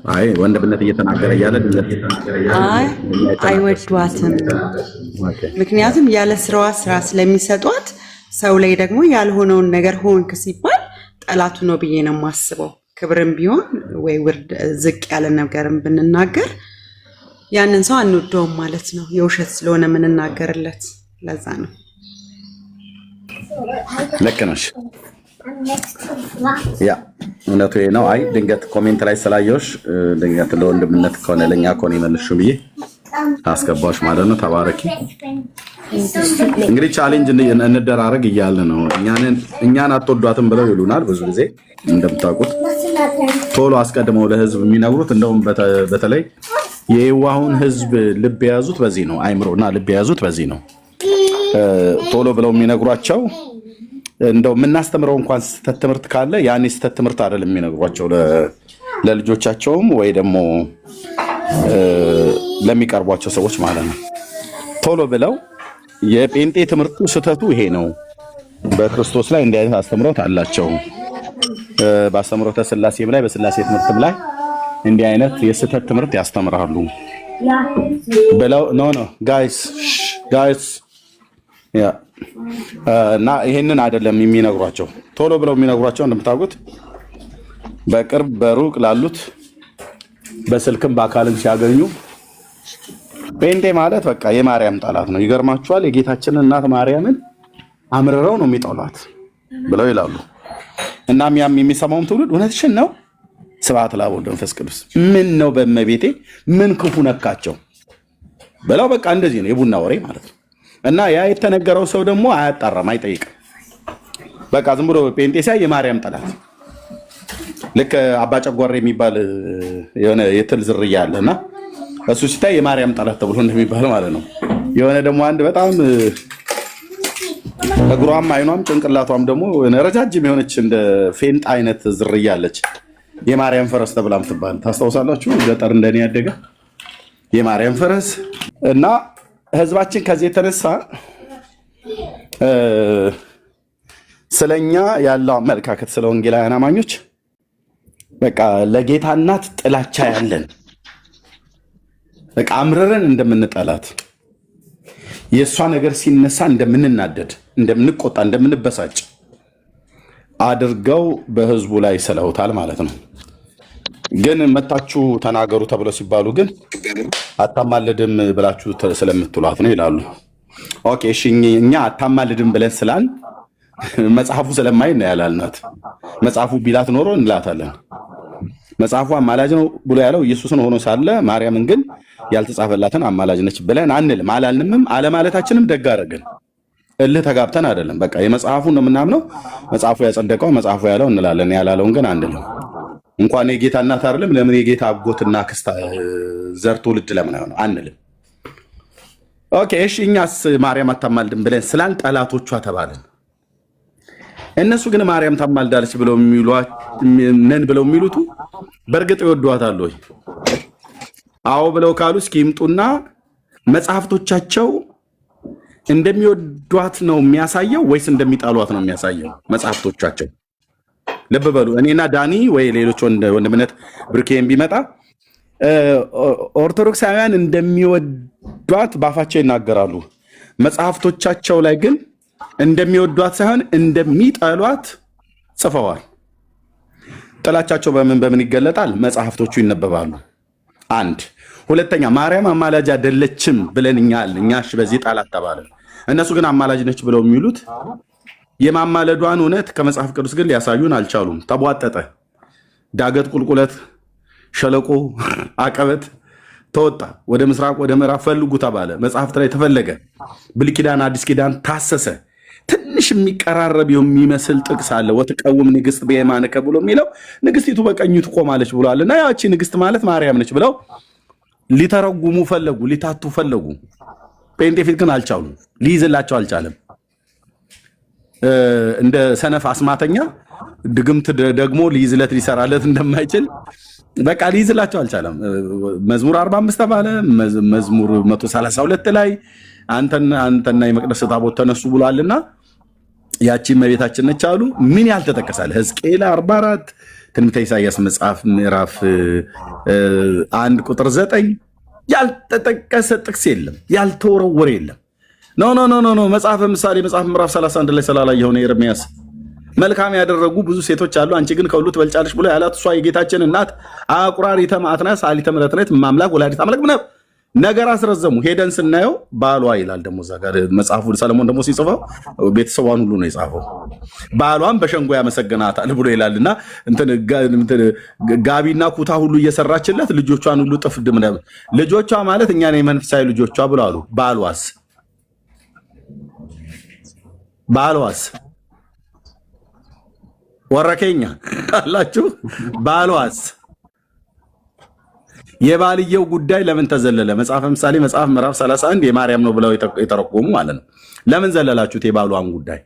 አይ ወንድምነት እየተናገረ እያለ አይ አይወዷትም። ምክንያቱም ያለ ስራዋ ስራ ስለሚሰጧት ሰው ላይ ደግሞ ያልሆነውን ነገር ሆንክ ሲባል ጠላቱ ነው ብዬ ነው የማስበው። ክብርም ቢሆን ወይ ውርድ ዝቅ ያለ ነገርም ብንናገር ያንን ሰው አንወደውም ማለት ነው፣ የውሸት ስለሆነ የምንናገርለት። ለዛ ነው። ልክ ነሽ። ያ እውነቱ ነው። አይ ድንገት ኮሜንት ላይ ስላየሁሽ ድንገት ለወንድምነት ከሆነ ለኛ ከሆነ ይመልሹ ብዬ አስገባሽ ማለት ነው። ተባረኪ። እንግዲህ ቻሌንጅ እንደራረግ እያለ ነው። እኛን አትወዷትም ብለው ይሉናል ብዙ ጊዜ እንደምታውቁት። ቶሎ አስቀድመው ለህዝብ የሚነግሩት እንደውም በተለይ የዋሁን ህዝብ ልብ የያዙት በዚህ ነው። አይምሮና ልብ የያዙት በዚህ ነው። ቶሎ ብለው የሚነግሯቸው እንደው የምናስተምረው እንኳን ስተት ትምህርት ካለ ያኔ ስተት ትምህርት አይደለም የሚነግሯቸው ለልጆቻቸውም ወይ ደግሞ ለሚቀርቧቸው ሰዎች ማለት ነው። ቶሎ ብለው የጴንጤ ትምህርቱ ስተቱ ይሄ ነው፣ በክርስቶስ ላይ እንዲህ አይነት አስተምሮት አላቸው፣ በአስተምሮተ ሥላሴም ላይ በሥላሴ ትምህርትም ላይ እንዲህ አይነት የስተት ትምህርት ያስተምራሉ ብለው ኖ ጋይስ ያ እና ይሄንን አይደለም የሚነግሯቸው። ቶሎ ብለው የሚነግሯቸው እንደምታውቁት በቅርብ በሩቅ ላሉት በስልክም በአካልም ሲያገኙ ጴንጤ ማለት በቃ የማርያም ጠላት ነው። ይገርማችኋል፣ የጌታችንን እናት ማርያምን አምርረው ነው የሚጠሏት ብለው ይላሉ። እናም ያም የሚሰማውም ትውልድ እውነትሽን ነው፣ ስብሐት ለአብ ወወልድ ወመንፈስ ቅዱስ፣ ምን ነው በእመቤቴ ምን ክፉ ነካቸው ብለው በቃ እንደዚህ ነው የቡና ወሬ ማለት ነው። እና ያ የተነገረው ሰው ደግሞ አያጣራም፣ አይጠይቅም። በቃ ዝም ብሎ ጴንጤ ሲያይ የማርያም ጠላት፣ ልክ አባ ጨጓሬ የሚባል የሆነ የትል ዝርያ አለና እሱ ሲታይ የማርያም ጠላት ተብሎ እንደሚባል ማለት ነው። የሆነ ደግሞ አንድ በጣም እግሯም አይኗም ጭንቅላቷም ደግሞ ረጃጅም የሆነች እንደ ፌንጣ አይነት ዝርያ አለች፣ የማርያም ፈረስ ተብላ ምትባል ታስታውሳላችሁ? ገጠር እንደኔ ያደገ የማርያም ፈረስ። እና ህዝባችን ከዚህ የተነሳ ስለኛ ያለው አመለካከት ስለ ወንጌላውያን አማኞች በቃ ለጌታ እናት ጥላቻ ያለን በቃ አምረረን እንደምንጠላት የእሷ ነገር ሲነሳ እንደምንናደድ፣ እንደምንቆጣ፣ እንደምንበሳጭ አድርገው በህዝቡ ላይ ስለውታል ማለት ነው። ግን መታችሁ ተናገሩ ተብለው ሲባሉ ግን አታማልድም ብላችሁ ስለምትሏት ነው ይላሉ። ኦኬ እሺ፣ እኛ አታማልድም ብለን ስላል መጽሐፉ ስለማይ ነው ያላልናት። መጽሐፉ ቢላት ኖሮ እንላታለን። መጽሐፉ አማላጅ ነው ብሎ ያለው ኢየሱስን ሆኖ ሳለ ማርያምን ግን ያልተጻፈላትን አማላጅ ነች ብለን አንልም፣ አላልንምም። አለማለታችንም ደግ አደረግን። እልህ ተጋብተን አይደለም። በቃ የመጽሐፉን ነው የምናምነው። መጽሐፉ ያጸደቀው መጽሐፉ ያለው እንላለን፣ ያላለውን ግን አንልም። እንኳን የጌታ እናት አይደለም ለምን የጌታ አጎትና ክስታ ዘር ትውልድ ለምን አይሆነው አንልም። ኦኬ እሺ፣ እኛስ ማርያም አታማልድም ብለን ስላል ጠላቶቿ ተባልን። እነሱ ግን ማርያም ታማልዳለች ብለው ነን ብለው የሚሉት በእርግጥ ይወዷታል ወይ? አዎ ብለው ካሉ እስኪ ይምጡና መጽሐፍቶቻቸው እንደሚወዷት ነው የሚያሳየው ወይስ እንደሚጣሏት ነው የሚያሳየው? መጽሐፍቶቻቸው ልብ በሉ። እኔና ዳኒ ወይ ሌሎች ወንድምነት ብርኬን ቢመጣ ኦርቶዶክሳውያን እንደሚወዷት ባፋቸው ይናገራሉ። መጽሐፍቶቻቸው ላይ ግን እንደሚወዷት ሳይሆን እንደሚጠሏት ጽፈዋል። ጥላቻቸው በምን ይገለጣል? መጽሐፍቶቹ ይነበባሉ። አንድ ሁለተኛ፣ ማርያም አማላጅ አይደለችም ብለን እኛሽ በዚህ ጣላት ተባለ። እነሱ ግን አማላጅ ነች ብለው የሚሉት የማማለዷን እውነት ከመጽሐፍ ቅዱስ ግን ሊያሳዩን አልቻሉም። ተቧጠጠ። ዳገት፣ ቁልቁለት፣ ሸለቆ፣ አቀበት ተወጣ። ወደ ምስራቅ ወደ ምዕራብ ፈልጉ ተባለ። መጽሐፍት ላይ ተፈለገ። ብሉይ ኪዳን አዲስ ኪዳን ታሰሰ። ትንሽ የሚቀራረብ የሚመስል ጥቅስ አለ። ወትቀውም ንግስት በየማንከ ብሎ የሚለው ንግስቲቱ በቀኙ ትቆማለች ብሏል። እና ያቺ ንግስት ማለት ማርያም ነች ብለው ሊተረጉሙ ፈለጉ፣ ሊታቱ ፈለጉ። ጴንጤ ፊት ግን አልቻሉም፣ ሊይዝላቸው አልቻለም። እንደ ሰነፍ አስማተኛ ድግምት ደግሞ ሊይዝለት ሊሰራለት እንደማይችል በቃ ሊይዝላቸው አልቻለም። መዝሙር 45 ተባለ። መዝሙር 132 ላይ አንተና የመቅደስ ታቦት ተነሱ ብሏልና ያቺ እመቤታችን ነች አሉ። ምን ያልተጠቀሳለ? ሕዝቅኤል 44 ትንቢተ ኢሳይያስ መጽሐፍ ምዕራፍ 1 ቁጥር 9 ያልተጠቀሰ ጥቅስ የለም፣ ያልተወረወረ የለም። ኖ መጽሐፈ ምሳሌ መጽሐፍ ምዕራፍ 31 ላይ ስላላ የሆነ ኤርምያስ መልካም ያደረጉ ብዙ ሴቶች አሉ፣ አንቺ ግን ከሁሉ ትበልጫለሽ ብሎ ያላት እሷ የጌታችን እናት አቁራሪተ መዓት ናት፣ ሰዓሊተ ምሕረት ናት፣ ማምላክ ወላዲተ አምላክ ነገር አስረዘሙ። ሄደን ስናየው ባሏ ይላል። ደግሞ እዛ ጋር መጽሐፉ ሰለሞን ደግሞ ሲጽፈው ቤተሰቧን ሁሉ ነው የጻፈው። ባሏን በሸንጎ ያመሰግናታል ብሎ ይላልና ጋቢና ኩታ ሁሉ እየሰራችለት ልጆቿን ሁሉ ጥፍ ድምነ ልጆቿ ማለት እኛ ነው የመንፈሳዊ ልጆቿ ብሎ አሉ። ባሏስ ወረከኛ አላችሁ። ባሏስ የባልየው ጉዳይ ለምን ተዘለለ? መጽሐፈ ምሳሌ መጽሐፍ ምዕራፍ 31 የማርያም ነው ብለው የተረጎሙ ማለት ነው። ለምን ዘለላችሁት የባሏን ጉዳይ?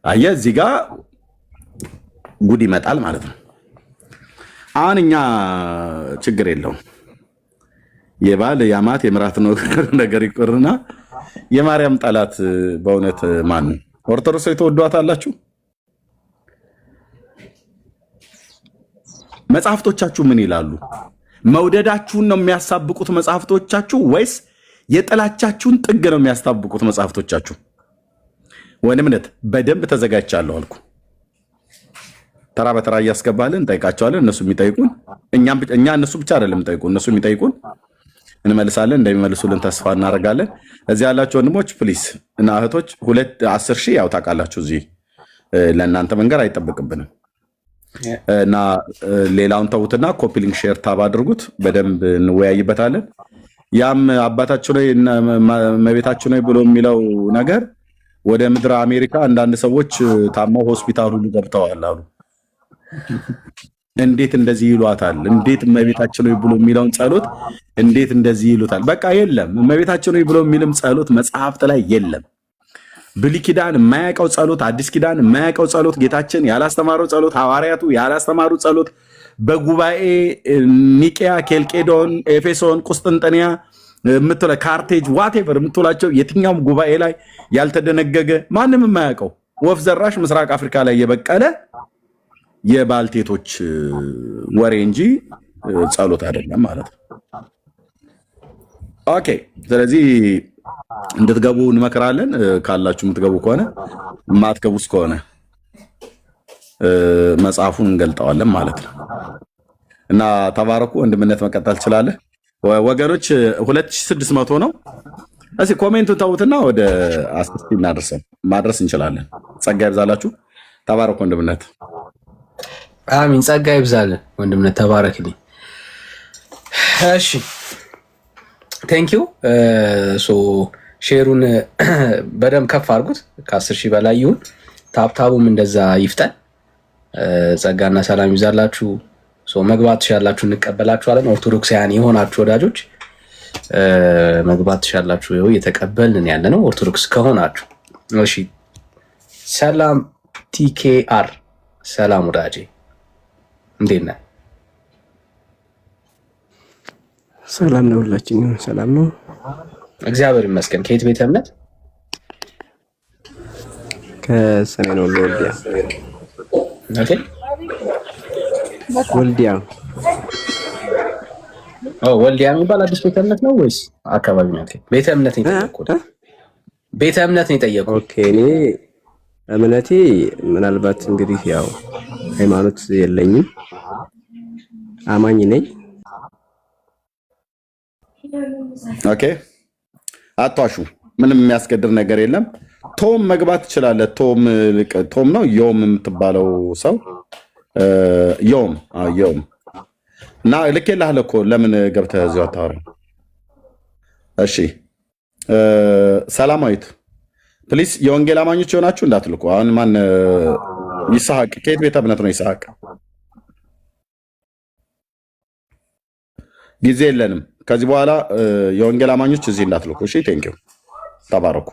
አየህ እዚህ ጋር ጉድ ይመጣል ማለት ነው። አሁን እኛ ችግር የለውም የባል የአማት የምራት ነው ነገር ይቆርና የማርያም ጠላት በእውነት ማን ነው? ኦርቶዶክስ ተወዷታላችሁ? መጽሐፍቶቻችሁ ምን ይላሉ? መውደዳችሁን ነው የሚያሳብቁት መጽሐፍቶቻችሁ ወይስ የጥላቻችሁን ጥግ ነው የሚያሳብቁት መጽሐፍቶቻችሁ? ወንድምነት በደንብ ተዘጋጅቻለሁ አልኩ። ተራ በተራ እያስገባልን እንጠይቃቸዋለን። እነሱ የሚጠይቁን እኛ እነሱ ብቻ አይደለም የሚጠይቁን፣ እነሱ የሚጠይቁን እንመልሳለን። እንደሚመልሱልን ተስፋ እናደርጋለን። እዚህ ያላችሁ ወንድሞች ፕሊስ እና እህቶች 10 ሺህ ያው ታውቃላችሁ፣ እዚህ ለእናንተ መንገር አይጠበቅብንም እና ሌላውን ተውትና ኮፒ ሊንክ ሼር ታብ አድርጉት፣ በደንብ እንወያይበታለን። ያም አባታችሁ ላይ መቤታችሁ ላይ ብሎ የሚለው ነገር ወደ ምድረ አሜሪካ አንዳንድ ሰዎች ታማው ሆስፒታል ሁሉ ገብተዋል አሉ። እንዴት እንደዚህ ይሏታል? እንዴት እመቤታችን ሆይ ብሎ የሚለውን ጸሎት እንዴት እንደዚህ ይሉታል? በቃ የለም እመቤታችን ሆይ ብሎ የሚልም ጸሎት መጽሐፍት ላይ የለም። ብሉይ ኪዳን የማያውቀው ጸሎት፣ አዲስ ኪዳን የማያውቀው ጸሎት፣ ጌታችን ያላስተማረው ጸሎት፣ ሐዋርያቱ ያላስተማሩ ጸሎት በጉባኤ ኒቂያ፣ ኬልቄዶን፣ ኤፌሶን፣ ቁስጥንጥንያ የምትለ ካርቴጅ ዋቴቨር የምትላቸው የትኛውም ጉባኤ ላይ ያልተደነገገ ማንም የማያውቀው ወፍ ዘራሽ ምስራቅ አፍሪካ ላይ የበቀለ የባልቴቶች ወሬ እንጂ ጸሎት አይደለም ማለት ነው። ኦኬ፣ ስለዚህ እንድትገቡ እንመክራለን። ካላችሁ የምትገቡ ከሆነ የማትገቡስ ከሆነ መጽሐፉን እንገልጠዋለን ማለት ነው። እና ተባረኩ። ወንድምነት መቀጠል ትችላለህ። ወገኖች 2600 ነው። እስኪ ኮሜንቱን ተውትና ወደ 10 እናደርሰን ማድረስ እንችላለን። ጸጋ ይብዛላችሁ። ተባረኩ ወንድምነት። አሚን። ጸጋ ይብዛልን ወንድምነት። ተባረክልኝ። እሺ ቴንክ ዩ። ሼሩን በደንብ ከፍ አድርጉት። ከ10 ሺህ በላይ ይሁን። ታብታቡም እንደዛ ይፍጠን። ጸጋና ሰላም ይብዛላችሁ። መግባት ትሻላችሁ፣ እንቀበላችኋለን። ኦርቶዶክሳውያን የሆናችሁ ወዳጆች መግባት ትሻላችሁ። ይኸው እየተቀበልን ያለ ነው ኦርቶዶክስ ከሆናችሁ። እሺ ሰላም ቲኬአር፣ ሰላም ወዳጄ፣ እንዴት ነህ? ሰላም ነው፣ ሁላችንም ሰላም ነው፣ እግዚአብሔር ይመስገን። ከየት ቤተ እምነት? ከሰሜን ወሎ ወልዲያ። ኦኬ ወልዲያ። ወልዲያ የሚባል አዲስ ቤተ እምነት ነው ወይስ አካባቢ ነው? ቤተ እምነት ነው የጠየቁት። ቤተ እምነት ነው የጠየቁት። ኦኬ እኔ እምነቴ ምናልባት እንግዲህ ያው ሃይማኖት የለኝም፣ አማኝ ነኝ። ኦኬ አቷሹ፣ ምንም የሚያስገድር ነገር የለም። ቶም መግባት ትችላለህ። ቶም ነው ዮም የምትባለው ሰው ዮም እና ልኬልሃለሁ እኮ ለምን ገብተህ እዚሁ አታወራም? እሺ ሰላማዊት ፕሊስ፣ የወንጌል አማኞች የሆናችሁ እንዳትልኩ። አሁን ማን ይስሐቅ፣ ከየት ቤተ እምነት ነው ይስሐቅ? ጊዜ የለንም። ከዚህ በኋላ የወንጌል አማኞች እዚህ እንዳትልኩ። እሺ ቴንኪው፣ ተባረኩ።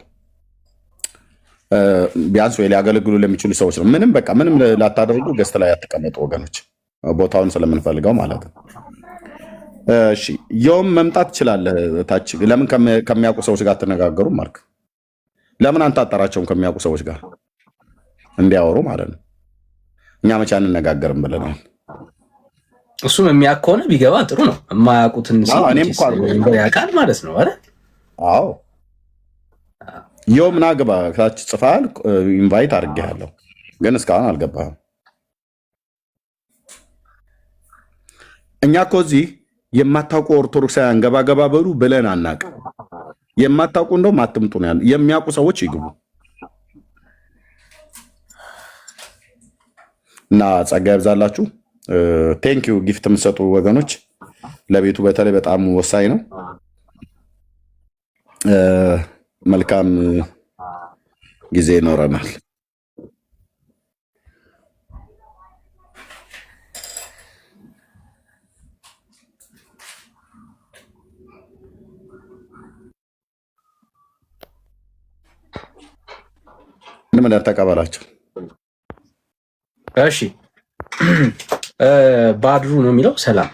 ቢያንስ ወይ ሊያገለግሉ ለሚችሉ ሰዎች ነው። ምንም በቃ ምንም ላታደርጉ ገስት ላይ አትቀመጡ ወገኖች፣ ቦታውን ስለምንፈልገው ማለት ነው። እሺ ዮም መምጣት ትችላለህ። ታች ለምን ከሚያውቁ ሰዎች ጋር አትነጋገሩም? ማርክ ለምን አንተ አጠራቸውም ከሚያውቁ ሰዎች ጋር እንዲያወሩ ማለት ነው። እኛ መቼ አንነጋገርም ብለናል። እሱም የሚያውቅ ከሆነ ቢገባ ጥሩ ነው። የማያውቁትን ያውቃል ማለት ነው አይደል? አዎ ዮምና ግባ ከታች ጽፋል። ኢንቫይት አድርጌሃለሁ ግን እስካሁን አልገባህም። እኛ እኮ እዚህ የማታውቁ ኦርቶዶክሳውያን ገባ ገባ በሉ ብለን አናውቅም። የማታውቁ እንደውም አትምጡ ነው ያለ። የሚያውቁ ሰዎች ይግቡ እና ጸጋ ያብዛላችሁ። ቴንኪዩ ጊፍት የምትሰጡ ወገኖች ለቤቱ በተለይ በጣም ወሳኝ ነው። መልካም ጊዜ ይኖረናል። ምን ተቀበላቸው። እሺ ባድሩ ነው የሚለው ሰላም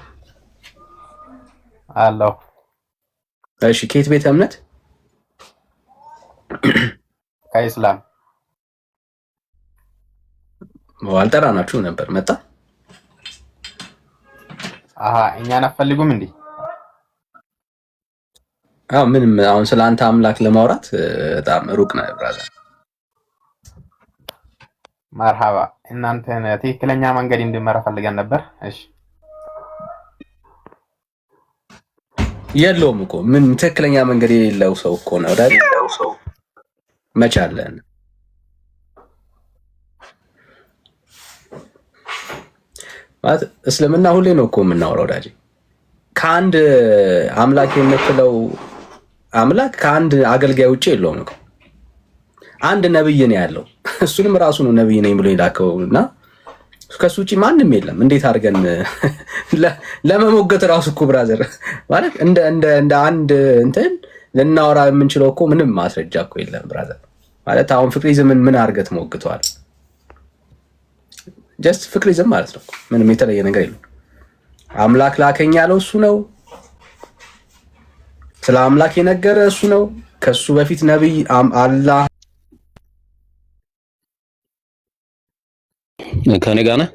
አለው። እሺ ከየት ቤተ እምነት? ከኢስላም። አልጠራናችሁ ነበር መጣ። እኛን አትፈልጉም እንዴ? ምንም አሁን ስለ አንተ አምላክ ለማውራት በጣም ሩቅ ነው ብራዘር። መርሃባ እናንተን ትክክለኛ መንገድ እንድመራ ፈልገን ነበር። እሺ የለውም እኮ ምን ትክክለኛ መንገድ የሌለው ሰው እኮ ነው አይደል? መቻለን ማለት እስልምና ሁሌ ነው እኮ የምናወራው ወዳጄ። ከአንድ አምላክ የምትለው አምላክ ከአንድ አገልጋይ ውጭ የለውም እኮ። አንድ ነብይ ነው ያለው፣ እሱንም ራሱ ነው ነብይ ነኝ ብሎ የላከው እና ከሱ ውጪ ማንም የለም። እንዴት አድርገን ለመሞገት ራሱ እኮ ብራዘር ማለት እንደ አንድ እንትን ልናወራ የምንችለው እኮ ምንም ማስረጃ እኮ የለም ብራዘር። ማለት አሁን ፍቅሪዝምን ምን አድርገህ ትሞግተዋል? ጀስት ፍቅሪዝም ማለት ነው፣ ምንም የተለየ ነገር የለም። አምላክ ላከኝ ያለው እሱ ነው። ስለ አምላክ የነገረ እሱ ነው። ከሱ በፊት ነብይ አላህ ከኔ ጋር ነህ?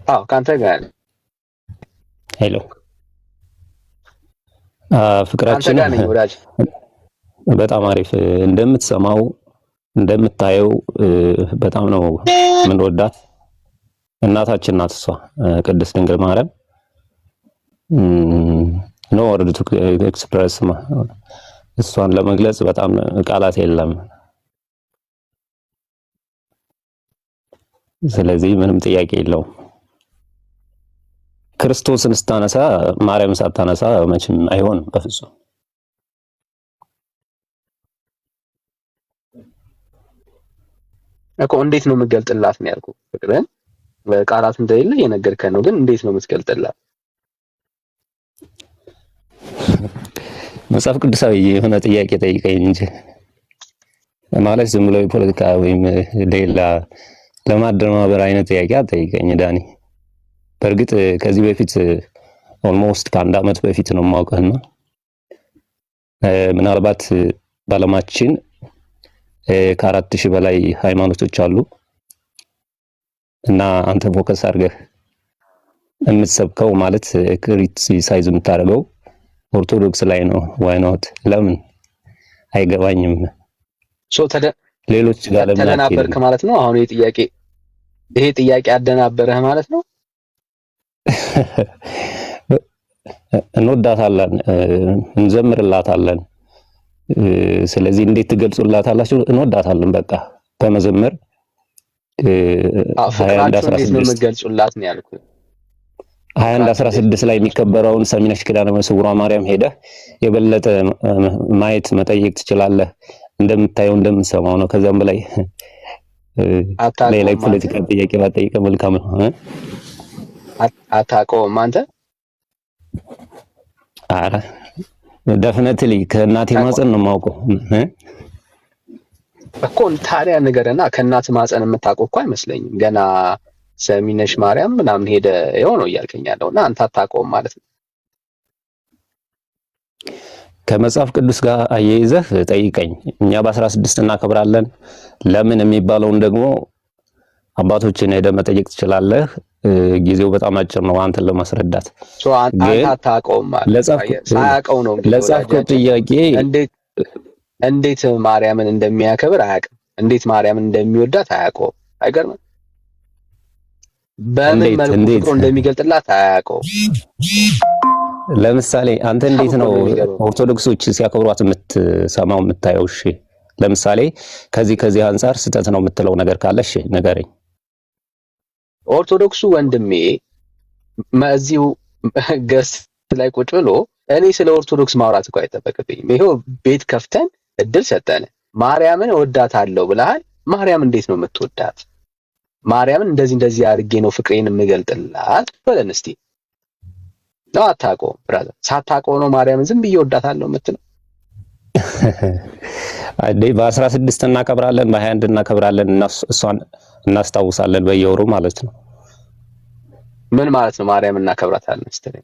አዎ ካንተ ጋር ነኝ። ሄሎ ፍቅራችን በጣም አሪፍ። እንደምትሰማው እንደምታየው በጣም ነው የምንወዳት እናታችን ናት። እሷ ቅድስት ድንግል ማርያም ኖ ወርድ ቱ ኤክስፕረስ እሷን ለመግለጽ በጣም ቃላት የለም። ስለዚህ ምንም ጥያቄ የለውም። ክርስቶስን ስታነሳ ማርያም ሳታነሳ መቼም አይሆንም በፍጹም። እኮ እንዴት ነው የምገልጥላት ነው ያልኩህ። ፍቅርን በቃላት እንደሌለ የነገርከን ነው፣ ግን እንዴት ነው የምትገልጥላት? መጽሐፍ ቅዱሳዊ የሆነ ጥያቄ ጠይቀኝ እንጂ ማለት ዝም ብሎ የፖለቲካ ወይም ሌላ ለማደማበር አይነት ጥያቄ አጠይቀኝ ዳኒ። በእርግጥ ከዚህ በፊት ኦልሞስት ከአንድ ዓመት በፊት ነው የማውቀህና ምናልባት በዓለማችን ከ4000 በላይ ሃይማኖቶች አሉ እና አንተ ፎከስ አድርገህ የምትሰብከው ማለት ክሪቲሳይዝ የምታደርገው ኦርቶዶክስ ላይ ነው። ዋይ ኖት? ለምን አይገባኝም። ሌሎች ጋር ለምን ተደናበርክ ማለት ነው? አሁን ይሄ ጥያቄ አደናበረህ ማለት ነው? እንወዳታለን፣ እንዘምርላታለን። ስለዚህ እንዴት ትገልጹላታላችሁ? እንወዳታለን በቃ በመዘመር 21:16 ነው ያልኩት። 21:16 ላይ የሚከበረውን ሰሚነሽ ኪዳነ መስውሯ ማርያም ሄደህ የበለጠ ማየት መጠየቅ ትችላለህ። እንደምታየው እንደምትሰማው ነው። ከዛም በላይ ሌላ ፖለቲካ ጥያቄ ባጠይቀ መልካም ነው። አታውቀውም አንተ? ኧረ ዴፊኒትሊ ከእናቴ ማፀን ነው የማውቀው እኮ። ታዲያ ንገረና፣ ከእናት ማፀን የምታውቀው እኮ አይመስለኝም። ገና ሰሚነሽ ማርያም ምናምን ሄደ የሆነው እያልከኝ ያለው እና አንተ አታውቀውም ማለት ነው። ከመጽሐፍ ቅዱስ ጋር አያይዘህ ጠይቀኝ። እኛ በ16 እናከብራለን። ለምን የሚባለውን ደግሞ አባቶችን ሄደህ መጠየቅ ትችላለህ። ጊዜው በጣም አጭር ነው አንተን ለማስረዳት። አንተ አታውቀውም ማለት ሳያውቀው ነው ለጻፍከው ጥያቄ እንዴት ማርያምን እንደሚያከብር አያውቅም። እንዴት ማርያምን እንደሚወዳት አያውቀውም። አይገርምም? በምን መልኩ ፍቅሩ እንደሚገልጥላት አያውቀውም። ለምሳሌ አንተ እንዴት ነው ኦርቶዶክሶች ሲያከብሯት የምትሰማው የምታየው? እሺ ለምሳሌ ከዚህ አንፃር ስህተት ነው የምትለው ነገር ካለ እሺ ንገረኝ። ኦርቶዶክሱ ወንድሜ እዚሁ ገስ ላይ ቁጭ ብሎ እኔ ስለ ኦርቶዶክስ ማውራት እኮ አይጠበቅብኝም። ይሄው ቤት ከፍተን እድል ሰጠን። ማርያምን እወዳታለሁ ብለሃል። ማርያም እንዴት ነው የምትወዳት? ማርያምን እንደዚህ አድርጌ ነው ፍቅሬን የምገልጥላት በለን እስቲ። ነው አታውቀውም ብራዘር። ሳታውቀው ነው ማርያምን ዝም ብዬ እወዳታለሁ የምትለው? በ16 እናከብራለን፣ በ21 እናከብራለን፣ እሷን እናስታውሳለን በየወሩ ማለት ነው። ምን ማለት ነው? ማርያም እናከብራታለን ስትለኝ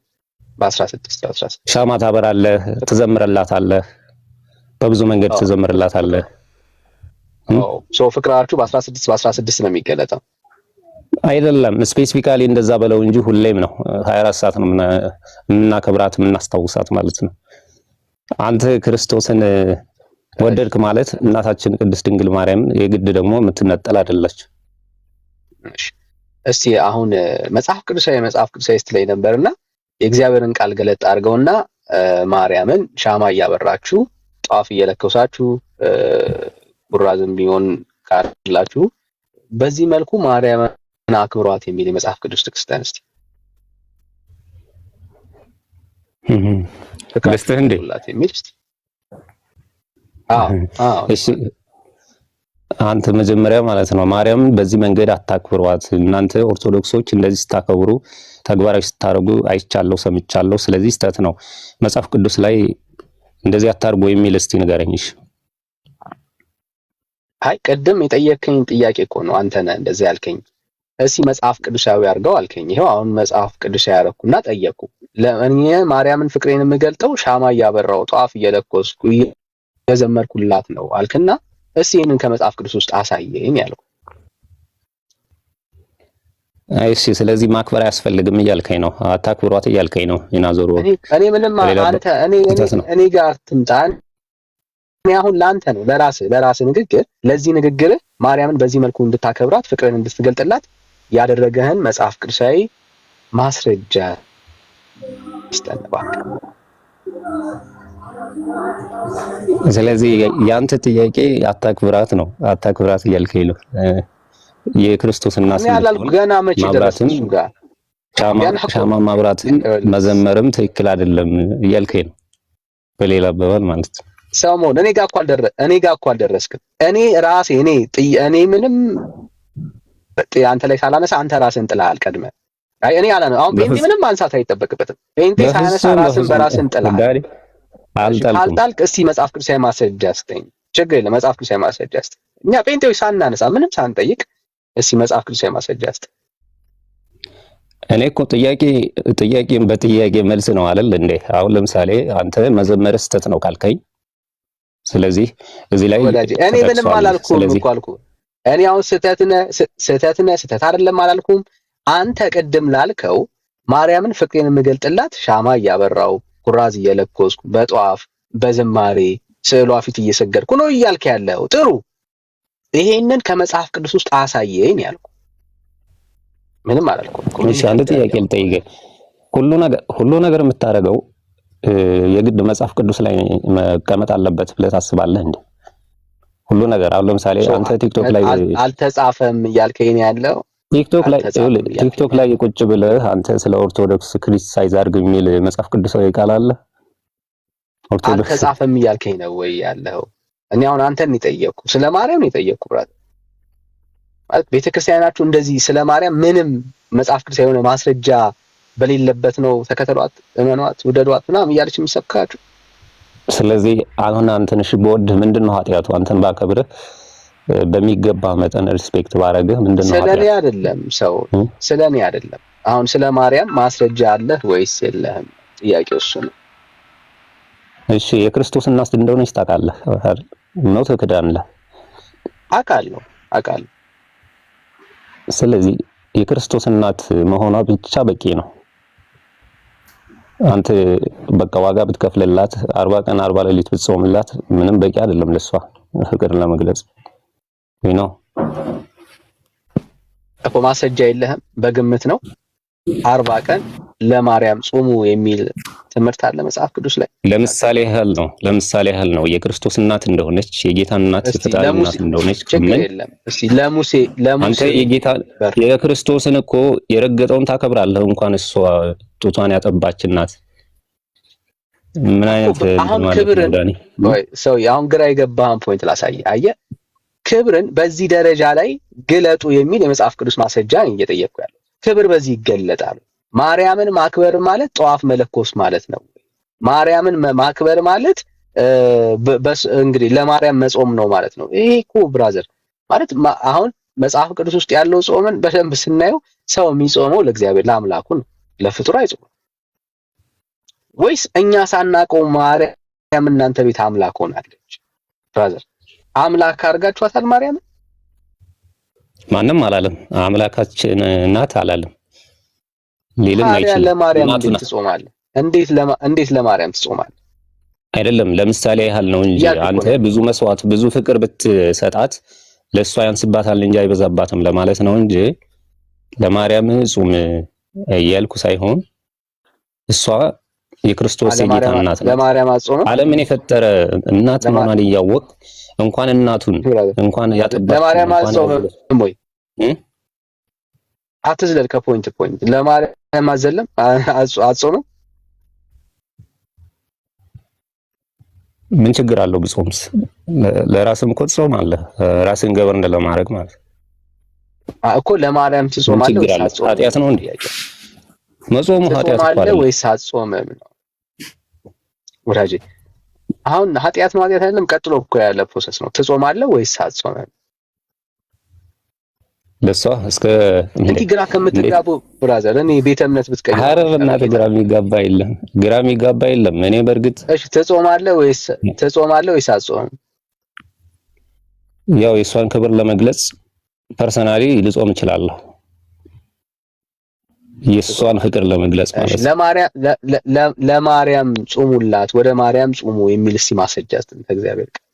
በ16 ሻማ ታበራለህ፣ ትዘምርላታለህ፣ በብዙ መንገድ ትዘምርላታለህ። ሶ ፍቅራችሁ በ16 ነው የሚገለጠው? አይደለም ስፔሲፊካሊ እንደዛ በለው እንጂ ሁሌም ነው 24 ሰዓት ነው የምናከብራት የምናስታውሳት ማለት ነው። አንተ ክርስቶስን ወደድክ ማለት እናታችን ቅድስት ድንግል ማርያም የግድ ደግሞ የምትነጠል አይደለች። እስቲ አሁን መጽሐፍ ቅዱሳዊ ስትለኝ ነበርና የእግዚአብሔርን ቃል ገለጥ አድርገውና ማርያምን ሻማ እያበራችሁ ጧፍ እየለከሳችሁ ቡራዝም ቢሆን ካላችሁ በዚህ መልኩ ማርያምን አክብሯት የሚል የመጽሐፍ ቅዱስ ጥቅስ ተነስቲ ክርስቶስ እንዴ የሚል እስቲ እሺ አንተ መጀመሪያ ማለት ነው ማርያምን በዚህ መንገድ አታክብሯት። እናንተ ኦርቶዶክሶች እንደዚህ ስታከብሩ ተግባራዊ ስታረጉ አይቻለሁ፣ ሰምቻለሁ። ስለዚህ ስተት ነው መጽሐፍ ቅዱስ ላይ እንደዚህ አታርጉ የሚል እስቲ ንገረኝ። እሺ አይ ቅድም የጠየከኝ ጥያቄ እኮ ነው አንተ ነህ እንደዚህ ያልከኝ። እስቲ መጽሐፍ ቅዱሳዊ አድርገው አልከኝ። ይሄው አሁን መጽሐፍ ቅዱሳዊ ያደረኩና ጠየቅኩ። ለእኔ ማርያምን ፍቅሬን የምገልጠው ሻማ እያበራው ጧፍ እየለኮስኩ የዘመርኩላት ነው አልክና እስቲ ይሄንን ከመጽሐፍ ቅዱስ ውስጥ አሳየኝ ያለው። እሺ ስለዚህ ማክበር አያስፈልግም እያልከኝ ነው፣ አታክብሯት እያልከኝ ነው። ይናዞሩ እኔ ምንም አንተ እኔ ጋር ትምጣ። እኔ አሁን ላንተ ነው ለራስህ ንግግር፣ ለዚህ ንግግር ማርያምን በዚህ መልኩ እንድታከብራት ፍቅርን እንድትገልጥላት ያደረገህን መጽሐፍ ቅዱሳዊ ማስረጃ ይስተንባል። ስለዚህ ያንተ ጥያቄ አታክብራት ነው፣ አታክብራት እያልከኝ ነው። የክርስቶስ እናት ነው ገና መቼ ደረስን ጋር ሻማ ማብራት መዘመርም ትክክል አይደለም እያልከኝ ነው በሌላ አባባል ማለት ነው። ሰሞን እኔ ጋር እኮ አልደረስክም። እኔ ምንም አንተ ላይ ሳላነሳ አንተ ራስህን ጥለሃል ቀድመህ። አይ እኔ አላነ አሁን ጴንጤ ምንም ማንሳት አይጠበቅበትም። ጴንጤ ሳያነሳ ራስህን በራስህን ጥለሃል። አልጣልክ። እስቲ መጽሐፍ ቅዱሳዊ ማስረጃ ስጠኝ። ችግር የለም መጽሐፍ ቅዱሳዊ ማስረጃ ስጠኝ። እኛ ጴንጤዎች ሳናነሳ ምንም ሳንጠይቅ እስቲ መጽሐፍ ቅዱሳዊ ማስረጃ ስጠኝ። እኔ እኮ ጥያቄም በጥያቄ መልስ ነው አይደል እንዴ? አሁን ለምሳሌ አንተ መዘመር ስተት ነው ካልከኝ፣ ስለዚህ እዚህ ላይ እኔ ምንም አላልኩም እኮ አልኩህ። እኔ አሁን ስተት አይደለም አላልኩም። አንተ ቅድም ላልከው ማርያምን ፍቅሬን የምገልጥላት ሻማ እያበራው ኩራዝ እየለኮስኩ በጧፍ በዝማሬ ስዕሏ ፊት እየሰገድኩ ነው እያልክ ያለው ጥሩ። ይሄንን ከመጽሐፍ ቅዱስ ውስጥ አሳየኝ ያልኩ ምንም አላልኩም። እሺ አንድ ጥያቄ ልጠይቅህ። ሁሉ ነገር የምታደርገው የግድ መጽሐፍ ቅዱስ ላይ መቀመጥ አለበት ብለህ ታስባለህ እንዴ? ሁሉ ነገር አሁን ለምሳሌ አንተ ቲክቶክ ላይ አልተጻፈም እያልከኝ ያለው ቲክቶክ ላይ ቁጭ ብለህ አንተ ስለ ኦርቶዶክስ ክሪቲሳይዝ አድርግ የሚል መጽሐፍ ቅዱሳዊ ቃል አለ? አልተጻፈም እያልከኝ ነው ወይ ያለው? እኔ አሁን አንተን የጠየቅኩ ስለ ማርያም ነው የጠየቅኩ ብራት ማለት ቤተክርስቲያናችሁ እንደዚህ ስለ ማርያም ምንም መጽሐፍ ቅዱሳዊ የሆነ ማስረጃ በሌለበት ነው ተከተሏት፣ እመኗት፣ ውደዷት ምናምን እያለች የሚሰብካችሁ። ስለዚህ አሁን አንተን እሺ በወድህ ምንድነው ኃጢያቱ? አንተን ባከብርህ በሚገባ መጠን ሪስፔክት ባረግህ ምንድነው ኃጢያቱ? ስለኔ አይደለም ሰው ስለኔ አይደለም። አሁን ስለ ማርያም ማስረጃ አለህ ወይስ የለህም? ጥያቄው እሱ ነው። እሺ የክርስቶስ እናት እንደሆነች ታውቃለህ አይደል? ነው ትክዳንለህ? አውቃለሁ። ስለዚህ የክርስቶስ እናት መሆኗ ብቻ በቂ ነው። አንተ በቃ ዋጋ ብትከፍልላት 40 ቀን 40 ሌሊት ብትጾምላት ምንም በቂ አይደለም ለሷ ፍቅር ለመግለጽ ነው። እኮ ማስረጃ የለህም፣ በግምት ነው። 40 ቀን ለማርያም ጾሙ የሚል ትምህርት አለ መጽሐፍ ቅዱስ ላይ። ለምሳሌ ያህል ነው የክርስቶስ እናት እንደሆነች የጌታ እናት የፈጣሪ እናት እንደሆነች ምን እስቲ ለሙሴ አንተ የጌታ የክርስቶስን እኮ የረገጠውን ታከብራለህ እንኳን እሷ ጡቷን ያጠባች እናት ምን አይነት አሁን ክብርን ወይ ሰው አሁን ግራ የገባህን ፖይንት ላሳየህ። አየህ ክብርን በዚህ ደረጃ ላይ ግለጡ የሚል የመጽሐፍ ቅዱስ ማስረጃ እየጠየቅኩ ያለው ክብር በዚህ ይገለጣል። ማርያምን ማክበር ማለት ጧፍ መለኮስ ማለት ነው። ማርያምን ማክበር ማለት እንግዲህ ለማርያም መጾም ነው ማለት ነው። ይሄ እኮ ብራዘር ማለት አሁን መጽሐፍ ቅዱስ ውስጥ ያለው ጾምን በደንብ ስናየው ሰው የሚጾመው ለእግዚአብሔር ለአምላኩ ነው፣ ለፍጡር አይጾም። ወይስ እኛ ሳናቀው ማርያም እናንተ ቤት አምላክ ሆናለች? ብራዘር አምላክ አድርጋችኋታል ማርያምን? ማንም አላለም አምላካችን ናት አላለም። ሌላም አይችልም። ለማርያም ትጾማለህ? እንዴት ለማርያም ትጾማለህ? አይደለም ለምሳሌ ያህል ነው እንጂ አንተ ብዙ መስዋዕት ብዙ ፍቅር ብትሰጣት ለሷ ያንስባታል እንጂ አይበዛባትም ለማለት ነው እንጂ ለማርያም ጾም እያልኩ ሳይሆን እሷ የክርስቶስ የጌታ እናት ነው። ለማርያም አጾም ዓለምን የፈጠረ እናት መሆኗን እያወቅ እንኳን እናቱን እንኳን ያጠባች ለማርያም አጾም ወይ አትዝለል ከፖይንት ፖይንት ለማርያም አዘለም አጾም ምን ችግር አለው ብጾምስ? ለራስም እኮ ትጾማለህ ራስን ገበር እንደለማድረግ ማለት እኮ ለማርያም ትጾማለህ ወይስ ኃጢአት ነው እንዴ? መጾሙ ኃጢአት አይደለም ወይስ አጾምም ነው? ወዳጄ አሁን ኃጢአት ነው አይደለም? ቀጥሎ እኮ ያለ ፕሮሰስ ነው። ትጾማለህ ወይስ አጾምም? ለሷ እስከ እንዴ ግራ ከምትጋቡ ብራዘር እኔ ቤተ እምነት ብትቀይር አረብና ግራ የሚጋባ የለም። እኔ በርግጥ እሺ ትጾማለህ ወይስ አጾምም? ያው የሷን ክብር ለመግለጽ ፐርሰናሊ ልጾም እችላለሁ። የሷን ፍቅር ለመግለጽ ማለት ነው። ለማርያም ጾሙላት ወደ ማርያም ጾሙ የሚል እስቲ ማስረጃ ከእግዚአብሔር ቃል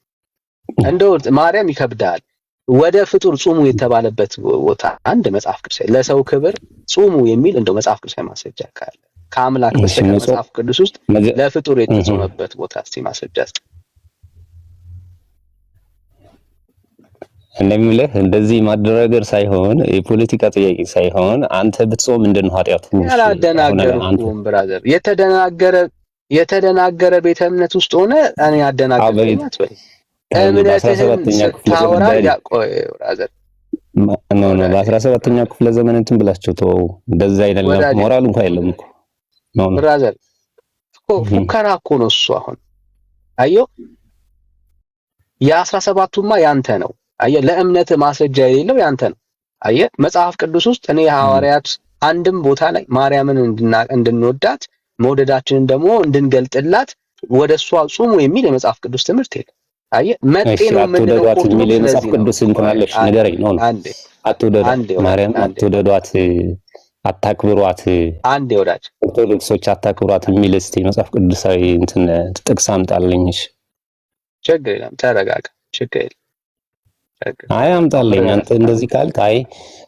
እንደው ማርያም ይከብዳል። ወደ ፍጡር ጾሙ የተባለበት ቦታ አንድ መጽሐፍ ቅዱስ ለሰው ክብር ጾሙ የሚል እንደው መጽሐፍ ቅዱስ ማስረጃ ካለ ከአምላክ በስተቀር መጽሐፍ ቅዱስ ውስጥ ለፍጡር የተጾመበት ቦታ እስቲ ማስረጃ እንደምልህ እንደዚህ ማደረገር ሳይሆን የፖለቲካ ጥያቄ ሳይሆን አንተ ብትጾም እንደነ ኃጢአቱ ያላደናገሩም ብራዘር የተደናገረ ቤተ እምነት ውስጥ ሆነ እኔ ያደናገርኩት ወይ እምነትህን ስታወራ ያቆይ ብራዘር ነው በ17ኛው ክፍለ ዘመን እንትን ብላችሁ ተው። እንደዛ አይደለም ሞራል እንኳን የለም እኮ ነው ብራዘር እኮ ፉከራ እኮ ነው እሱ። አሁን አየሁ የ17ቱማ ያንተ ነው። አየህ ለእምነት ማስረጃ የሌለው ያንተ ነው። አየህ መጽሐፍ ቅዱስ ውስጥ እኔ ሐዋርያት አንድም ቦታ ላይ ማርያምን እንድንወዳት መውደዳችንን ደግሞ እንድንገልጥላት ወደሷ ጾሙ የሚል የመጽሐፍ ቅዱስ ትምህርት የለም። አየህ መጤ ነው የምንወዳት የሚል የመጽሐፍ ቅዱስ እንትናለሽ ንገረኝ ነው አትወደዷት ማርያም አትወደዷት አታክብሯት አንዴ ወዳጅ ኦርቶዶክሶች አታክብሯት የሚል እስቲ መጽሐፍ ቅዱሳዊ እንትን ጥቅስ አምጣልኝሽ። ችግር የለም ተረጋጋ ችግር የለም። አይ አምጣልኝ አንተ እንደዚህ ካልክ አይ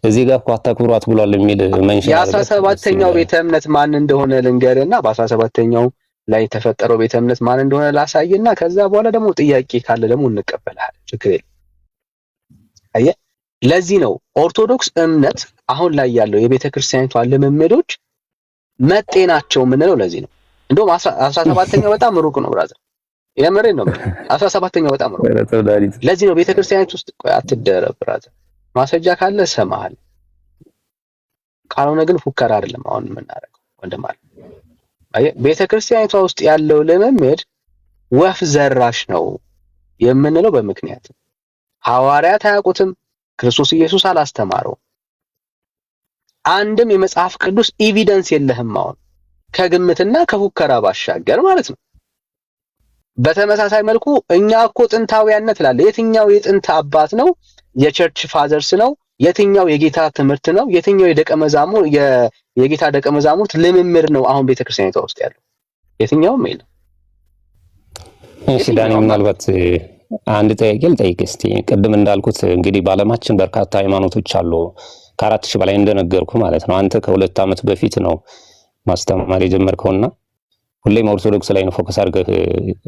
እዚህ ጋር እኮ አታክብሯት ብሏል የሚል መንሽን የ17ኛው ቤተ እምነት ማን እንደሆነ ልንገርና በ17ኛው ላይ የተፈጠረው ቤተ እምነት ማን እንደሆነ ላሳይና ከዛ በኋላ ደግሞ ጥያቄ ካለ ደግሞ እንቀበላለን። ችግር የለም። አየህ ለዚህ ነው ኦርቶዶክስ እምነት አሁን ላይ ያለው የቤተ ክርስቲያኒቷ ልምምዶች መጤ ናቸው የምንለው ለዚህ ነው። እንደውም 17ኛው በጣም ሩቅ ነው ብራዘር የምሬን ነው 17ኛው በጣም ሩቅ ለዚህ ነው ቤተ ክርስቲያኒት ውስጥ ቆይ አትደረብ ብራዘር ማስረጃ ካለ ሰማሃል ካልሆነ ግን ፉከራ አይደለም አሁን የምናደርገው ወንድም አለ። አየህ ቤተ ክርስቲያኒቷ ውስጥ ያለው ልምምድ ወፍ ዘራሽ ነው የምንለው በምክንያት ሐዋርያት አያውቁትም፣ ክርስቶስ ኢየሱስ አላስተማረው፣ አንድም የመጽሐፍ ቅዱስ ኤቪደንስ የለህም አሁን ከግምትና ከፉከራ ባሻገር ማለት ነው። በተመሳሳይ መልኩ እኛ እኮ ጥንታውያነት ላለ የትኛው የጥንት አባት ነው የቸርች ፋዘርስ ነው የትኛው የጌታ ትምህርት ነው? የትኛው የጌታ ደቀ መዛሙርት ልምምድ ነው አሁን ቤተክርስቲያኒቷ ውስጥ ያለው? የትኛውም የለም። እሺ ዳኒ፣ ምናልባት አንድ ጥያቄ ልጠይቅ እስቲ። ቅድም እንዳልኩት እንግዲህ በዓለማችን በርካታ ሃይማኖቶች አሉ፣ ከ4000 በላይ እንደነገርኩ ማለት ነው። አንተ ከ2 ዓመት በፊት ነው ማስተማር የጀመርከውና ሁሌም ኦርቶዶክስ ላይ ነው ፎከስ አድርገህ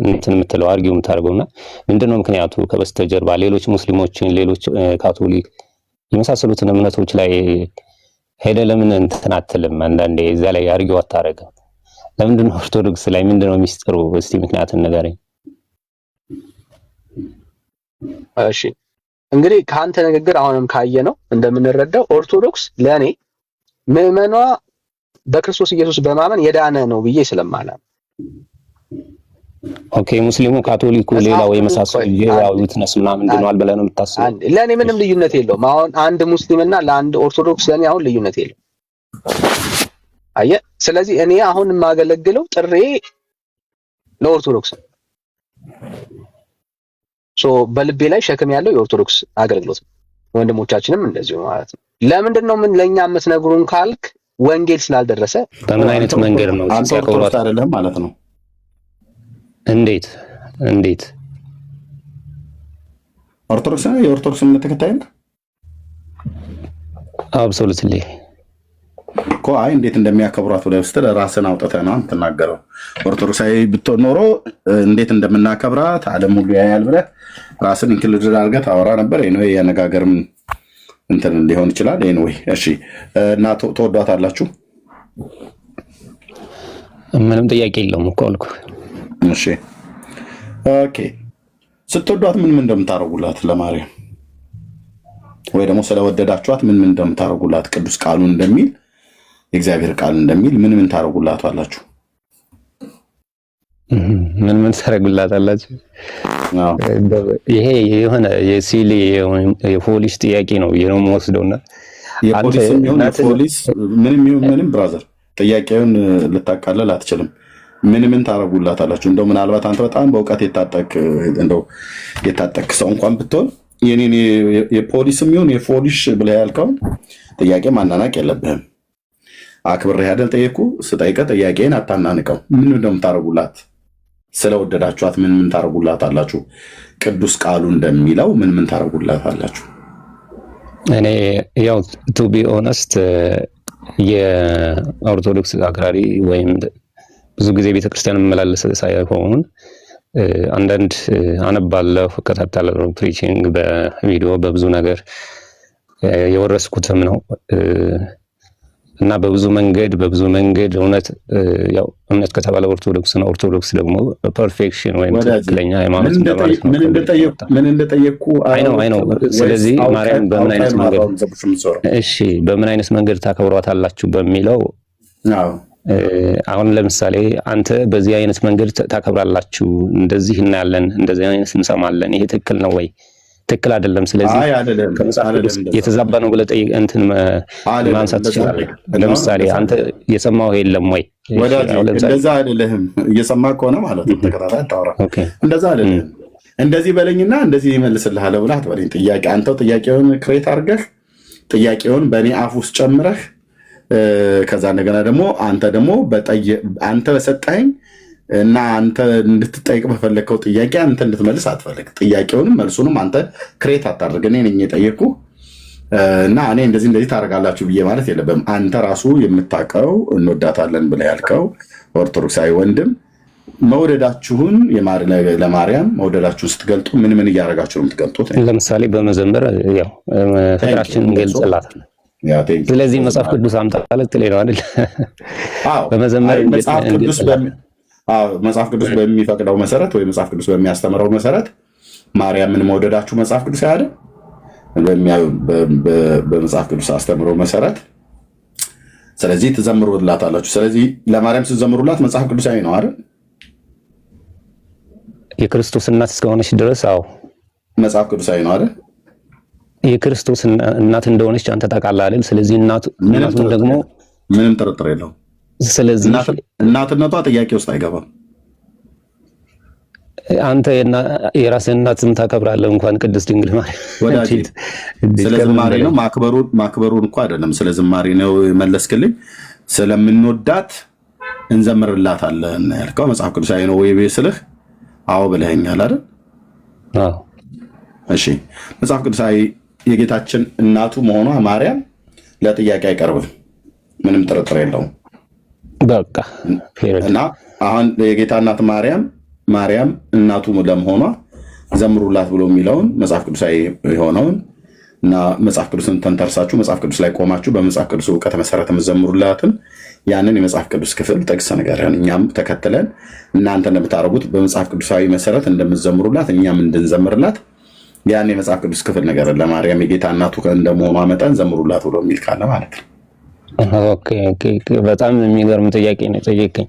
እንትን የምትለው አርጊው የምታደርገውና ምንድነው ምክንያቱ? ከበስተጀርባ ሌሎች ሙስሊሞችን፣ ሌሎች ካቶሊክ የመሳሰሉትን እምነቶች ላይ ሄደ ለምን እንትን አትልም? አንዳንዴ እዛ ላይ አርጊው አታረግም? ለምንድነው ኦርቶዶክስ ላይ ምንድነው ሚስጥሩ? እስቲ ምክንያቱን ንገረኝ። እሺ እንግዲህ ከአንተ ንግግር አሁንም ካየ ነው እንደምንረዳው ኦርቶዶክስ ለኔ ምዕመኗ በክርስቶስ ኢየሱስ በማመን የዳነ ነው ብዬ ስለማላም። ኦኬ ሙስሊሙ፣ ካቶሊኩ፣ ሌላው የመሳሰሉ የያው ዊትነስ ምናምን እንደሆነ ብለህ ነው የምታስበው? ለኔ ምንም ልዩነት የለውም። አሁን አንድ ሙስሊምና ለአንድ ኦርቶዶክስ ለኔ አሁን ልዩነት የለውም። አየህ፣ ስለዚህ እኔ አሁን የማገለግለው ጥሬ ለኦርቶዶክስ ነው። በልቤ ላይ ሸክም ያለው የኦርቶዶክስ አገልግሎት ነው። ወንድሞቻችንም እንደዚሁ ማለት ነው። ለምንድን ነው ምን ለኛ የምትነግሩን ካልክ ወንጌል ስላልደረሰ። በምን አይነት መንገድ ነው ኦርቶዶክስ አይደለም ማለት ነው? እንዴት ኦርቶዶክስ ነው? የኦርቶዶክስ እምነት ተከታይ ነው? አብሶሉትሊ እኮ አይ እንዴት እንደሚያከብሯት ብለህ ስትል ራስን አውጥተህ ነው የምትናገረው። ኦርቶዶክሳዊ ብትሆን ኖሮ እንዴት እንደምናከብራት ዓለም ሁሉ ያያል ብለህ ራስን ኢንክሉድ አድርገህ ታወራ ነበር። ነው የአነጋገርም እንትን ሊሆን ይችላል። ኤኒዌይ እሺ። እና ተወዷታላችሁ? ምንም ጥያቄ የለውም እኮ አልኩህ። እሺ ኦኬ። ስትወዷት ምን እንደምታረጉላት ለማርያም፣ ወይ ደግሞ ስለወደዳችኋት ምን እንደምታረጉላት ቅዱስ ቃሉ እንደሚል የእግዚአብሔር ቃል እንደሚል ምን ታረጉላት አላችሁ? ምን ታረጉላት አላችሁ? ይሄ የሆነ የሲሊ የፖሊስ ጥያቄ ነው የምወስደውና የፖሊስ ምንም ብራዘር ጥያቄውን ልታቃለል አትችልም። ምን ታረጉላት አላችሁ? እንደው ምናልባት አንተ በጣም በእውቀት የታጠቅ ሰው እንኳን ብትሆን የኔን የፖሊስም ይሁን የፖሊሽ ብለህ ያልከውን ጥያቄ ማናናቅ የለብህም። አክብሬ አይደል ጠየቁ። ስጠይቀህ ጥያቄን አታናንቀው። ምን እንደምታረጉላት ስለወደዳችኋት ምን ታረጉላት አላችሁ? ቅዱስ ቃሉ እንደሚለው ምን ታረጉላት አላችሁ? እኔ ያው ቱ ቢ ኦነስት የኦርቶዶክስ አክራሪ ወይም ብዙ ጊዜ ቤተክርስቲያን መመላለስ ሳይሆን አንዳንድ አነባለሁ፣ እከታተላለሁ። ፕሪቺንግ በቪዲዮ በብዙ ነገር የወረስኩትም ነው እና በብዙ መንገድ እምነት ከተባለ ኦርቶዶክስ ነው። ኦርቶዶክስ ደግሞ ፐርፌክሽን ወይም ትክክለኛ ሃይማኖት እንደማለት ነው። ምን እንደጠየቅኩ አይ ነው። ስለዚህ ማርያም በምን አይነት መንገድ ታከብሯታላችሁ በሚለው አሁን ለምሳሌ አንተ በዚህ አይነት መንገድ ታከብራላችሁ፣ እንደዚህ እናያለን፣ እንደዚህ አይነት እንሰማለን፣ ይሄ ትክክል ነው ወይ? ትክክል አይደለም። ስለዚህ የተዛባ ነው ብለህ ጠይቅ እንትን ማንሳት ትችላለህ። ለምሳሌ አንተ የሰማው የለም ወይ? እንደዛ አይደለም። እየሰማህ ከሆነ ማለት ነው ተከታታይ ታወራ። እንደዛ አይደለም። እንደዚህ በለኝና እንደዚህ ይመልስልሃል ብለህ አትበለኝ። ጥያቄ አንተው ጥያቄውን ክሬት አድርገህ ጥያቄውን በእኔ አፍ ውስጥ ጨምረህ ከዛ እንደገና ደግሞ አንተ በሰጠኸኝ እና አንተ እንድትጠይቅ በፈለግከው ጥያቄ አንተ እንድትመልስ አትፈልግ። ጥያቄውንም መልሱንም አንተ ክሬት አታድርግ። እኔ ነኝ የጠየቅኩ እና እኔ እንደዚህ ታደርጋላችሁ ብዬ ማለት የለብህም። አንተ ራሱ የምታውቀው እንወዳታለን ብለህ ያልከው ኦርቶዶክሳዊ ወንድም መውደዳችሁን ለማርያም መውደዳችሁን ስትገልጡ ምን እያደረጋችሁ ነው የምትገልጡት? ለምሳሌ በመዘመር ፍቅራችንን እንገልጽላታለን። ስለዚህ መጽሐፍ ቅዱስ አምጣለት ትለኝ ነው አይደል? በመዘመር መጽሐፍ ቅዱስ በሚፈቅደው መሰረት ወይ መጽሐፍ ቅዱስ በሚያስተምረው መሰረት ማርያምን መውደዳችሁ መጽሐፍ ቅዱስ አይደል? በመጽሐፍ ቅዱስ አስተምረው መሰረት ስለዚህ ትዘምሩላታላችሁ። ስለዚህ ለማርያም ስትዘምሩላት መጽሐፍ ቅዱሳዊ ነው አይደል? የክርስቶስ እናት እስከሆነች ድረስ መጽሐፍ ቅዱሳዊ ነው አይደል? የክርስቶስ እናት እንደሆነች አንተ ታውቃለህ አይደል? ስለዚህ እናቱን ደግሞ ምንም ጥርጥር የለውም። ስለዚህ እናትነቷ ጥያቄ ውስጥ አይገባም። አንተ የራስህን እናት ስም ታከብራለህ እንኳን ቅድስት ድንግል ማርያም ወዳጅ ስለ ዝማሬ ነው ማክበሩን እኮ አይደለም ስለ ዝማሬ ነው መለስክልኝ ስለምንወዳት እንዘምርላታለን ያልከው መጽሐፍ ቅዱሳዊ ነው ወይ ስልህ አዎ ብለኸኛል አይደል አዎ እሺ መጽሐፍ ቅዱሳዊ የጌታችን እናቱ መሆኗ ማርያም ለጥያቄ አይቀርብም ምንም ጥርጥር የለውም በቃ እና አሁን የጌታ እናት ማርያም እናቱ ለመሆኗ ዘምሩላት ብሎ የሚለውን መጽሐፍ ቅዱሳዊ የሆነውን እና መጽሐፍ ቅዱስን ተንተርሳችሁ መጽሐፍ ቅዱስ ላይ ቆማችሁ በመጽሐፍ ቅዱስ ዕውቀት መሰረት የምትዘምሩላትን ያንን የመጽሐፍ ቅዱስ ክፍል ጠቅስ ንገረን እኛም ተከትለን እናንተ እንደምታደርጉት በመጽሐፍ ቅዱሳዊ መሰረት እንደምትዘምሩላት እኛም እንድንዘምርላት ያን የመጽሐፍ ቅዱስ ክፍል ንገረን ለማርያም የጌታ እናቱ እንደመሆኗ መጠን ዘምሩላት ብሎ የሚል ካለ ማለት ነው ኦኬ በጣም የሚገርም ጥያቄ ነው ጠየቀኝ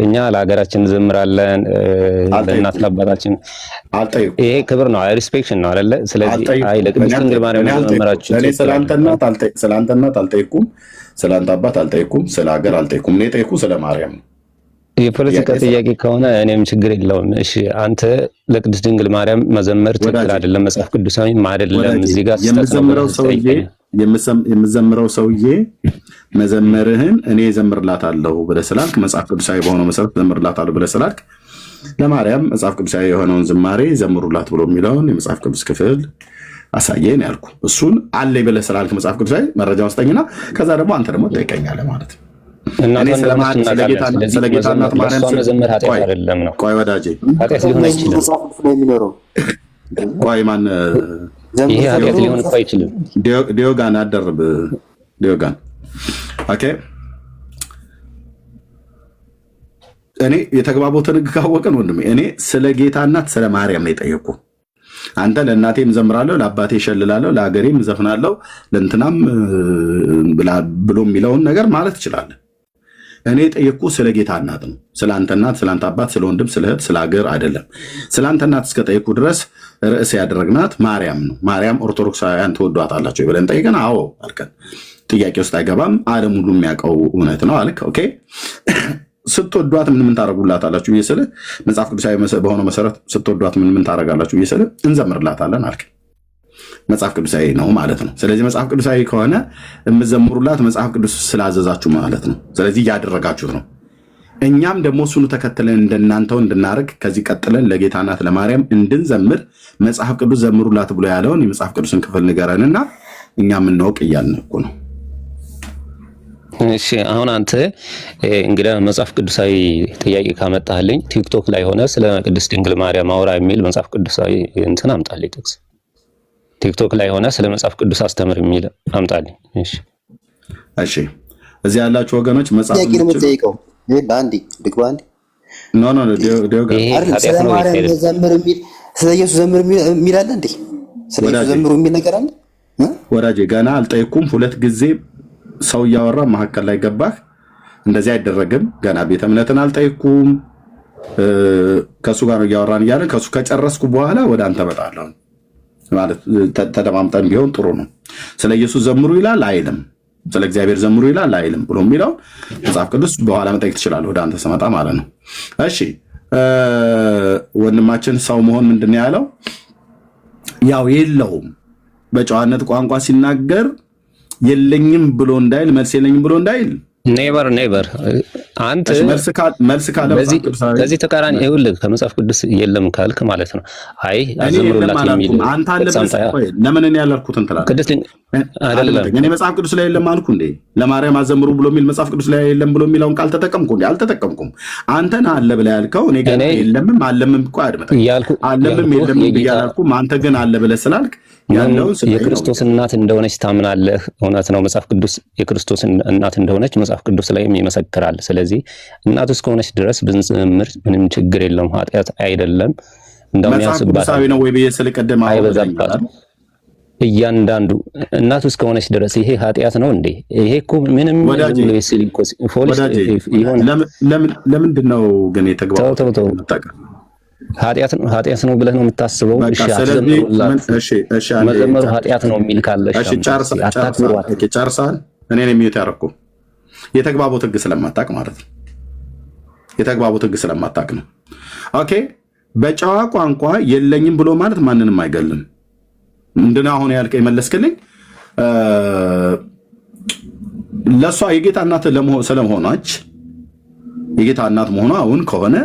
እኛ ለሀገራችን እንዘምራለን ለእናት ለአባታችን ይሄ ክብር ነው ሪስፔክሽን ነው አይደለ ስለዚህ አይ ለቅድስት ድንግል ማርያም ዘምራችሁ እኔ ስላንተ እናት አልጠይኩም ስላንተ አባት አልጠይኩም ስለ ሀገር አልጠይኩም እኔ ጠይቁ ስለ ማርያም ነው የፖለቲካ ጥያቄ ከሆነ እኔም ችግር የለውም እሺ አንተ ለቅድስት ድንግል ማርያም መዘመር ትክክል አይደለም መጽሐፍ ቅዱሳዊ አይደለም እዚህ ጋር የምዘምረው ሰውዬ መዘመርህን እኔ ዘምርላታለሁ ብለህ ስላልክ መጽሐፍ ቅዱሳዊ በሆነው መሰረት ዘምርላታለሁ ብለህ ስላልክ ለማርያም መጽሐፍ ቅዱሳዊ የሆነውን ዝማሬ ዘምሩላት ብሎ የሚለውን የመጽሐፍ ቅዱስ ክፍል አሳየን ያልኩ እሱን አለኝ ብለህ ስላልክ መጽሐፍ ቅዱሳዊ መረጃውን ስጠኝና ከዛ ደግሞ አንተ ደግሞ ትጠይቀኛለህ ማለት ነው እኔ ስለ ጌታ እናት ማርያም መዘመር ኃጢአት አይደለም ነው ቆይ ወዳጄ ኃጢአት ሊሆን አይችልም ቆይ ማን ይሄ ኃጢአት ሊሆን አይችልም ዲዮጋን አደረብ ዲዮጋን ኦኬ እኔ የተግባቦትን ህግ ካወቅን ወንድሜ እኔ ስለ ጌታ እናት ስለ ማርያም ነው የጠየቁ አንተ ለእናቴም ዘምራለሁ ለአባቴ ሸልላለሁ ለሀገሬም ዘፍናለሁ ለእንትናም ብሎ የሚለውን ነገር ማለት ትችላለህ እኔ ጠየቅኩ ስለ ጌታ እናት ነው ስለ አንተ እናት ስለ አንተ አባት ስለ ወንድም ስለ እህት ስለ ሀገር አይደለም ስለ አንተ እናት እስከ ጠየቅኩ ድረስ ርዕስ ያደረግናት ማርያም ነው ማርያም ኦርቶዶክሳውያን ተወዷታላቸው ብለን ጠይቀን አዎ አልከን ጥያቄ ውስጥ አይገባም ዓለም ሁሉ የሚያውቀው እውነት ነው አልክ ኦኬ ስትወዷት ምን ታረጉላታላችሁ ይስል መጽሐፍ ቅዱሳዊ በሆነ መሰረት ስትወዷት ምን ታረጋላችሁ ይስል እንዘምርላታለን አልክ መጽሐፍ ቅዱሳዊ ነው ማለት ነው ስለዚህ መጽሐፍ ቅዱሳዊ ከሆነ የምትዘምሩላት መጽሐፍ ቅዱስ ስላዘዛችሁ ማለት ነው ስለዚህ ያደረጋችሁት ነው እኛም ደግሞ እሱን ተከትለን እንደናንተው እንድናረግ ከዚህ ቀጥለን ለጌታ እናት ለማርያም እንድንዘምር መጽሐፍ ቅዱስ ዘምሩላት ብሎ ያለውን የመጽሐፍ ቅዱስን ክፍል ንገረንና እኛም እንወቅ እያልን እኮ ነው እሺ አሁን አንተ እንግዲህ መጽሐፍ ቅዱሳዊ ጥያቄ ካመጣህልኝ ቲክቶክ ላይ ሆነ ስለ ቅድስት ድንግል ማርያም አውራ የሚል መጽሐፍ ቅዱሳዊ እንትን አምጣልኝ ጥቅስ ቲክቶክ ላይ ሆነ ስለ መጽሐፍ ቅዱስ አስተምር የሚል አምጣልኝ እሺ እዚህ ያላችሁ ወገኖች መጽሐፍ ቅዱስ ጠይቀው ለአንዲ ድግባንዲ ኖ ስለ ማርያም ዘምር የሚል ስለ ኢየሱስ ዘምር የሚል አለ እንዴ ስለ ኢየሱስ ዘምሩ የሚል ነገር አለ ወዳጄ ገና አልጠይኩም ሁለት ጊዜ ሰው ያወራ መሐከል ላይ ገባህ እንደዚህ አይደረግም ገና ቤተ እምነትን አልጠይኩም ከሱ ጋር ያወራን ይያለ ከሱ ከጨረስኩ በኋላ ወደ አንተ መጣለሁ ማለት ተደማምጠን ቢሆን ጥሩ ነው ስለ ኢየሱስ ዘምሩ ይላል አይልም ስለ እግዚአብሔር ዘምሩ ይላል አይልም ብሎ የሚለው መጽሐፍ ቅዱስ በኋላ መጠየቅ ትችላለህ ወደ አንተ ሰመጣ ማለት ነው እሺ ወንድማችን ሰው መሆን ምንድነው ያለው ያው የለውም በጨዋነት ቋንቋ ሲናገር የለኝም ብሎ እንዳይል መልስ የለኝም ብሎ እንዳይል ኔቨር አንተ መልስ ካለ በዚህ ተቃራኒ ይኸውልህ ከመጽሐፍ ቅዱስ የለም ካልክ ማለት ነው አይ አዘምሩላት የሚል አንተ አለ ለምን እኔ ያላልኩት እንትላል ቅዱስ አይደለም እኔ መጽሐፍ ቅዱስ ላይ የለም አልኩ እንዴ ለማርያም አዘምሩ ብሎ የሚል መጽሐፍ ቅዱስ ላይ የለም ብሎ የሚለውን ቃል ተጠቀምኩ እንዴ አልተጠቀምኩም አንተ ነህ አለ ብለህ ያልከው እኔ ግን የለምም አለምም እኮ አድመጣ አለምም የለም ብያላልኩም አንተ ግን አለ ብለህ ስላልክ ያለው የክርስቶስ እናት እንደሆነች ታምናለህ እውነት ነው መጽሐፍ ቅዱስ የክርስቶስ እናት እንደሆነች መጽሐፍ ቅዱስ ላይም ይመሰክራል ስለዚህ እናቱ እስከሆነች ድረስ ብንዘምር ምንም ችግር የለም ኃጢአት አይደለም እንደውም ያስባታል ነው ወይ በየሰለ ቀደም አይበዛባትም እያንዳንዱ እናቱ እስከሆነች ድረስ ይሄ ኃጢአት ነው እንዴ ይሄ እኮ ምንም ለምንድን ነው ግን የተግባባው ኃጢአት ነው ብለህ ነው የምታስበው እሺ መዘመሩ ኃጢአት ነው የሚል ካለ እሺ ጨርሰሃል እኔ ነኝ የሚዩት ያረኩ የተግባቦት ህግ ስለማታውቅ ማለት ነው የተግባቦት ህግ ስለማታውቅ ነው ኦኬ በጨዋ ቋንቋ የለኝም ብሎ ማለት ማንንም አይገልም። ምንድነው አሁን ያልከኝ መለስክልኝ? ለሷ የጌታ እናት ስለመሆኗች የጌታ እናት መሆኗ አሁን ከሆነ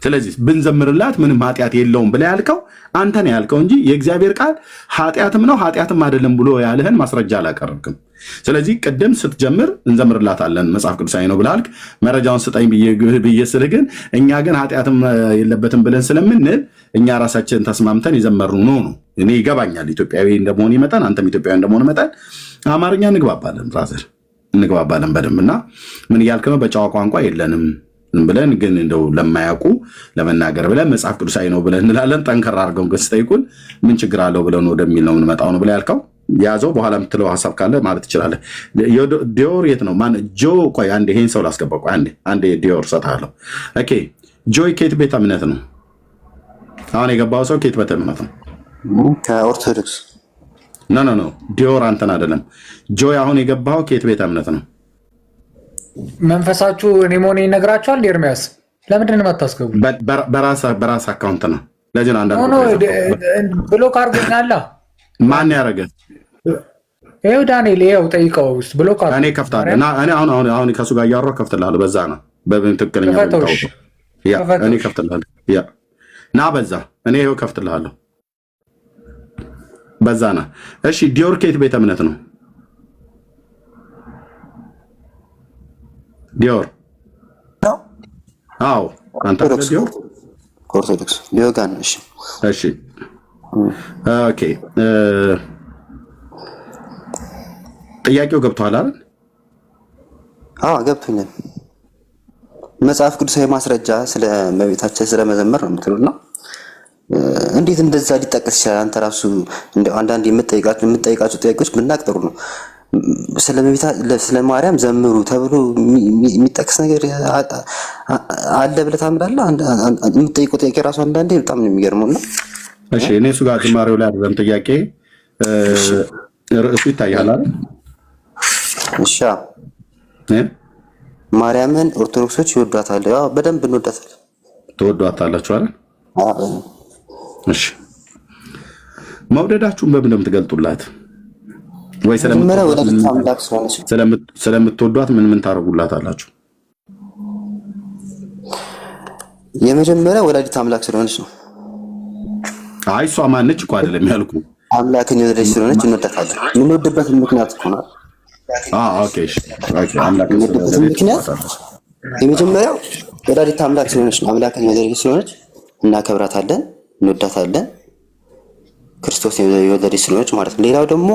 ስለዚህ ብንዘምርላት ምንም ኃጢአት የለውም ብለህ ያልከው አንተ ነው ያልከው እንጂ የእግዚአብሔር ቃል ኃጢአትም ነው ኃጢአትም አይደለም ብሎ ያለህን ማስረጃ አላቀረብክም። ስለዚህ ቅድም ስትጀምር እንዘምርላታለን መጽሐፍ ቅዱሳዊ ነው ብለህ አልክ። መረጃውን ስጠኝ ብዬ ስልህ ግን እኛ ግን ኃጢአትም የለበትም ብለን ስለምንል እኛ ራሳችን ተስማምተን የዘመርነው ነው። እኔ ይገባኛል ኢትዮጵያዊ እንደመሆን ይመጣል፣ አንተም ኢትዮጵያዊ እንደመሆን ይመጣል። አማርኛ እንግባባለን፣ ብራዘር እንግባባለን በደንብ እና ምን እያልክ ነው? በጨዋ ቋንቋ የለንም ብለን ግን እንደው ለማያውቁ ለመናገር ብለን መጽሐፍ ቅዱሳዊ ነው ብለን እንላለን። ጠንከር አድርገው ግን ስጠይቁን ምን ችግር አለው ብለን ወደሚል ነው የምንመጣው ነው ብለህ ያልከው ያዘው። በኋላ የምትለው ሀሳብ ካለ ማለት ትችላለህ። ዲዮር የት ነው? ማን ጆ? ቆይ አንዴ ይሄን ሰው ላስገባው። ቆይ አንዴ ዲዮር ሰጥሃለሁ። ኦኬ ጆይ ኬት ቤተ እምነት ነው አሁን የገባው ሰው? ኬት ቤተ እምነት ነው? ከኦርቶዶክስ። ኖ ዲዮር አንተን አይደለም። ጆይ አሁን የገባው ኬት ቤተ እምነት ነው? መንፈሳችሁ እኔ መሆኔ ይነግራችኋል። ኤርሚያስ ለምንድን ነው የማታስገቡ? በራስ አካውንት ነው። ለዚህ ነው አንዳንድ ብሎክ አድርጎኛል። ማን ያደረገ? ይኸው ዳንኤል፣ ይኸው ጠይቀው ውስጥ ብሎክ አድርጎ እኔ ከፍታለሁ እና እኔ አሁን ከሱ ጋር እያወራሁ ከፍትልሃለሁ። በዛ ነው በትክክለኛ እኔ ከፍትልሃለሁ። ያ ና በዛ እኔ ይኸው ከፍትልሃለሁ። በዛ ና። እሺ ዲዮር ኬት ቤተ እምነት ነው? ዲዮር አዎ፣ አንተ ዲዮር ኦርቶዶክስ ዲዮጋን። እሺ ኦኬ። ጥያቄው ገብቶሃል አይደል? አዎ ገብቶኛል። መጽሐፍ ቅዱሳዊ ማስረጃ ስለ እመቤታችን ስለ መዘመር ነው የምትሉና እንዴት እንደዛ ሊጠቀስ ይችላል? አንተ ራሱ እንደው አንዳንድ የምትጠይቃቸው ጥያቄዎች ብናቅ ጥሩ ነው። ስለ ማርያም ዘምሩ ተብሎ የሚጠቅስ ነገር አለ ብለህ ታምናለህ? የምትጠይቀው ጥያቄ ራሱ አንዳንዴ በጣም ነው የሚገርመው። እና እሺ እኔ እሱ ጋር ጅማሬው ላይ አይደለም ጥያቄ፣ ርዕሱ ይታያል አይደል? እሺ ማርያምን ኦርቶዶክሶች ይወዷታል። ያው በደንብ እንወዳታለን። ትወዷታላችሁ አይደል? እሺ መውደዳችሁን በምን እንደምትገልጡላት ወይ ስለምትወዷት ምን ታደርጉላት አላችሁ? የመጀመሪያ ወላዲት አምላክ ስለሆነች ነው። አይ እሷ ማነች እኮ አይደለም ያልኩ፣ አምላክን የወለደች ስለሆነች እንወዳታለን። የምንወድበት ምክንያት እኮ ነው። ኦኬ አምላክን የወለደች ምክንያት የመጀመሪያው ወላዲት አምላክ ስለሆነች ነው። አምላክን የወለደች ስለሆነች እናከብራታለን፣ እንወዳታለን። ክርስቶስ የወለደች ስለሆነች ማለት ነው። ሌላው ደግሞ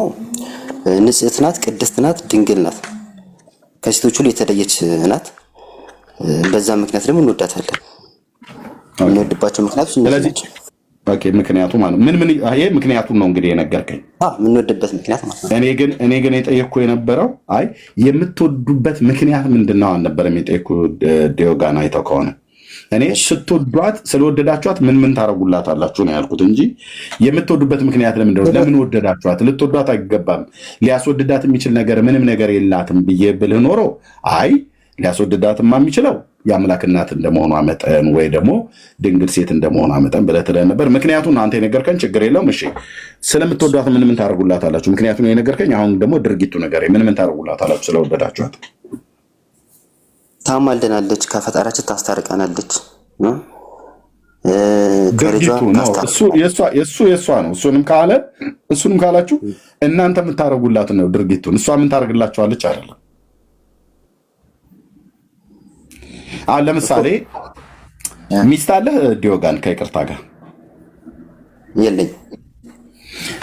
ንጽሕት ናት፣ ቅድስት ናት፣ ድንግል ናት፣ ከሴቶች ሁሉ የተለየች ናት። በዛ ምክንያት ደግሞ እንወዳታለን። የምንወድባቸው ምክንያቶች ስለዚህ ኦኬ ምክንያቱ ማለት ምን ይሄ ምክንያቱን ነው እንግዲህ የነገርከኝ። የምንወድበት ምክንያት ማለት ነው። እኔ ግን የጠየቅኩ የነበረው አይ የምትወዱበት ምክንያት ምንድነው አልነበረም የጠየቅኩ። ዲዮጋን አይተው ከሆነ እኔ ስትወዷት ስለወደዳችኋት ምን ታረጉላታላችሁ ነው ያልኩት እንጂ የምትወዱበት ምክንያት ለምንድነው? ለምን ወደዳችኋት? ልትወዷት አይገባም፣ ሊያስወድዳት የሚችል ነገር ምንም ነገር የላትም ብዬ ብልህ ኖሮ አይ ሊያስወድዳትማ የሚችለው የአምላክ እናት እንደመሆኗ መጠን ወይ ደግሞ ድንግል ሴት እንደመሆኗ መጠን ብለህ ትለህ ነበር። ምክንያቱን አንተ የነገርከን ችግር የለውም። እሺ ስለምትወዷት ምን ታረጉላታላችሁ? ምክንያቱን የነገርከኝ። አሁን ደግሞ ድርጊቱ ነገር ምን ታረጉላታላችሁ ስለወደዳችኋት? ታማልደናለች፣ ከፈጣሪያችን ታስታርቀናለች። ድርጊቱ ነው የእሷ ነው። እሱንም ካላችሁ እናንተ የምታረጉላት ነው ድርጊቱን። እሷ ምን ታደርግላችኋለች አይደለም። አሁን ለምሳሌ ሚስት አለህ ዲዮጋን? ከይቅርታ ጋር የለኝ።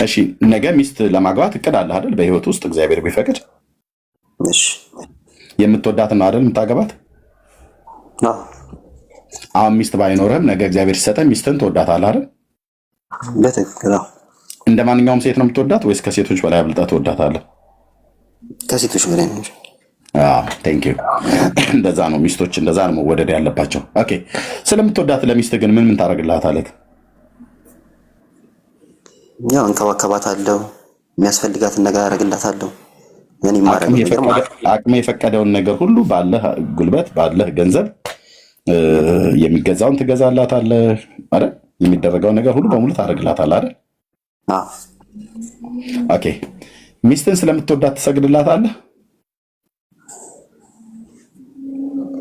እሺ ነገ ሚስት ለማግባት እቅድ አለህ አይደል? በህይወት ውስጥ እግዚአብሔር ቢፈቅድ እሺ የምትወዳት ነው አይደል የምታገባት? አሁን ሚስት ባይኖርህም ነገ እግዚአብሔር ሲሰጠህ ሚስትን ትወዳታለህ አይደል? በትክክል። እንደ ማንኛውም ሴት ነው የምትወዳት ወይስ ከሴቶች በላይ አብልጠህ ትወዳታለህ? ከሴቶች በላይ ነው። ቴንክ ዩ። እንደዛ ነው ሚስቶች፣ እንደዛ ነው መወደድ ያለባቸው። ኦኬ ስለምትወዳት ለሚስት ግን ምን ታደርግላታለህ? ያው እንከባከባታለሁ፣ የሚያስፈልጋትን ነገር አደርግላታለሁ። አቅሜ የፈቀደውን ነገር ሁሉ ባለህ ጉልበት ባለህ ገንዘብ የሚገዛውን ትገዛላታለህ። አይደል? የሚደረገው ነገር ሁሉ በሙሉ ታደርግላታለህ አይደል? ኦኬ። ሚስትን ስለምትወዳት ትሰግድላታለህ?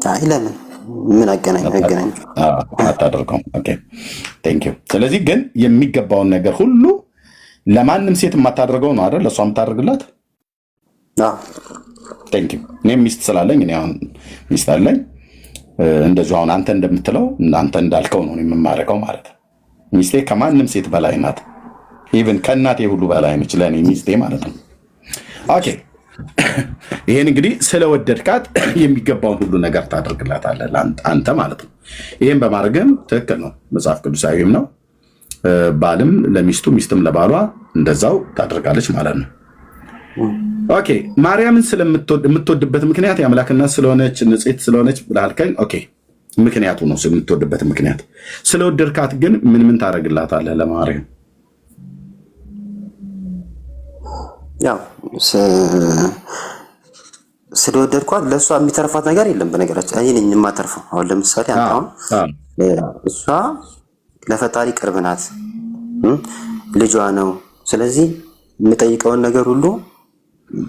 አይ ለምን? ምን አገናኝ? አታደርገውም። ኦኬ ቴንክ ዩ። ስለዚህ ግን የሚገባውን ነገር ሁሉ ለማንም ሴት የማታደርገው ነው አይደል? ለእሷ የምታደርግላት። ቴንክ ዩ። እኔም ሚስት ስላለኝ እኔ አሁን ሚስት አለኝ። እንደዚሁ አሁን አንተ እንደምትለው አንተ እንዳልከው ነው የምማረቀው ማለት ነው። ሚስቴ ከማንም ሴት በላይ ናት። ኢቭን ከእናቴ ሁሉ በላይ ነች ለእኔ ሚስቴ ማለት ነው። ኦኬ ይሄን እንግዲህ ስለወደድካት የሚገባውን ሁሉ ነገር ታደርግላታለህ አንተ ማለት ነው። ይህም በማድረግም ትክክል ነው፣ መጽሐፍ ቅዱሳዊም ነው። ባልም ለሚስቱ ሚስትም ለባሏ እንደዛው ታደርጋለች ማለት ነው። ኦኬ ማርያምን የምትወድበት ምክንያት የአምላክነት ስለሆነች ንጽሕት ስለሆነች ብለሃልከኝ። ኦኬ ምክንያቱ ነው የምትወድበት ምክንያት። ስለወደድካት ግን ምን ታደርግላታለህ ለማርያም? ያው ስለወደድኳት ለእሷ የሚተርፋት ነገር የለም። በነገራችን እኔ ነኝ የማተርፈው። አሁን ለምሳሌ አንተ አሁን እሷ ለፈጣሪ ቅርብ ናት፣ ልጇ ነው። ስለዚህ የምጠይቀውን ነገር ሁሉ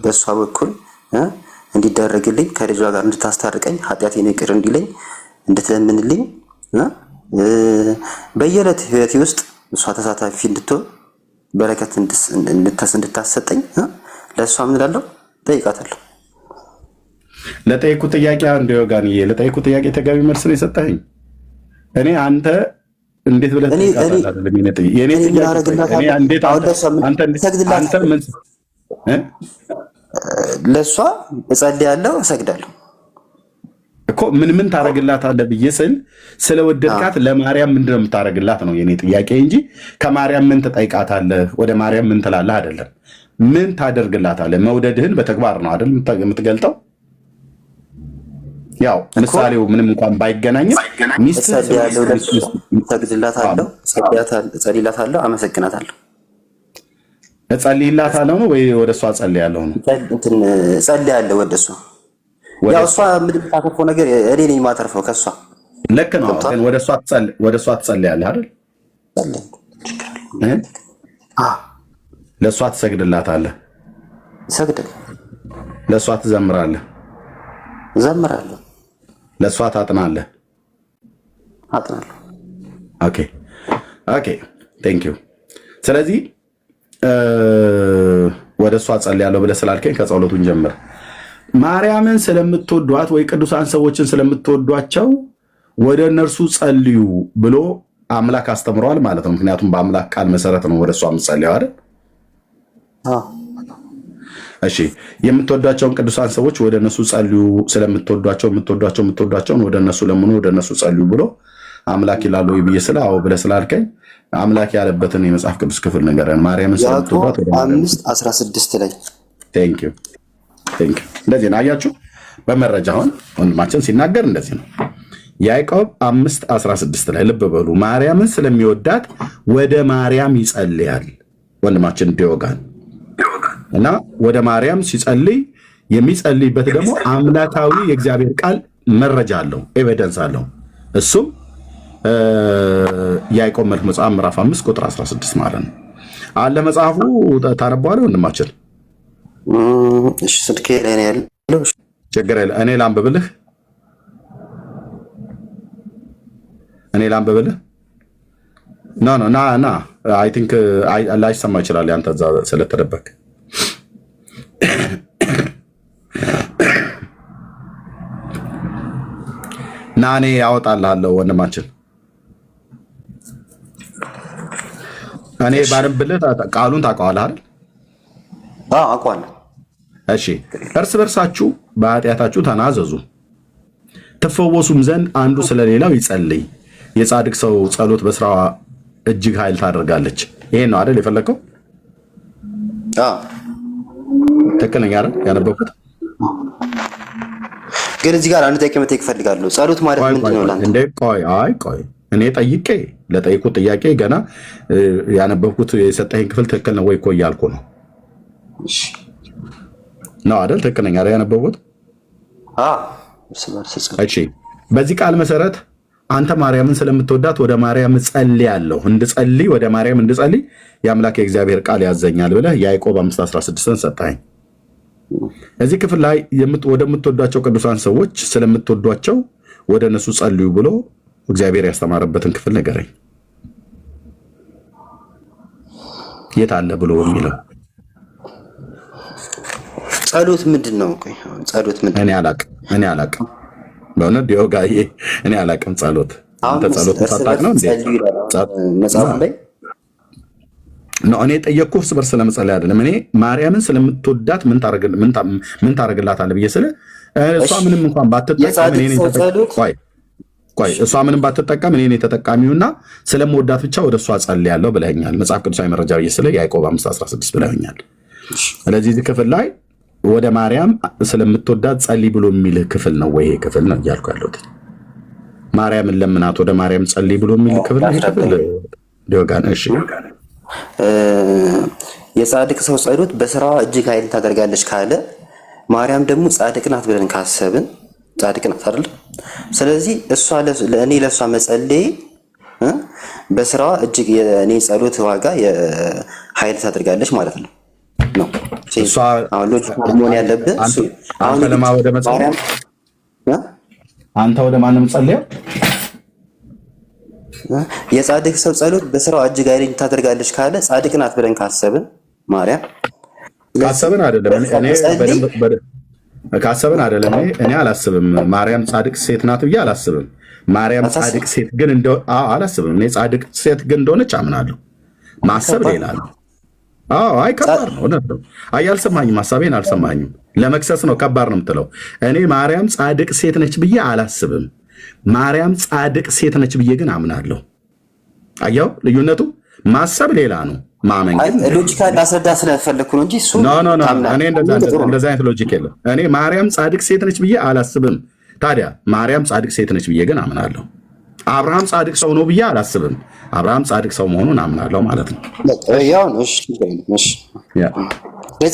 በእሷ በኩል እንዲደረግልኝ፣ ከልጇ ጋር እንድታስታርቀኝ፣ ኃጢአቴን ይቅር እንዲለኝ እንድትለምንልኝ፣ በየዕለት ህይወቴ ውስጥ እሷ ተሳታፊ እንድትሆን በረከት እንድታሰጠኝ ለእሷ ምን እላለሁ? ጠይቃታለሁ። ለጠየኩት ጥያቄ አንድ ወጋንዬ ለጠየኩት ጥያቄ ተገቢ መልስ ነው የሰጠኸኝ። እኔ አንተ እንዴት ብለህ ለእሷ እጸልያለሁ፣ እሰግዳለሁ እኮ ምን ታደርግላታለህ ብዬ ስል ስለወደድካት ለማርያም ምንድን ነው የምታደርግላት ነው የኔ ጥያቄ እንጂ ከማርያም ምን ትጠይቃታለህ፣ ወደ ማርያም ምን ትላለህ አይደለም። ምን ታደርግላታለህ? መውደድህን በተግባር ነው አይደል የምትገልጠው? ያው ምሳሌው ምንም እንኳን ባይገናኝም ሚስት እሰግድላታለሁ፣ እጸልይላታለሁ፣ አመሰግናታለሁ። እጸልይላታለሁ ነው ወይ ወደ እሷ እጸልያለሁ ነው? እጸልያለሁ ወደ እሷ። ያው እሷ ምንም የምታተርፈው ነገር እኔ ነኝ የማተርፈው ከእሷ። ልክ ነው፣ ግን ወደ እሷ ትጸልያለህ አይደል? ለእሷ ትሰግድላታለህ፣ እሰግዳለሁ። ለእሷ ትዘምራለህ፣ እዘምራለሁ። ለእሷ ታጥናለህ፣ አጥናለሁ። ኦኬ ቴንክ ዩ። ስለዚህ ወደ እሷ ጸልያለሁ ብለህ ስላልከኝ ከጸሎቱን ጀምር። ማርያምን ስለምትወዷት ወይ ቅዱሳን ሰዎችን ስለምትወዷቸው ወደ እነርሱ ጸልዩ ብሎ አምላክ አስተምረዋል ማለት ነው። ምክንያቱም በአምላክ ቃል መሰረት ነው ወደ እሷ የምትጸልየው አይደል? እሺ የምትወዷቸውን ቅዱሳን ሰዎች ወደ እነሱ ጸልዩ፣ የምትወዷቸውን ወደ እነሱ ለምኑ፣ ወደ እነሱ ጸልዩ ብሎ አምላክ ይላል ወይ ብዬ ስለ አዎ ብለህ ስላልከኝ አምላክ ያለበትን የመጽሐፍ ቅዱስ ክፍል ንገረን። ማርያምን ስለምትወዷት 5:16 ላይ ቴንክ ዩ እንደዚህ ነው። አያችሁ በመረጃ አሁን ወንድማችን ሲናገር እንደዚህ ነው። ያዕቆብ 5:16 ላይ ልብ በሉ። ማርያምን ስለሚወዳት ወደ ማርያም ይጸልያል ወንድማችን ዲዮጋን እና ወደ ማርያም ሲጸልይ የሚጸልይበት ደግሞ አምላካዊ የእግዚአብሔር ቃል መረጃ አለው፣ ኤቪደንስ አለው። እሱም ያዕቆብ መልእክት መጽሐፍ ምዕራፍ 5 ቁጥር 16 ማለት ነው። አለ መጽሐፉ ታነበዋለህ ወንድማችን? እሺ ስልኬ ላይ ነው ያለው። ችግር የለም። እኔ ላንብብልህ። ና አይ ቲንክ ላይሰማ ይችላል ያንተ እዛ ስለተደበቅ ና እኔ ያወጣልሃለሁ ወንድማችን። እኔ ባነብልህ ቃሉን ታውቀዋለህ አይደል? አውቀዋለሁ። እሺ እርስ በርሳችሁ በኃጢአታችሁ ተናዘዙ ትፈወሱም ዘንድ አንዱ ስለሌላው ይጸልይ። የጻድቅ ሰው ጸሎት በስራዋ እጅግ ኃይል ታደርጋለች። ይሄን ነው አይደል የፈለከው? ትክክለኛ አይደል ያነበብኩት? ግን እዚህ ጋር አንድ ጥያቄ መጠየቅ እፈልጋለሁ። ጸሎት ማለት ምንድን ነው ላንተ? ቆይ እኔ ለጠይቁት ጥያቄ ገና ያነበብኩት የሰጠኸኝ ክፍል ትክክል ነው ወይ እኮ እያልኩ ነው። ነው አይደል? ትክክለኛ አይደል ያነበብኩት? እሺ በዚህ ቃል መሰረት አንተ ማርያምን ስለምትወዳት ወደ ማርያም ጸልያለሁ እንድጸልይ ወደ ማርያም እንድጸልይ የአምላክ የእግዚአብሔር ቃል ያዘኛል ብለህ ያዕቆብ 5:16ን ሰጠኸኝ። እዚህ ክፍል ላይ ወደምትወዷቸው ቅዱሳን ሰዎች ስለምትወዷቸው ወደ እነሱ ጸልዩ ብሎ እግዚአብሔር ያስተማረበትን ክፍል ንገረኝ። የት አለ ብሎ የሚለው ጸሎት ምንድን ነው? ጸሎት ምንድን ነው? እኔ አላቅም በእውነት ዲዮጋዬ፣ እኔ አላቅም ጸሎት። አንተ ጸሎት ታጣቅ ነው እንዴ? መጽሐፍ ላይ ነው እኔ ጠየቅኩህ። እርስ በርስ ለመጸለይ አይደለም። እኔ ማርያምን ስለምትወዳት ምን ታደርግላታለህ ብዬ ስለ እሷ ምንም እንኳን ባትጠቀም እኔ እሷ ምንም ባትጠቀም እኔ ተጠቃሚውና ስለምወዳት ብቻ ወደ እሷ ጸልያለሁ ብለኸኛል። መጽሐፍ ቅዱሳዊ መረጃ ብዬ ስለ ያዕቆብ 5:16 ብለኸኛል። ስለዚህ እዚህ ክፍል ላይ ወደ ማርያም ስለምትወዳት ጸልይ ብሎ የሚልህ ክፍል ነው ወይ? ይሄ ክፍል ነው እያልኩ ያለሁት። ማርያምን ለምናት ወደ ማርያም ጸልይ ብሎ የሚል ክፍል ነው ይሄ ክፍል ዲዮጋን። እሺ የጻድቅ ሰው ጸሎት በስራዋ እጅግ ኃይል ታደርጋለች ካለ ማርያም ደግሞ ጻድቅ ናት ብለን ካሰብን ጻድቅ ናት አይደል? ስለዚህ እሷ ለእኔ ለእሷ መጸለይ በስራዋ እጅግ የእኔ ጸሎት ዋጋ ኃይል ታደርጋለች ማለት ነው። አሁን ሎጂክ መሆን ያለብህ አንተ ወደ ማንም ጸልየው የጻድቅ ሰው ጸሎት በስራዋ እጅግ ኃይል ታደርጋለች ካለ ጻድቅ ናት ብለን ካሰብን ማርያም ካሰብን አይደለም ካሰብን አይደለም እኔ አላስብም። ማርያም ጻድቅ ሴት ናት ብዬ አላስብም። ማርያም ጻድቅ ሴት ግን አላስብም። እኔ ጻድቅ ሴት ግን እንደሆነች አምናለሁ። ማሰብ ሌላ ነው። አይ ከባድ ነው። እውነት ነው። አልሰማኝም፣ ሀሳቤን አልሰማኝም። ለመክሰስ ነው ከባድ ነው የምትለው። እኔ ማርያም ጻድቅ ሴት ነች ብዬ አላስብም። ማርያም ጻድቅ ሴት ነች ብዬ ግን አምናለሁ። አየው ልዩነቱ። ማሰብ ሌላ ነው፣ ማመን ግን ሎጂካል አስረዳ ስለፈለኩ ነው እንጂ እሱ እኔ እንደዛ አይነት ሎጂክ የለም። እኔ ማርያም ጻድቅ ሴት ነች ብዬ አላስብም። ታዲያ ማርያም ጻድቅ ሴት ነች ብዬ ግን አምናለሁ። አብርሃም ጻድቅ ሰው ነው ብዬ አላስብም። አብርሃም ጻድቅ ሰው መሆኑን አምናለሁ ማለት ነው። ያው ነው። እሺ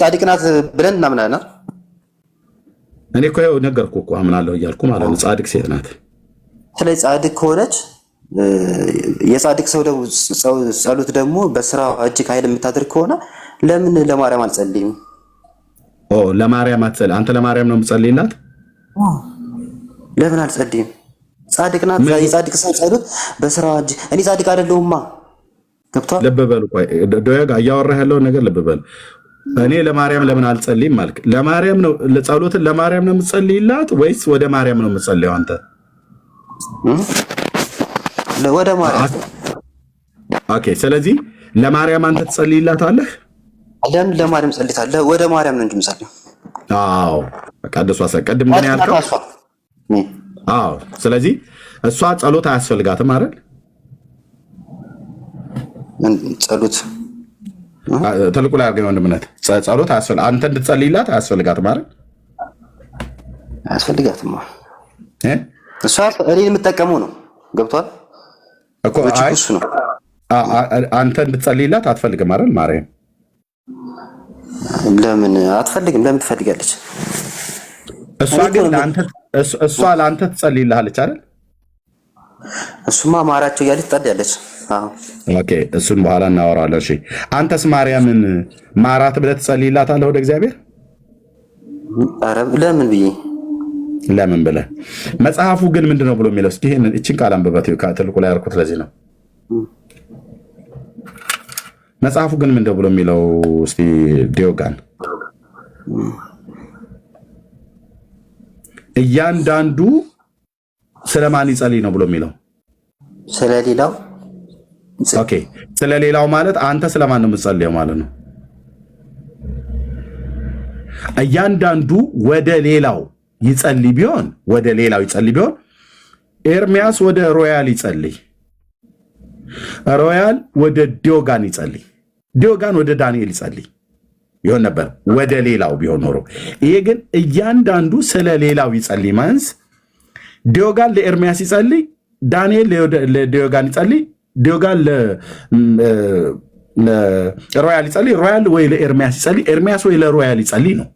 ጻድቅ ናት ብለን እናምናለን። እኔ እኮ ያው ነገርኩህ እኮ አምናለሁ እያልኩ ማለት ነው። ጻድቅ ሴት ናት። ስለዚህ ጻድቅ ከሆነች የጻድቅ ሰው ጸሎት ደግሞ በስራ እጅግ ኃይል የምታደርግ ከሆነ ለምን ለማርያም አልጸልይም? ለማርያም አትጸልይ? አንተ ለማርያም ነው የምጸልይላት? ለምን አልጸልይም? ጻድቅ ናት። የጻድቅ ሰው ጸሎት በስራ እኔ ጻድቅ አይደለሁማ። ገብቶሃል? ልብ በል ቆይ ዶያጋ እያወራህ ያለውን ነገር ልብ በል። እኔ ለማርያም ለምን አልጸልይም አልክ? ለማርያም ነው ጸሎትን ለማርያም ነው የምጸልይላት ወይስ ወደ ማርያም ነው የምጸልየው አንተ? ወደ ማርያም። ኦኬ። ስለዚህ ለማርያም አንተ ትጸልይላታለህ? ለምን ለማርያም ጸልይታለህ? ወደ ማርያም ነው እንጂ የምጸልየው። አዎ በቃ እንደሷ ቀድም ምን ያልከው? አዎ። ስለዚህ እሷ ጸሎት አያስፈልጋትም አይደል? ጸሎት ተልቁ ላይ አድርገው ወንድምነት ጸሎት አንተ እንድትጸልይላት አያስፈልጋትም አይደል? አያስፈልጋትም። እሷ እኔን የምጠቀመው ነው። ገብቷል እኮ ነው። አንተ እንድትጸልይላት አትፈልግም አይደል? ማርያም ለምን አትፈልግም? ለምን ትፈልጋለች? እሷ ለአንተ ትጸልይልሃለች አይደል? እሱማ ማራቸው እያለች ትጸልያለች። ኦኬ፣ እሱን በኋላ እናወራለን። እሺ፣ አንተስ ማርያምን ማራት ብለህ ትጸልይላታለህ ወደ እግዚአብሔር? ኧረ ለምን ብዬ ለምን ብለህ መጽሐፉ ግን ምንድነው ብሎ የሚለው? እስኪ ይሄን እቺን ቃል አንብበት። ትልቁ ላይ ያልኩት ለዚህ ነው። መጽሐፉ ግን ምንድነው ብሎ የሚለው? እስቲ ዲዮጋን እያንዳንዱ ስለማን ይጸልይ ነው ብሎ የሚለው? ስለሌላው። ኦኬ፣ ስለሌላው ማለት አንተ ስለማን ነው የምትጸልየው ማለት ነው? እያንዳንዱ ወደ ሌላው ይጸልይ ቢሆን ኤርሚያስ ወደ ሮያል ይጸልይ፣ ሮያል ወደ ዲዮጋን ይጸልይ፣ ዲዮጋን ወደ ዳንኤል ይጸልይ ይሆን ነበር ወደ ሌላው ቢሆን ኖሮ። ይሄ ግን እያንዳንዱ ስለ ሌላው ይጸልይ ማንስ ዲዮጋን ለኤርሚያስ ይጸልይ፣ ዳንኤል ለዲዮጋን ይጸልይ፣ ዲዮጋን ለሮያል ይጸልይ፣ ሮያል ወይ ለኤርሚያስ ይጸልይ፣ ኤርሚያስ ወይ ለሮያል ይጸልይ ነው።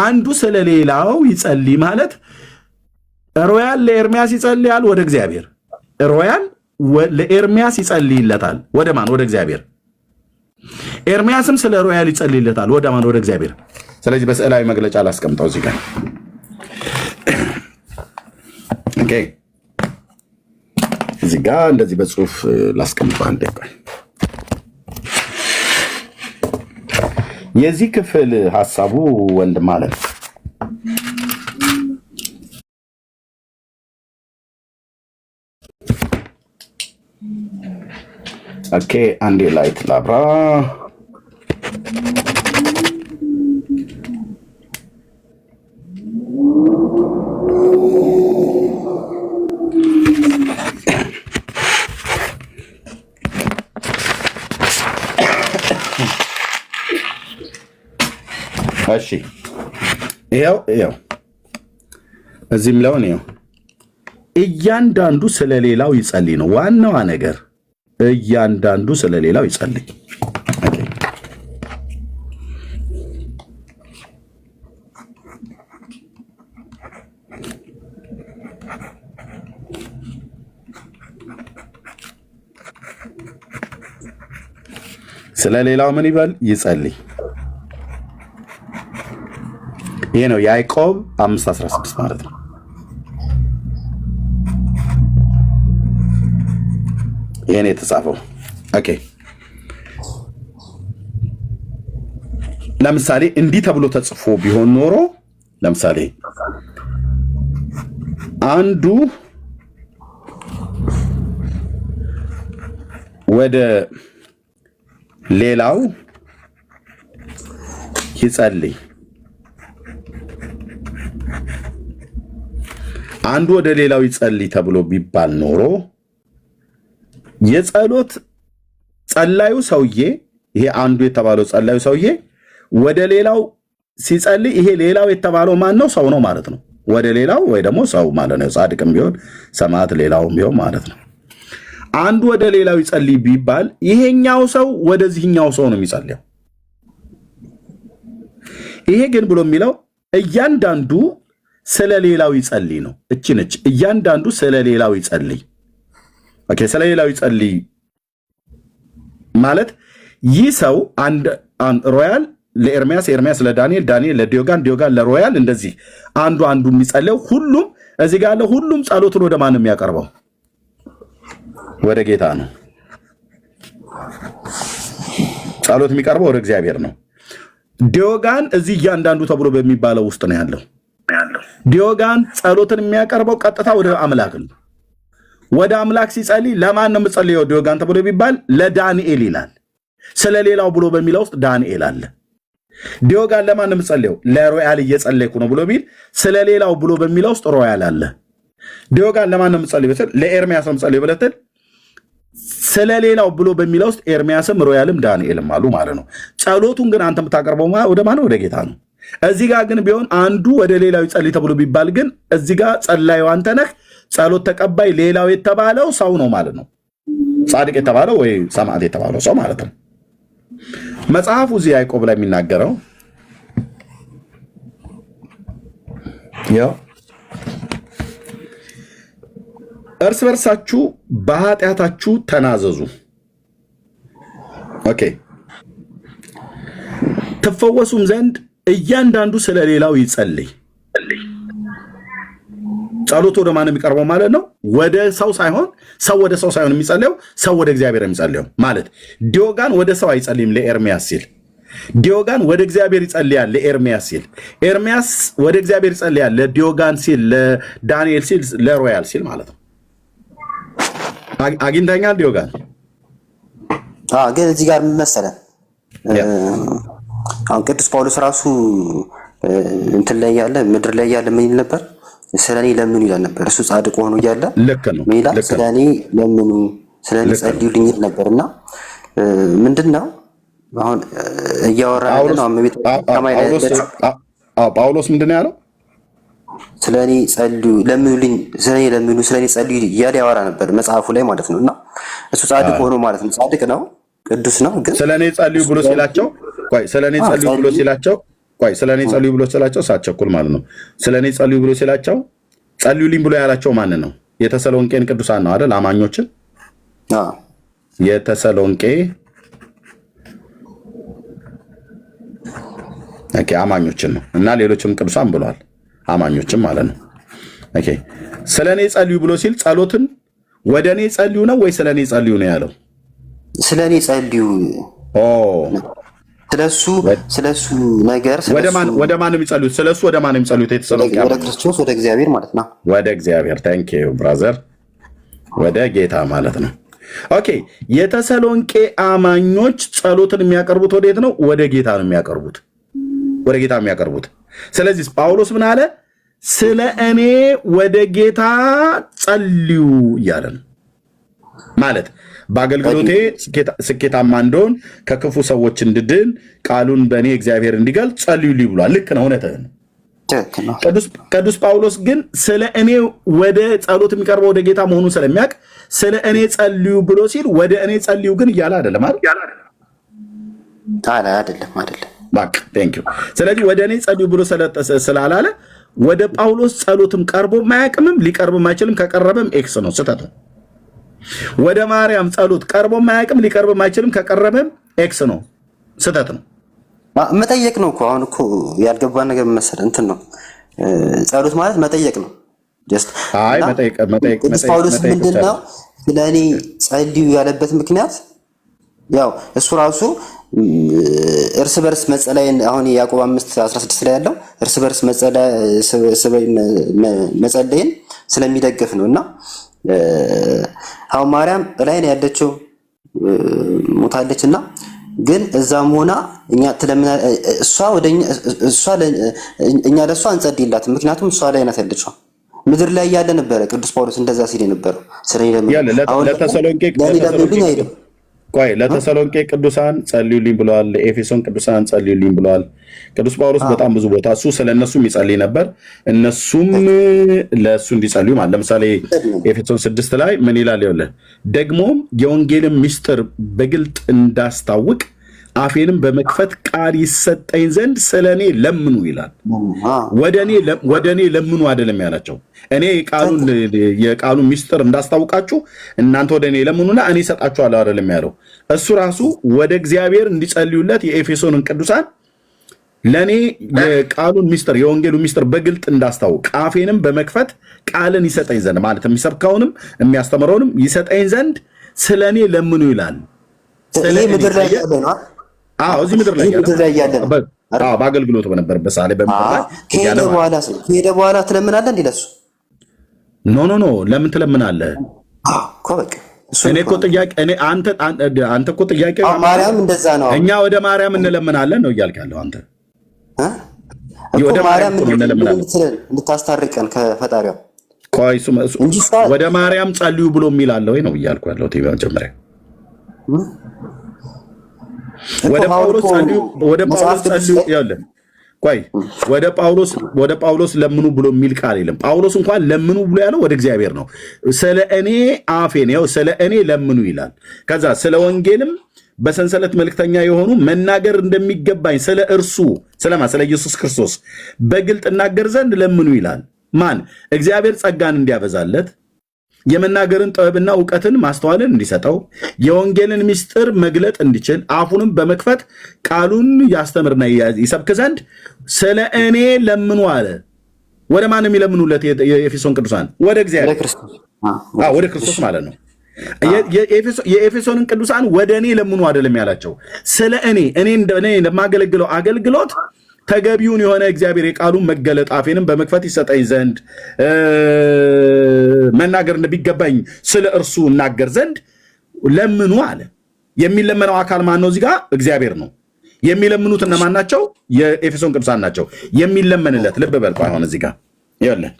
አንዱ ስለሌላው ይጸልይ ማለት ሮያል ለኤርሚያስ ይጸልያል ወደ እግዚአብሔር። ሮያል ለኤርሚያስ ይጸልይለታል ወደ ማን? ወደ እግዚአብሔር። ኤርሚያስም ስለ ሮያል ይጸልይለታል ወደ ማን? ወደ እግዚአብሔር። ስለዚህ በስዕላዊ መግለጫ ላስቀምጠው እዚህ ጋር። ኦኬ እዚህ ጋር እንደዚህ በጽሁፍ ላስቀምጠው። አንዴ ቆይ። የዚህ ክፍል ሐሳቡ ወንድም ማለት ኦኬ አንዴ ላይት ላብራ። እሺ ይኸው እዚህም ለውን ይኸው እያንዳንዱ ስለሌላው ይጸልይ ነው ዋናዋ ነገር። እያንዳንዱ ስለሌላው ይጸልይ። ስለሌላው ምን ይበል? ይጸልይ። ይሄ ነው ያዕቆብ 5:16 ማለት ነው። ይሄን የተጻፈው ኦኬ። ለምሳሌ እንዲህ ተብሎ ተጽፎ ቢሆን ኖሮ ለምሳሌ አንዱ ወደ ሌላው ይጸልይ፣ አንዱ ወደ ሌላው ይጸልይ ተብሎ ቢባል ኖሮ የጸሎት ጸላዩ ሰውዬ ይሄ አንዱ የተባለው ጸላዩ ሰውዬ ወደ ሌላው ሲጸልይ ይሄ ሌላው የተባለው ማን ነው? ሰው ነው ማለት ነው። ወደ ሌላው ወይ ደግሞ ሰው ማለት ነው። ጻድቅም ቢሆን ሰማዕት ሌላውም ቢሆን ማለት ነው። አንዱ ወደ ሌላው ይጸልይ ቢባል ይሄኛው ሰው ወደዚህኛው ሰው ነው የሚጸልየው። ይሄ ግን ብሎ የሚለው እያንዳንዱ ስለሌላው ይጸልይ ነው። እቺ ነች። እያንዳንዱ ስለሌላው ይጸልይ። ኦኬ ስለሌላው ይጸልይ ማለት ይህ ሰው አንድ ሮያል ለኤርሚያስ፣ ኤርሚያስ ለዳንኤል፣ ዳንኤል ለዲዮጋን፣ ዲዮጋን ለሮያል እንደዚህ አንዱ የሚጸልየው ሁሉም እዚህ ጋር ያለው ሁሉም ጸሎቱን ወደ ማን ነው የሚያቀርበው? ወደ ጌታ ነው። ጸሎት የሚቀርበው ወደ እግዚአብሔር ነው። ዲዮጋን እዚህ እያንዳንዱ ተብሎ በሚባለው ውስጥ ነው ያለው። ዲዮጋን ጸሎትን የሚያቀርበው ቀጥታ ወደ አምላክ ነው። ወደ አምላክ ሲጸልይ ለማን ነው የምጸልየው ዲዮጋን ተብሎ ቢባል ለዳንኤል ይላል። ስለሌላው ብሎ በሚለው ውስጥ ዳንኤል አለ። ዲዮጋን ለማን ነው የምጸልየው? ለሮያል እየጸለይኩ ነው ብሎ ቢል ስለሌላው ብሎ በሚለው ውስጥ ሮያል አለ። ዲዮጋን ለማን ነው የምጸልየው? ለኤርሚያስ ነው የምጸልየው ብለትል ስለሌላው ብሎ በሚለው ውስጥ ኤርሚያስም ሮያልም ዳንኤልም አሉ ማለት ነው። ጸሎቱን ግን አንተ የምታቀርበው ወደ ማን? ወደ ጌታ ነው። እዚህ ጋር ግን ቢሆን አንዱ ወደ ሌላው ይጸልይ ተብሎ ቢባል ግን እዚህ ጋር ጸላዩ አንተ ነህ፣ ጸሎት ተቀባይ ሌላው የተባለው ሰው ነው ማለት ነው። ጻድቅ የተባለው ወይ ሰማዕት የተባለው ሰው ማለት ነው። መጽሐፉ እዚህ ያዕቆብ ላይ የሚናገረው ያው እርስ በርሳችሁ በኃጢአታችሁ ተናዘዙ፣ ኦኬ ትፈወሱም ዘንድ እያንዳንዱ ስለሌላው ይጸልይ። ጸሎት ወደ ማን የሚቀርበው ማለት ነው? ወደ ሰው ሳይሆን ሰው ወደ ሰው ሳይሆን የሚጸልየው ሰው ወደ እግዚአብሔር የሚጸልየው ማለት ዲዮጋን ወደ ሰው አይጸልይም ለኤርሚያስ ሲል፣ ዲዮጋን ወደ እግዚአብሔር ይጸልያል ለኤርሚያስ ሲል፣ ኤርሚያስ ወደ እግዚአብሔር ይጸልያል ለዲዮጋን ሲል፣ ለዳንኤል ሲል፣ ለሮያል ሲል ማለት ነው። አግኝተኛል ዲዮጋን? ግን እዚህ ጋር ምን መሰለህ አሁን ቅዱስ ጳውሎስ ራሱ እንትን ላይ ያለ ምድር ላይ ያለ ምን ይል ነበር? ስለኔ ለምኑ ይላል ነበር። እሱ ጻድቅ ሆኖ እያለ ልክ ነው ሜላ ስለኔ ለምኑ ስለኔ ጸልዩልኝ ይል ነበርና ምንድነው አሁን እያወራ ያለው አመቤት ከማይ ላይ ጳውሎስ ምንድነው ያለው? ስለኔ ጸልዩ ለምኑልኝ፣ ስለኔ ለምኑ፣ ስለኔ ጸልዩ እያለ ያወራ ነበር መጽሐፉ ላይ ማለት ነውና እሱ ጻድቅ ሆኖ ማለት ነው። ጻድቅ ነው፣ ቅዱስ ነው። ግን ስለኔ ጸልዩ ብሎ ሲላቸው ስለኔ ጸልዩ ብሎ ሲላቸው ስለኔ ጸልዩ ብሎ ሲላቸው ሳትቸኩል ማለት ነው። ስለኔ ጸልዩ ብሎ ሲላቸው ጸልዩልኝ ብሎ ያላቸው ማን ነው? የተሰሎንቄን ቅዱሳን ነው አይደል? አማኞችን የተሰሎንቄ አማኞችን ነው እና ሌሎችም ቅዱሳን ብሏል። አማኞችም ማለት ነው። ኦኬ ስለኔ ጸልዩ ብሎ ሲል ጸሎትን ወደ እኔ ጸልዩ ነው ወይ ስለኔ ጸልዩ ነው ያለው? ስለኔ ጸልዩ። ስለሱ ነገር ወደ ማን የሚጸልዩት? ስለሱ ወደ ማን የሚጸልዩት? የተሰሎንቄ ወደ ክርስቶስ ወደ እግዚአብሔር ማለት ነው። ወደ እግዚአብሔር። ታንክ ዩ ብራዘር፣ ወደ ጌታ ማለት ነው። ኦኬ የተሰሎንቄ አማኞች ጸሎትን የሚያቀርቡት ወዴት ነው? ወደ ጌታ ነው የሚያቀርቡት። ወደ ጌታ የሚያቀርቡት። ስለዚህ ጳውሎስ ምን አለ? ስለ እኔ ወደ ጌታ ጸልዩ እያለ ነው ማለት በአገልግሎቴ ስኬታማ እንደሆን ከክፉ ሰዎች እንድድን ቃሉን በእኔ እግዚአብሔር እንዲገልጽ ጸልዩልኝ ብሏል። ልክ ነው፣ እውነትህን። ቅዱስ ጳውሎስ ግን ስለ እኔ ወደ ጸሎት የሚቀርበው ወደ ጌታ መሆኑን ስለሚያውቅ ስለ እኔ ጸልዩ ብሎ ሲል ወደ እኔ ጸልዩ ግን እያለ አይደለም አይደለም። ባክ ቴንክ ዩ። ስለዚህ ወደ እኔ ጸልዩ ብሎ ስላላለ ወደ ጳውሎስ ጸሎትም ቀርቦ ማያቅምም ሊቀርብም አይችልም። ከቀረበም ኤክስ ነው፣ ስህተት ነው። ወደ ማርያም ጸሎት ቀርቦ ማያቅም ሊቀርብም አይችልም። ከቀረበም ኤክስ ነው፣ ስህተት ነው። መጠየቅ ነው እኮ። አሁን እኮ ያልገባን ነገር መሰለህ እንትን ነው። ጸሎት ማለት መጠየቅ ነው። አይ መጠየቅ ጳውሎስ ምንድነው ስለኔ ጸልዩ ያለበት ምክንያት ያው እሱ ራሱ እርስ በርስ መጸለይን አሁን ያዕቆብ 5:16 ላይ ያለው እርስ በርስ መጸለይን ስለሚደግፍ ነውና አሁን ማርያም ላይ ነው ያለችው ሞታለችና ግን እዛም ሆና እኛ እኛ ለሷ አንጸልይላት ምክንያቱም እሷ ላይ ናት ያለችው። ምድር ላይ ያለ ነበረ ቅዱስ ጳውሎስ እንደዛ ሲል የነበረው ለተሰሎንቄ ቅዱሳን ጸልዩልኝ ብለዋል። ለኤፌሶን ቅዱሳን ጸልዩልኝ ብለዋል። ቅዱስ ጳውሎስ በጣም ብዙ ቦታ እሱ ስለነሱም ይጸልይ ነበር፣ እነሱም ለእሱ እንዲጸልዩ ማለት። ለምሳሌ ኤፌሶን 6 ላይ ምን ይላል? ይኸውልህ ደግሞም የወንጌልን ምስጢር በግልጥ እንዳስታውቅ አፌንም በመክፈት ቃል ይሰጠኝ ዘንድ ስለኔ ለምኑ ይላል። ወደ እኔ ለምኑ አይደለም ያላቸው። እኔ የቃሉን ምስጢር እንዳስታውቃችሁ እናንተ ወደ እኔ ለምኑና እኔ እሰጣችኋለሁ አይደለም ያለው። እሱ ራሱ ወደ እግዚአብሔር እንዲጸልዩለት የኤፌሶንን ቅዱሳን ለእኔ የቃሉን ምስጢር የወንጌሉን ምስጢር በግልጥ እንዳስታውቅ አፌንም በመክፈት ቃልን ይሰጠኝ ዘንድ ማለት የሚሰብከውንም የሚያስተምረውንም ይሰጠኝ ዘንድ ስለኔ ለምኑ ይላል። ምድር ላይ ያለ ነው። እዚህ ምድር ላይ ያለ ነው። በአገልግሎት በነበረበት ሰዓት ላይ ከሄደ በኋላ ትለምናለህ እንዴ? ለሱ ኖ ለምን ትለምናለህ? እኔ እኮ ጥያቄ አንተ እኮ ጥያቄ ማርያም እንደዛ ነው። እኛ ወደ ማርያም እንለምናለን ነው እያልክ ያለው አንተ። ወደ ማርያም እንድታስታርቀን ከፈጣሪዋ ወደ ማርያም ጸልዩ ብሎ የሚል አለ ወይ ነው እያልኩ ያለው መጀመሪያ። ወደ ጳውሎስ ጸልዩ ያለ ወደ ጳውሎስ ለምኑ ብሎ የሚል ቃል የለም። ጳውሎስ እንኳን ለምኑ ብሎ ያለው ወደ እግዚአብሔር ነው። ስለ እኔ አፌን ስለ እኔ ለምኑ ይላል። ከዛ ስለ ወንጌልም በሰንሰለት መልእክተኛ የሆኑ መናገር እንደሚገባኝ ስለ እርሱ ስለ ኢየሱስ ክርስቶስ በግልጥ እናገር ዘንድ ለምኑ ይላል። ማን? እግዚአብሔር ጸጋን እንዲያበዛለት የመናገርን ጥበብና እውቀትን ማስተዋልን እንዲሰጠው የወንጌልን ምስጢር መግለጥ እንዲችል አፉንም በመክፈት ቃሉን ያስተምርና ይሰብክ ዘንድ ስለ እኔ ለምኑ አለ። ወደ ማን የሚለምኑለት የኤፌሶን ቅዱሳን? ወደ እግዚአብሔር፣ ወደ ክርስቶስ ማለት ነው። የኤፌሶንን ቅዱሳን ወደ እኔ ለምኑ አይደለም ያላቸው። ስለ እኔ ለማገለግለው አገልግሎት ተገቢውን የሆነ እግዚአብሔር የቃሉን መገለጥ አፌንም በመክፈት ይሰጠኝ ዘንድ መናገር እንደሚገባኝ ስለ እርሱ እናገር ዘንድ ለምኑ አለ። የሚለመነው አካል ማን ነው? እዚህ ጋር እግዚአብሔር ነው። የሚለምኑት እነማን ናቸው? የኤፌሶን ቅዱሳን ናቸው። የሚለመንለት ልብ በል። አሁን እዚህ ጋር ይኸውልህ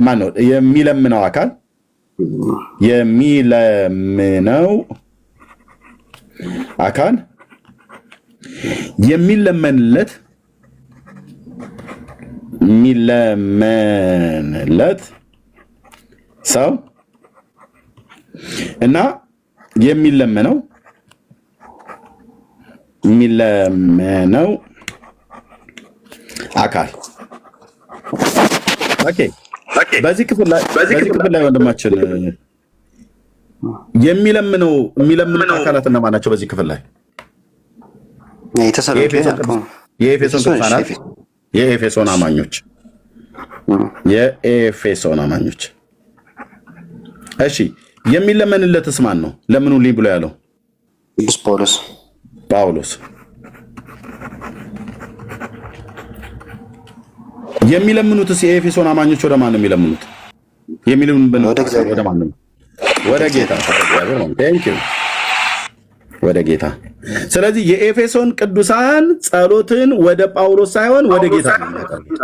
ማን ነው የሚለምነው አካል? የሚለምነው አካል የሚለመንለት ሰው እና የሚለመነው አካል። ኦኬ በዚህ ክፍል ላይ ወንድማችን የሚለምነው አካላት እነማን ናቸው? በዚህ ክፍል ላይ የኤፌሶን አማኞች። እሺ የሚለመንለትስ ማን ነው? ለምኑልኝ ብሎ ያለው ቅዱስ ጳውሎስ። የሚለምኑትስ የኤፌሶን አማኞች ወደ ማን ነው የሚለምኑት? ወደ ማን ነው? ወደ ጌታ። ወደ ጌታ። ስለዚህ የኤፌሶን ቅዱሳን ጸሎትን ወደ ጳውሎስ ሳይሆን ወደ ጌታ ነው የሚያቀርቡት።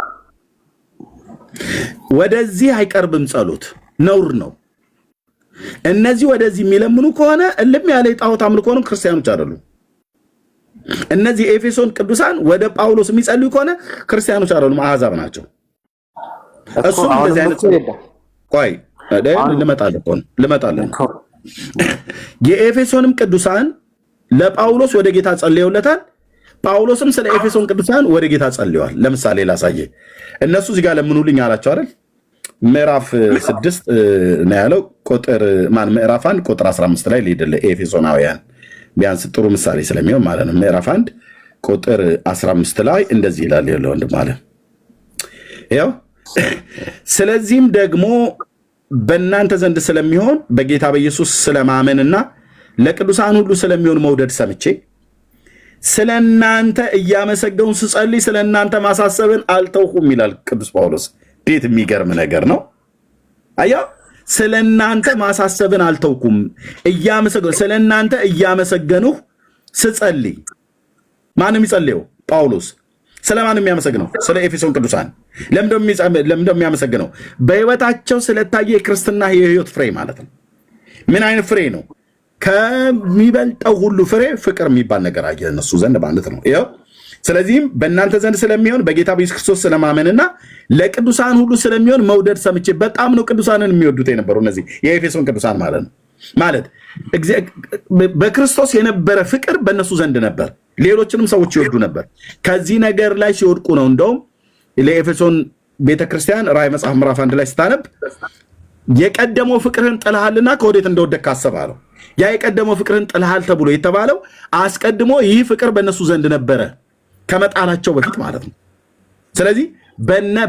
ወደዚህ አይቀርብም። ጸሎት ነውር ነው። እነዚህ ወደዚህ የሚለምኑ ከሆነ እልም ያለ የጣዖት አምልኮ ነው፣ ክርስቲያኖች አይደሉም። እነዚህ የኤፌሶን ቅዱሳን ወደ ጳውሎስ የሚጸልዩ ከሆነ ክርስቲያኖች አይደሉም፣ አሕዛብ ናቸው። እሱም እንደዚህ አይነት ቆይ ልመጣለን። የኤፌሶንም ቅዱሳን ለጳውሎስ ወደ ጌታ ጸልየውለታል። ጳውሎስም ስለ ኤፌሶን ቅዱሳን ወደ ጌታ ጸልየዋል። ለምሳሌ ላሳየ። እነሱ እዚህ ጋር ለምኑልኝ አላቸው አይደል? ምዕራፍ 6 ነው ያለው። ምዕራፍ 1 ቁጥር 15 ላይ ሊደለ ኤፌሶናውያን ቢያንስ ጥሩ ምሳሌ ስለሚሆን ማለት ነው። ምዕራፍ 1 ቁጥር 15 ላይ እንደዚህ ይላል ያለው ወንድም ማለት ያው ስለዚህም ደግሞ በእናንተ ዘንድ ስለሚሆን በጌታ በኢየሱስ ስለማመንና ለቅዱሳን ሁሉ ስለሚሆን መውደድ ሰምቼ ስለ እናንተ እያመሰገኑ ስጸልይ ስለ እናንተ ማሳሰብን አልተውኩም ይላል ቅዱስ ጳውሎስ። እንዴት የሚገርም ነገር ነው! አያ ስለ እናንተ ማሳሰብን አልተውኩም፣ ስለ እናንተ እያመሰገኑ ስጸልይ። ማንም ይጸልየው? ጳውሎስ። ስለማን የሚያመሰግነው? ስለ ኤፌሶን ቅዱሳን። ለምንድነው የሚያመሰግነው? በህይወታቸው ስለታየ የክርስትና የህይወት ፍሬ ማለት ነው። ምን አይነት ፍሬ ነው? ከሚበልጠው ሁሉ ፍሬ ፍቅር የሚባል ነገር አየ እነሱ ዘንድ ማለት ነው። ይኸው ስለዚህም በእናንተ ዘንድ ስለሚሆን በጌታ በኢየሱስ ክርስቶስ ስለማመንና ለቅዱሳን ሁሉ ስለሚሆን መውደድ ሰምቼ። በጣም ነው ቅዱሳንን የሚወዱት የነበሩ እነዚህ የኤፌሶን ቅዱሳን ማለት ነው። ማለት በክርስቶስ የነበረ ፍቅር በእነሱ ዘንድ ነበር። ሌሎችንም ሰዎች ይወዱ ነበር። ከዚህ ነገር ላይ ሲወድቁ ነው እንደውም ለኤፌሶን ቤተክርስቲያን ራዕይ መጽሐፍ ምዕራፍ 1 ላይ ስታነብ የቀደመው ፍቅርህን ጥለሃልና ከወዴት እንደወደቅክ አስብ አለው። ያ የቀደመው ፍቅርህን ጥለሃል ተብሎ የተባለው አስቀድሞ ይህ ፍቅር በእነሱ ዘንድ ነበረ ከመጣላቸው በፊት ማለት ነው። ስለዚህ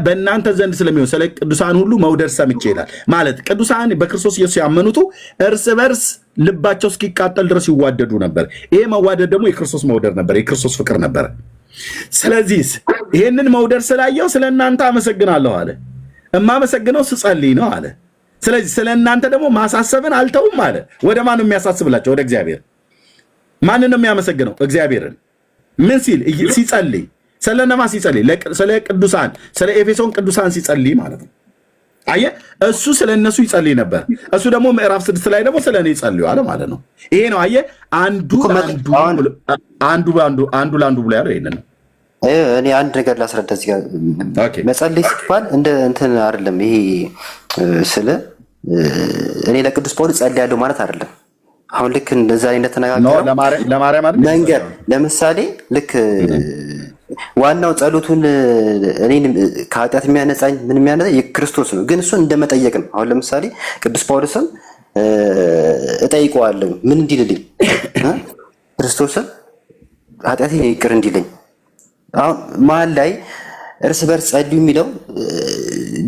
በእናንተ ዘንድ ስለሚሆን ስለ ቅዱሳን ሁሉ መውደድ ሰምቼ ይላል። ማለት ቅዱሳን በክርስቶስ ኢየሱስ ያመኑት እርስ በርስ ልባቸው እስኪቃጠል ድረስ ይዋደዱ ነበር። ይሄ መዋደድ ደግሞ የክርስቶስ መውደድ ነበር፣ የክርስቶስ ፍቅር ነበረ። ስለዚህ ይህንን መውደድ ስላየው ስለ እናንተ አመሰግናለሁ አለ። እማመሰግነው ስጸልይ ነው አለ። ስለዚህ ስለ እናንተ ደግሞ ማሳሰብን አልተውም አለ። ወደ ማን ነው የሚያሳስብላቸው? ወደ እግዚአብሔር። ማንን ነው የሚያመሰግነው? እግዚአብሔርን። ምን ሲል? ሲጸልይ። ስለነማ ሲጸልይ? ስለ ቅዱሳን፣ ስለ ኤፌሶን ቅዱሳን ሲጸልይ ማለት ነው። አየህ፣ እሱ ስለ እነሱ ይጸልይ ነበር። እሱ ደግሞ ምዕራፍ 6 ላይ ደግሞ ስለ እኔ ይጸልያል ማለት ነው። ይሄ ነው አየህ፣ አንዱ ለአንዱ ብሎ ያለው ይሄንን ነው። እኔ አንድ ነገር ላስረዳ እዚህ ጋር መጸለይ ሲባል እንደ እንትን አይደለም። ይሄ ስለ እኔ ለቅዱስ ጳውሎስ ጸልያለሁ ማለት አይደለም። አሁን ልክ እንደዛ እንደተነጋገረው ለማርያም መንገር ለምሳሌ ልክ ዋናው ጸሎቱን እኔን ከኃጢአት የሚያነጻኝ ምን የሚያነጻኝ የክርስቶስ ነው። ግን እሱን እንደመጠየቅ ነው። አሁን ለምሳሌ ቅዱስ ጳውሎስም እጠይቀዋለሁ ምን እንዲልልኝ ክርስቶስን ኃጢአቴን ይቅር እንዲለኝ። አሁን መሀል ላይ እርስ በርስ ጸልዩ የሚለው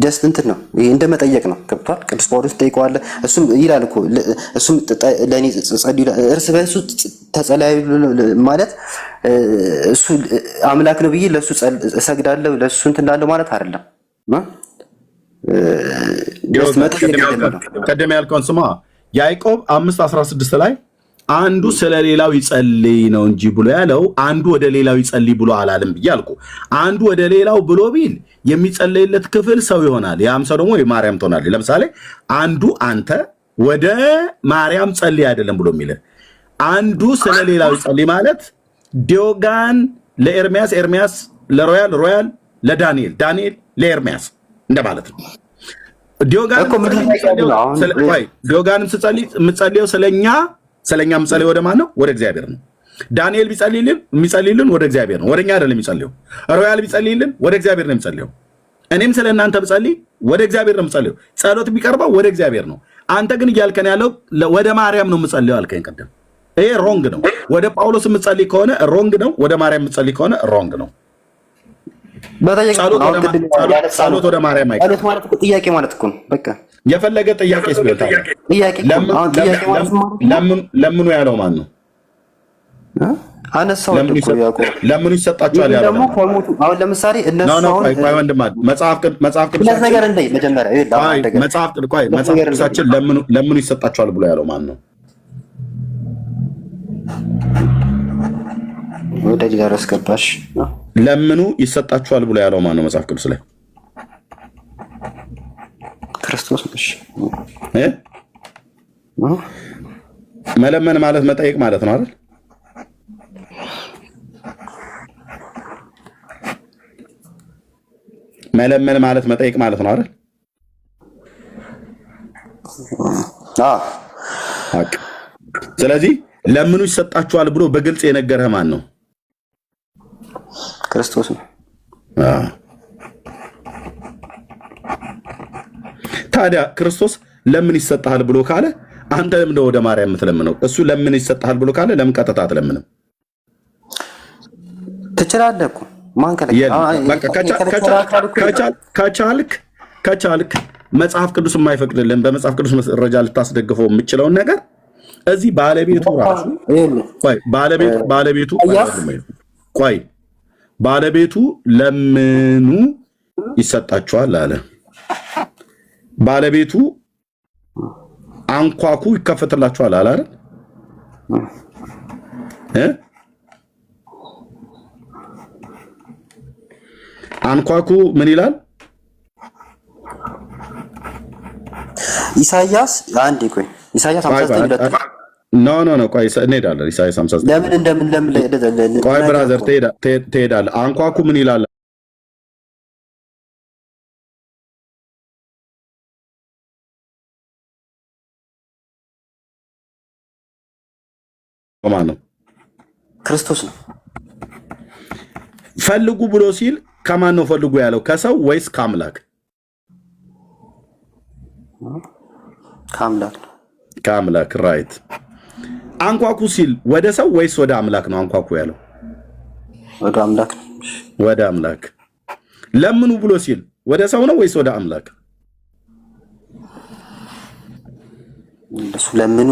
ደስ እንትን ነው። ይሄ እንደመጠየቅ ነው። ገብቷል? ቅዱስ ጳውሎስ ጠይቀዋለህ፣ እሱም ይላል እኮ እሱም ለእኔ ጸልዩ እርስ በርሱ ተጸላዩ ማለት እሱ አምላክ ነው ብዬ ለእሱ እሰግዳለሁ ለእሱ እንትን እንዳለው ማለት አይደለም። ቀደም ያልከውን ስማ። ያዕቆብ 5:16 ላይ አንዱ ስለ ሌላው ይጸልይ ነው እንጂ ብሎ ያለው አንዱ ወደ ሌላው ይጸልይ ብሎ አላለም ብዬ አልኩ። አንዱ ወደ ሌላው ብሎ ቢል የሚጸለይለት ክፍል ሰው ይሆናል። ያም ሰው ደግሞ ማርያም ትሆናለች። ለምሳሌ አንዱ አንተ ወደ ማርያም ጸልይ አይደለም ብሎ የሚል አንዱ ስለ ሌላው ይጸልይ ማለት ዲዮጋን ለኤርሚያስ፣ ኤርሚያስ ለሮያል፣ ሮያል ለዳንኤል፣ ዳንኤል ለኤርሚያስ እንደማለት ነው። ዲዮጋንም የምጸልየው ስለኛ የምጸልየው ወደ ማን ነው? ወደ እግዚአብሔር ነው። ዳንኤል የሚጸልይልን ወደ እግዚአብሔር ነው፣ ወደኛ አይደለም የሚጸልየው። ሮያል ቢጸልይልን ወደ እግዚአብሔር ነው የሚጸልየው። እኔም ስለ እናንተ ብጸልይ ወደ እግዚአብሔር ነው የምጸልየው። ጸሎት የሚቀርበው ወደ እግዚአብሔር ነው። አንተ ግን እያልከን ያለው ወደ ማርያም ነው የምጸልየው አልከኝ ቅድም። ይሄ ሮንግ ነው። ወደ ጳውሎስ የምጸልይ ከሆነ ሮንግ ነው። ወደ ማርያም የምጸልይ ከሆነ ሮንግ ነው። ጸሎት ወደ ማርያም አይቀርም። ጥያቄ ማለት እኮ ነው። በቃ የፈለገ ጥያቄ ስቢታ ለምኑ ያለው ማን ነው? አነሳው ለምኑ ይሰጣችኋል ያለው ደግሞ አሁን ለምሳሌ እነሱ መጽሐፍ ቅዱሳችን ለምኑ ይሰጣችኋል ብሎ ያለው ማን ነው? ወደ ሌላ ርዕስ ገባሽ። ለምኑ ይሰጣችኋል ብሎ ያለው ማን ነው መጽሐፍ ቅዱስ ላይ? ክርስቶስ ነሽ። መለመን ማለት መጠየቅ ማለት ነው አይደል? መለመን ማለት መጠየቅ ማለት ነው አይደል? ስለዚህ ለምኑ ይሰጣችኋል ብሎ በግልጽ የነገረህ ማን ነው? ክርስቶስ ነው። ታዲያ ክርስቶስ ለምን ይሰጣል ብሎ ካለ አንተ ለምን ወደ ማርያም የምትለምነው? እሱ ለምን ይሰጣል ብሎ ካለ ለምን ቀጥታ አትለምንም? ትችላለህ እኮ ማን ከቻልክ መጽሐፍ ቅዱስ የማይፈቅድልን በመጽሐፍ ቅዱስ መረጃ ልታስደግፈው የምችለውን ነገር እዚህ ባለቤቱ ለምኑ ይሰጣችኋል አለ። ባለቤቱ አንኳኩ ይከፈትላችኋል አለ አይደል? አንኳኩ ምን ይላል? ኢሳይያስ አንዴ ቆይ፣ ኢሳይያስ 59 ኖ ቆይ እንሄዳለን። ኢሳይያስ 59 ለምን ቆይ ብራዘር ትሄዳለህ። አንኳኩ ምን ይላል? ማን ነው? ክርስቶስ ነው። ፈልጉ ብሎ ሲል ከማን ነው ፈልጉ ያለው? ከሰው ወይስ ከአምላክ? ከአምላክ ራይት። አንኳኩ ሲል ወደ ሰው ወይስ ወደ አምላክ ነው አንኳኩ ያለው? ወደ አምላክ። ወደ አምላክ። ለምኑ ብሎ ሲል ወደ ሰው ነው ወይስ ወደ አምላክ? እንደሱ ለምኑ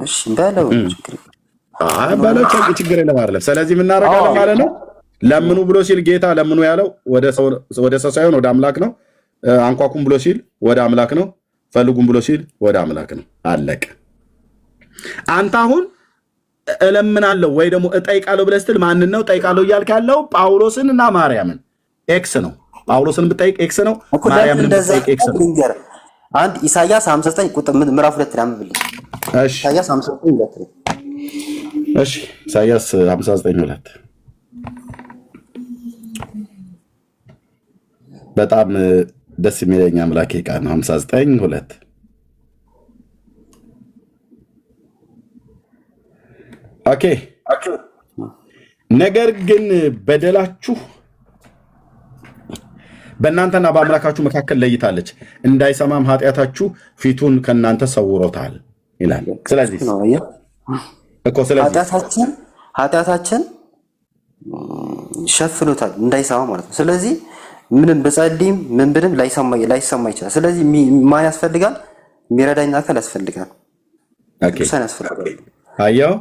እሺ በለው ችግር የለም አይደለም። ስለዚህ ምን እናደርጋለን ማለት ነው? ለምኑ ብሎ ሲል ጌታ ለምኑ ያለው ወደ ሰው ሳይሆን ወደ አምላክ ነው። አንኳኩም ብሎ ሲል ወደ አምላክ ነው። ፈልጉም ብሎ ሲል ወደ አምላክ ነው። አለቀ። አንተ አሁን እለምናለሁ ወይ ደግሞ እጠይቃለሁ ብለህ ስትል ማንን ነው እጠይቃለሁ እያልክ ያለው? ጳውሎስን እና ማርያምን። ኤክስ ነው። ጳውሎስን ብጠይቅ ኤክስ ነው። ማርያምን ብጠይቅ ኤክስ ነው። አንድ ኢሳይያስ 59 ቁጥር ምዕራፍ 2 ላይ አንብብልኝ። እሺ ኢሳይያስ 59:2 እሺ ኢሳይያስ 59:2 በጣም ደስ የሚለኝ አምላኬ ቃል ነው። 59:2 ኦኬ። ነገር ግን በደላችሁ በእናንተና በአምላካችሁ መካከል ለይታለች፣ እንዳይሰማም ኃጢአታችሁ ፊቱን ከእናንተ ሰውሮታል ይላል። ስለዚህ ኃጢአታችን ሸፍኖታል እንዳይሰማ ማለት ነው። ስለዚህ ምንም በጸልይም ምን ብንም ላይሰማ ይችላል። ስለዚህ ማን ያስፈልጋል? የሚረዳኝ አካል ያስፈልጋል። አየው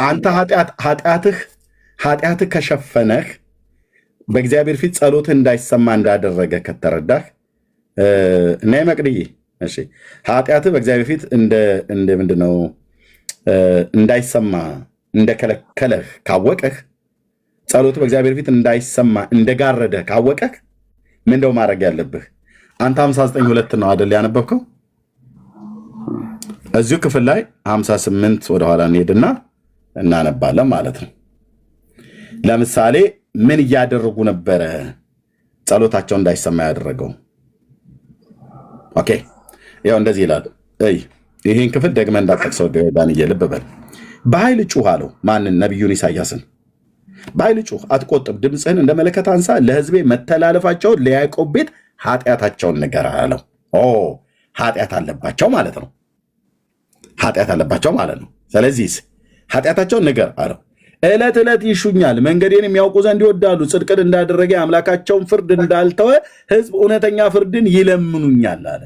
አንተ ኃጢአትህ ከሸፈነህ በእግዚአብሔር ፊት ጸሎትህ እንዳይሰማ እንዳደረገ ከተረዳህ እና መቅድዬ እሺ ኃጢአትህ በእግዚአብሔር ፊት እንደ ምንድነው እንዳይሰማ እንደከለከለህ ካወቀህ ጸሎት በእግዚአብሔር ፊት እንዳይሰማ እንደጋረደ ካወቀህ ምንድነው ማድረግ ያለብህ? አንተ 59:2 ነው አይደል ያነበብከው? እዚሁ ክፍል ላይ 58 ወደኋላ እንሄድና እናነባለን ማለት ነው። ለምሳሌ ምን እያደረጉ ነበረ ጸሎታቸው እንዳይሰማ ያደረገው? ኦኬ ያው እንደዚህ ይላል። ይህን ክፍል ደግመህ እንዳጠቅሰው ዳንዬ ልብ በል። በኃይል ጩህ አለው። ማንን? ነቢዩን ኢሳያስን። በኃይል ጩህ፣ አትቆጥብ፣ ድምፅህን እንደ መለከት አንሳ፣ ለሕዝቤ መተላለፋቸውን ለያዕቆብ ቤት ኃጢአታቸውን ንገር አለው። ኃጢአት አለባቸው ማለት ነው። ኃጢአት አለባቸው ማለት ነው። ስለዚህ ኃጢአታቸውን ንገር አለው። ዕለት ዕለት ይሹኛል፣ መንገዴን የሚያውቁ ዘንድ ይወዳሉ። ጽድቅን እንዳደረገ የአምላካቸውን ፍርድ እንዳልተወ ሕዝብ እውነተኛ ፍርድን ይለምኑኛል አለ።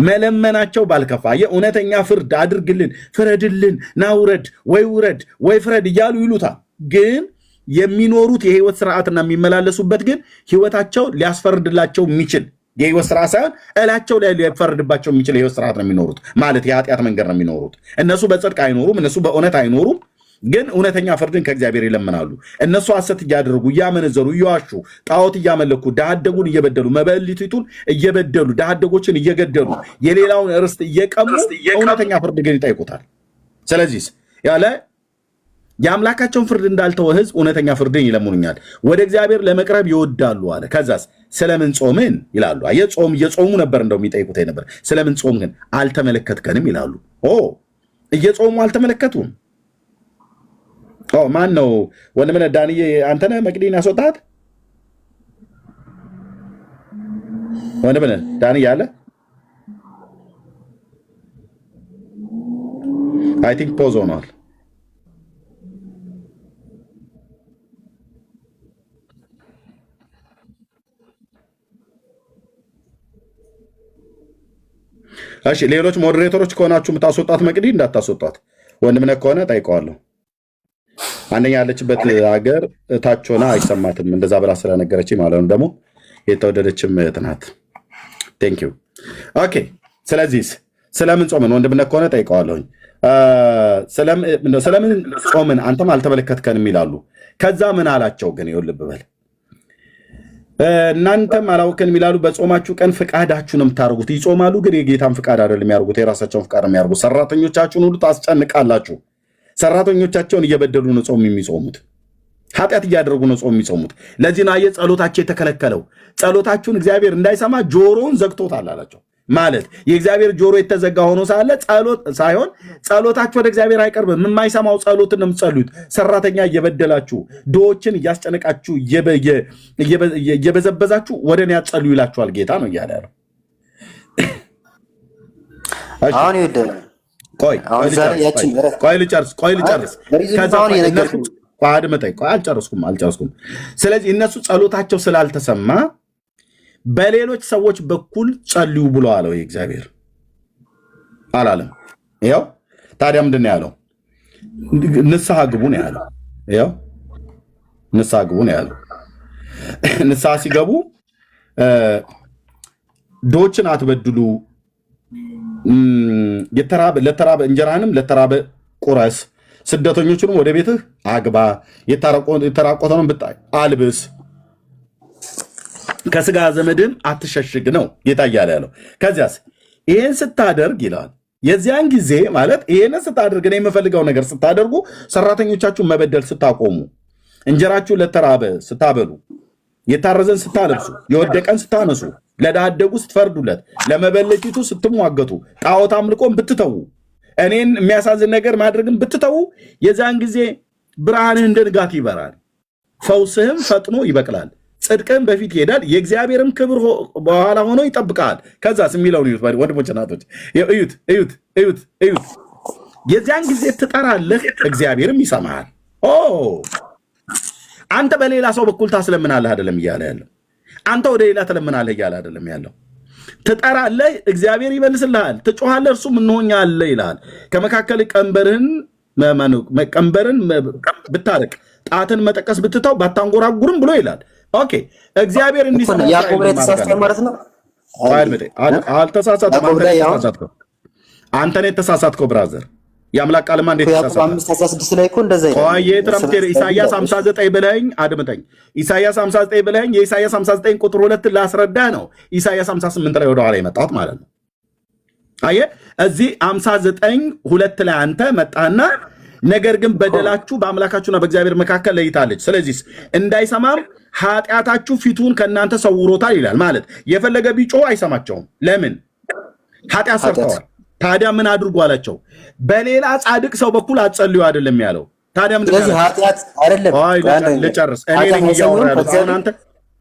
መለመናቸው ባልከፋ የእውነተኛ ፍርድ አድርግልን፣ ፍረድልን፣ ና ውረድ፣ ወይ ውረድ፣ ወይ ፍረድ እያሉ ይሉታል። ግን የሚኖሩት የህይወት ስርዓትና የሚመላለሱበት ግን ህይወታቸው ሊያስፈርድላቸው የሚችል የህይወት ስርዓት ሳይሆን እላቸው ላይ ሊፈርድባቸው የሚችል የህይወት ስርዓት ነው የሚኖሩት። ማለት የኃጢአት መንገድ ነው የሚኖሩት። እነሱ በጽድቅ አይኖሩም፣ እነሱ በእውነት አይኖሩም። ግን እውነተኛ ፍርድን ከእግዚአብሔር ይለምናሉ። እነሱ ሐሰት እያደረጉ እያመነዘሩ እየዋሹ ጣዖት እያመለኩ ድሃ አደጉን እየበደሉ መበለቲቱን እየበደሉ ድሃ አደጎችን እየገደሉ የሌላውን ርስት እየቀሙ እውነተኛ ፍርድ ግን ይጠይቁታል። ስለዚህ ያለ የአምላካቸውን ፍርድ እንዳልተወ ህዝብ እውነተኛ ፍርድን ይለምኑኛል፣ ወደ እግዚአብሔር ለመቅረብ ይወዳሉ አለ። ከዛስ ስለምን ጾምን ይላሉ። አየህ ጾም እየጾሙ ነበር እንደው የሚጠይቁት ነበር። ስለምን ጾም ግን አልተመለከትከንም ይላሉ። እየጾሙ አልተመለከቱም። ማን ነው ወንድምነህ ዳንዬ? አንተነህ መቅዲን ያስወጣት ወንድምነህ ዳንዬ አለ። አይ ቲንክ ፖዝ ሆኗል። እሺ ሌሎች ሞዴሬተሮች ከሆናችሁ የምታስወጣት መቅዲ እንዳታስወጣት። ወንድምነህ ከሆነ ጠይቀዋለሁ። አንደኛ ያለችበት ሀገር ታች ሆና አይሰማትም እንደዛ ብላ ስለነገረች ማለት ነው። ደግሞ የተወደደችም እህት ናት። ቴንክ ዩ ኦኬ። ስለዚህ ስለምን ጾምን ወንድምነህ ከሆነ ጠይቀዋለሁኝ። ስለምን ጾምን አንተም አልተመለከትከንም ይላሉ። ከዛ ምን አላቸው ግን ይኸውልህ በል እናንተም አላወቅንም ይላሉ። በጾማችሁ ቀን ፍቃዳችሁ ነው የምታደርጉት። ይጾማሉ ግን የጌታን ፍቃድ አይደለም የሚያደርጉት፣ የራሳቸውን ፍቃድ ነው የሚያደርጉት። ሰራተኞቻችሁን ሁሉ ታስጨንቃላችሁ። ሰራተኞቻቸውን እየበደሉ ነው ጾም የሚጾሙት። ኃጢአት እያደረጉ ነው ጾም የሚጾሙት። ለዚህ ነው ጸሎታቸው የተከለከለው። ጸሎታችሁን እግዚአብሔር እንዳይሰማ ጆሮውን ዘግቶታል አላቸው። ማለት የእግዚአብሔር ጆሮ የተዘጋ ሆኖ ሳለ ጸሎት ሳይሆን ጸሎታችሁ ወደ እግዚአብሔር አይቀርብም። የማይሰማው ጸሎትን ነው የምትጸልዩት። ሰራተኛ እየበደላችሁ ድሆችን እያስጨነቃችሁ እየበዘበዛችሁ ወደ እኔ አትጸልዩ ይላችኋል ጌታ ነው እያለ ያለው። አሁን ይወደል ቆይ ልጨርስ። አልጨረስኩም። ስለዚህ እነሱ ጸሎታቸው ስላልተሰማ በሌሎች ሰዎች በኩል ጸልዩ ብሎ አለው። እግዚአብሔር አላለም። ይኸው ታዲያ ምንድን ነው ያለው? ንስሐ ግቡ ነው ያለው። ይኸው ንስሐ ግቡ ነው ያለው። ንስሐ ሲገቡ ድሆችን አትበድሉ፣ ለተራበ እንጀራንም ለተራበ ቁረስ፣ ስደተኞችንም ወደ ቤትህ አግባ፣ የተራቆተንም ብታይ አልብስ፣ ከስጋ ዘመድን አትሸሽግ ነው ጌታ እያለ ያለው። ከዚያስ ይህን ስታደርግ ይለዋል። የዚያን ጊዜ ማለት ይህን ስታደርግ ነው የምፈልገው ነገር ስታደርጉ፣ ሰራተኞቻችሁን መበደል ስታቆሙ፣ እንጀራችሁን ለተራበ ስታበሉ፣ የታረዘን ስታለብሱ፣ የወደቀን ስታነሱ፣ ለድሃ አደጉ ስትፈርዱለት፣ ለመበለቲቱ ስትሟገቱ፣ ጣዖት አምልኮን ብትተዉ፣ እኔን የሚያሳዝን ነገር ማድረግን ብትተዉ፣ የዚያን ጊዜ ብርሃንህ እንደ ንጋት ይበራል፣ ፈውስህም ፈጥኖ ይበቅላል፣ ጽድቅህም በፊት ይሄዳል፣ የእግዚአብሔርም ክብር በኋላ ሆኖ ይጠብቃል። ከዛስ የሚለውን እዩት ወንድሞች እናቶች፣ እዩት። የዚያን ጊዜ ትጠራለህ፣ እግዚአብሔርም ይሰማሃል። አንተ በሌላ ሰው በኩል ታስለምናለህ አይደለም እያለ ያለው። አንተ ወደ ሌላ ትለምናለህ እያለ አይደለም ያለው። ትጠራለህ፣ እግዚአብሔር ይመልስልሃል። ትጮኻለህ፣ እርሱም እንሆኛለህ ይልሃል። ከመካከል ቀንበርን ብታረቅ፣ ጣትን መጠቀስ ብትተው፣ ባታንጎራጉርም ብሎ ይላል። ኦኬ እግዚአብሔር እንዲሰማ ያዕቆብ ላይ ተሳሳተ ማለት ነው። አልተሳሳተም። አንተ ነህ የተሳሳትከው ብራዘር። የአምላክ ቃልማ እንዴት ተሳሳተ? 5:16 ላይ እኮ እንደዛ ይላል። ኢሳይያስ 59 ብለኸኝ አድምጠኝ። ኢሳይያስ 59 ብለኸኝ የኢሳይያስ 59 ቁጥር 2 ላስረዳህ ነው ኢሳይያስ 58 ላይ ወደኋላ የመጣሁት ማለት ነው። አየህ እዚህ 59 2 ላይ አንተ መጣና ነገር ግን በደላችሁ በአምላካችሁና በእግዚአብሔር መካከል ለይታለች፣ ስለዚህ እንዳይሰማም ኃጢአታችሁ ፊቱን ከእናንተ ሰውሮታል ይላል። ማለት የፈለገ ቢጮህ አይሰማቸውም። ለምን? ኃጢአት ሰርተዋል። ታዲያ ምን አድርጉ አላቸው? በሌላ ጻድቅ ሰው በኩል አትጸልዩ አይደለም ያለው። ታዲያ ምን? ስለዚህ ኃጢአት አይደለም። ልጨርስ። እኔ ነኝ እያወራ ያለው።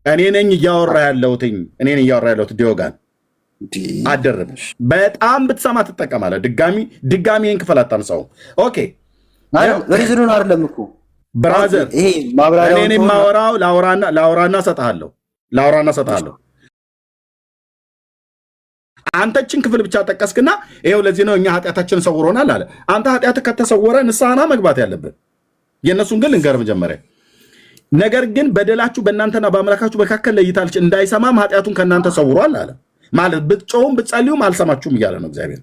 እኔ ነኝ እያወራ ያለሁትኝ ዲዮጋን አደረብ በጣም ብትሰማ ትጠቀማለህ። ድጋሚ ይህን ክፍል አታንሳውም። ኦኬ ሪዝኑን አይደለም እኮ ብራዘር፣ ይሄ ማብራሪያው እኔ የማወራው ላውራና ሰጣለሁ። አንተችን ክፍል ብቻ ጠቀስክና ይሄው ለዚህ ነው እኛ ኃጢአታችን ሰውሮናል አለ። አንተ ኃጢአት ከተሰወረ ንስሐና መግባት ያለብን። የእነሱን ግን ልንገር መጀመሪያ ነገር ግን በደላችሁ በእናንተና በአምላካችሁ መካከል ለይታለች እንዳይሰማም ኃጢአቱን ከእናንተ ሰውሯል አለ። ማለት ብትጮሁም ብትጸልዩም አልሰማችሁም እያለ ነው እግዚአብሔር።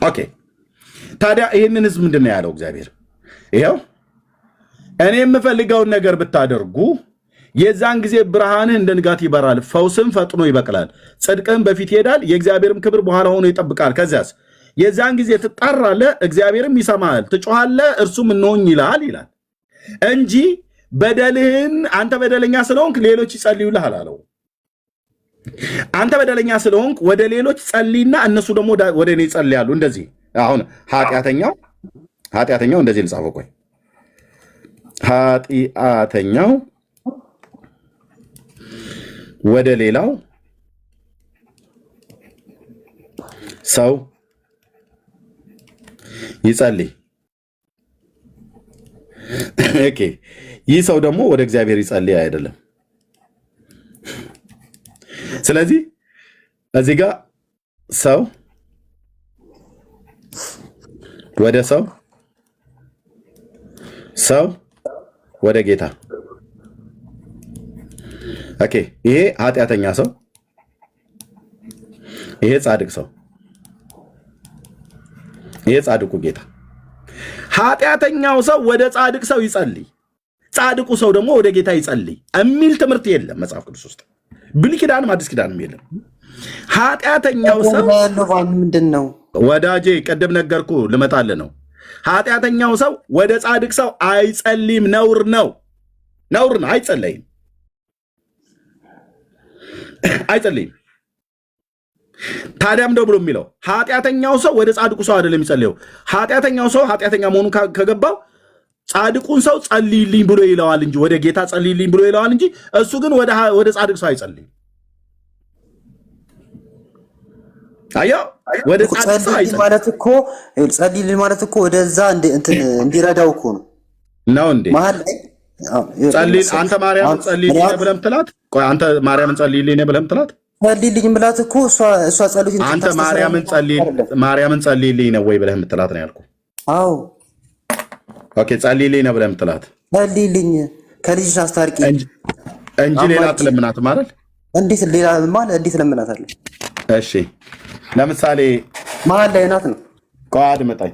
ኦኬ ታዲያ ይህንን ህዝብ ምንድን ነው ያለው እግዚአብሔር? ይኸው እኔ የምፈልገውን ነገር ብታደርጉ የዛን ጊዜ ብርሃንህ እንደ ንጋት ይበራል፣ ፈውስም ፈጥኖ ይበቅላል፣ ጽድቅህም በፊት ይሄዳል፣ የእግዚአብሔርም ክብር በኋላ ሆኖ ይጠብቃል። ከዚያስ የዛን ጊዜ ትጣራለህ፣ እግዚአብሔርም ይሰማሃል፣ ትጮኻለህ፣ እርሱም እነሆኝ ይልሃል ይላል እንጂ በደልህን አንተ በደለኛ ስለሆንክ ሌሎች ይጸልዩልሃል አለው። አንተ በደለኛ ስለሆንክ ወደ ሌሎች ጸልይና እነሱ ደግሞ ወደ እኔ ይጸልያሉ። እንደዚህ አሁን ኃጢአተኛው እንደዚህ ልጻፈው። ቆይ ኃጢአተኛው ወደ ሌላው ሰው ይጸልይ። ኦኬ ይህ ሰው ደግሞ ወደ እግዚአብሔር ይጸልይ አይደለም። ስለዚህ እዚህ ጋር ሰው ወደ ሰው ወደ ጌታ። ኦኬ ይሄ ኃጢአተኛ ሰው፣ ይሄ ጻድቅ ሰው፣ ይሄ ጻድቁ ጌታ። ኃጢአተኛው ሰው ወደ ጻድቅ ሰው ይጸልይ፣ ጻድቁ ሰው ደግሞ ወደ ጌታ ይጸልይ የሚል ትምህርት የለም መጽሐፍ ቅዱስ ውስጥ። ብሉይ ኪዳንም አዲስ ኪዳንም የለም። ኃጢአተኛው ሰው ምንድን ነው ወዳጄ? ቀደም ነገርኩ፣ ልመጣልህ ነው። ኃጢአተኛው ሰው ወደ ጻድቅ ሰው አይጸልይም፣ ነውር ነው፣ አይጸለይም። ታዲያም ነው ብሎ የሚለው ኃጢአተኛው ሰው ወደ ጻድቁ ሰው አይደለም የሚጸልየው። ኃጢአተኛው ሰው ኃጢአተኛ መሆኑን ከገባው ጻድቁን ሰው ጸልይልኝ ብሎ ይለዋል እንጂ ወደ ጌታ ጸልይልኝ ብሎ ይለዋል እንጂ እሱ ግን ወደ ጻድቅ ሰው አይጸልይም። አየው፣ ወደ ጻድቅ ሰው አይጸልይም ማለት እኮ ጸልይልኝ ማለት እኮ ወደዛ እንዲረዳው እኮ ነው እንዴ? መሀል ጸልይ አንተ ማርያምን ጸልይልኝ ብለህ ምትላት። ቆይ አንተ ማርያምን ጸልይልኝ ብለህ ምትላት ጸልይልኝ ብላት እኮ እሷ ጸሎት አንተ ማርያምን ጸልይልኝ ነው ወይ ብለህ ምትላት ነው ያልኩህ። አዎ ኦኬ ጸልይልኝ ነው ብለህ ምትላት። ጸልይልኝ ከልጅሽ አስታርቂ እንጂ ሌላ ትለምናት ማለት እንዴት? ሌላ ማለት እንዴት ለምናታለህ? እሺ ለምሳሌ መሀል ላይ ናት ነው። ቆይ አድምጠኝ።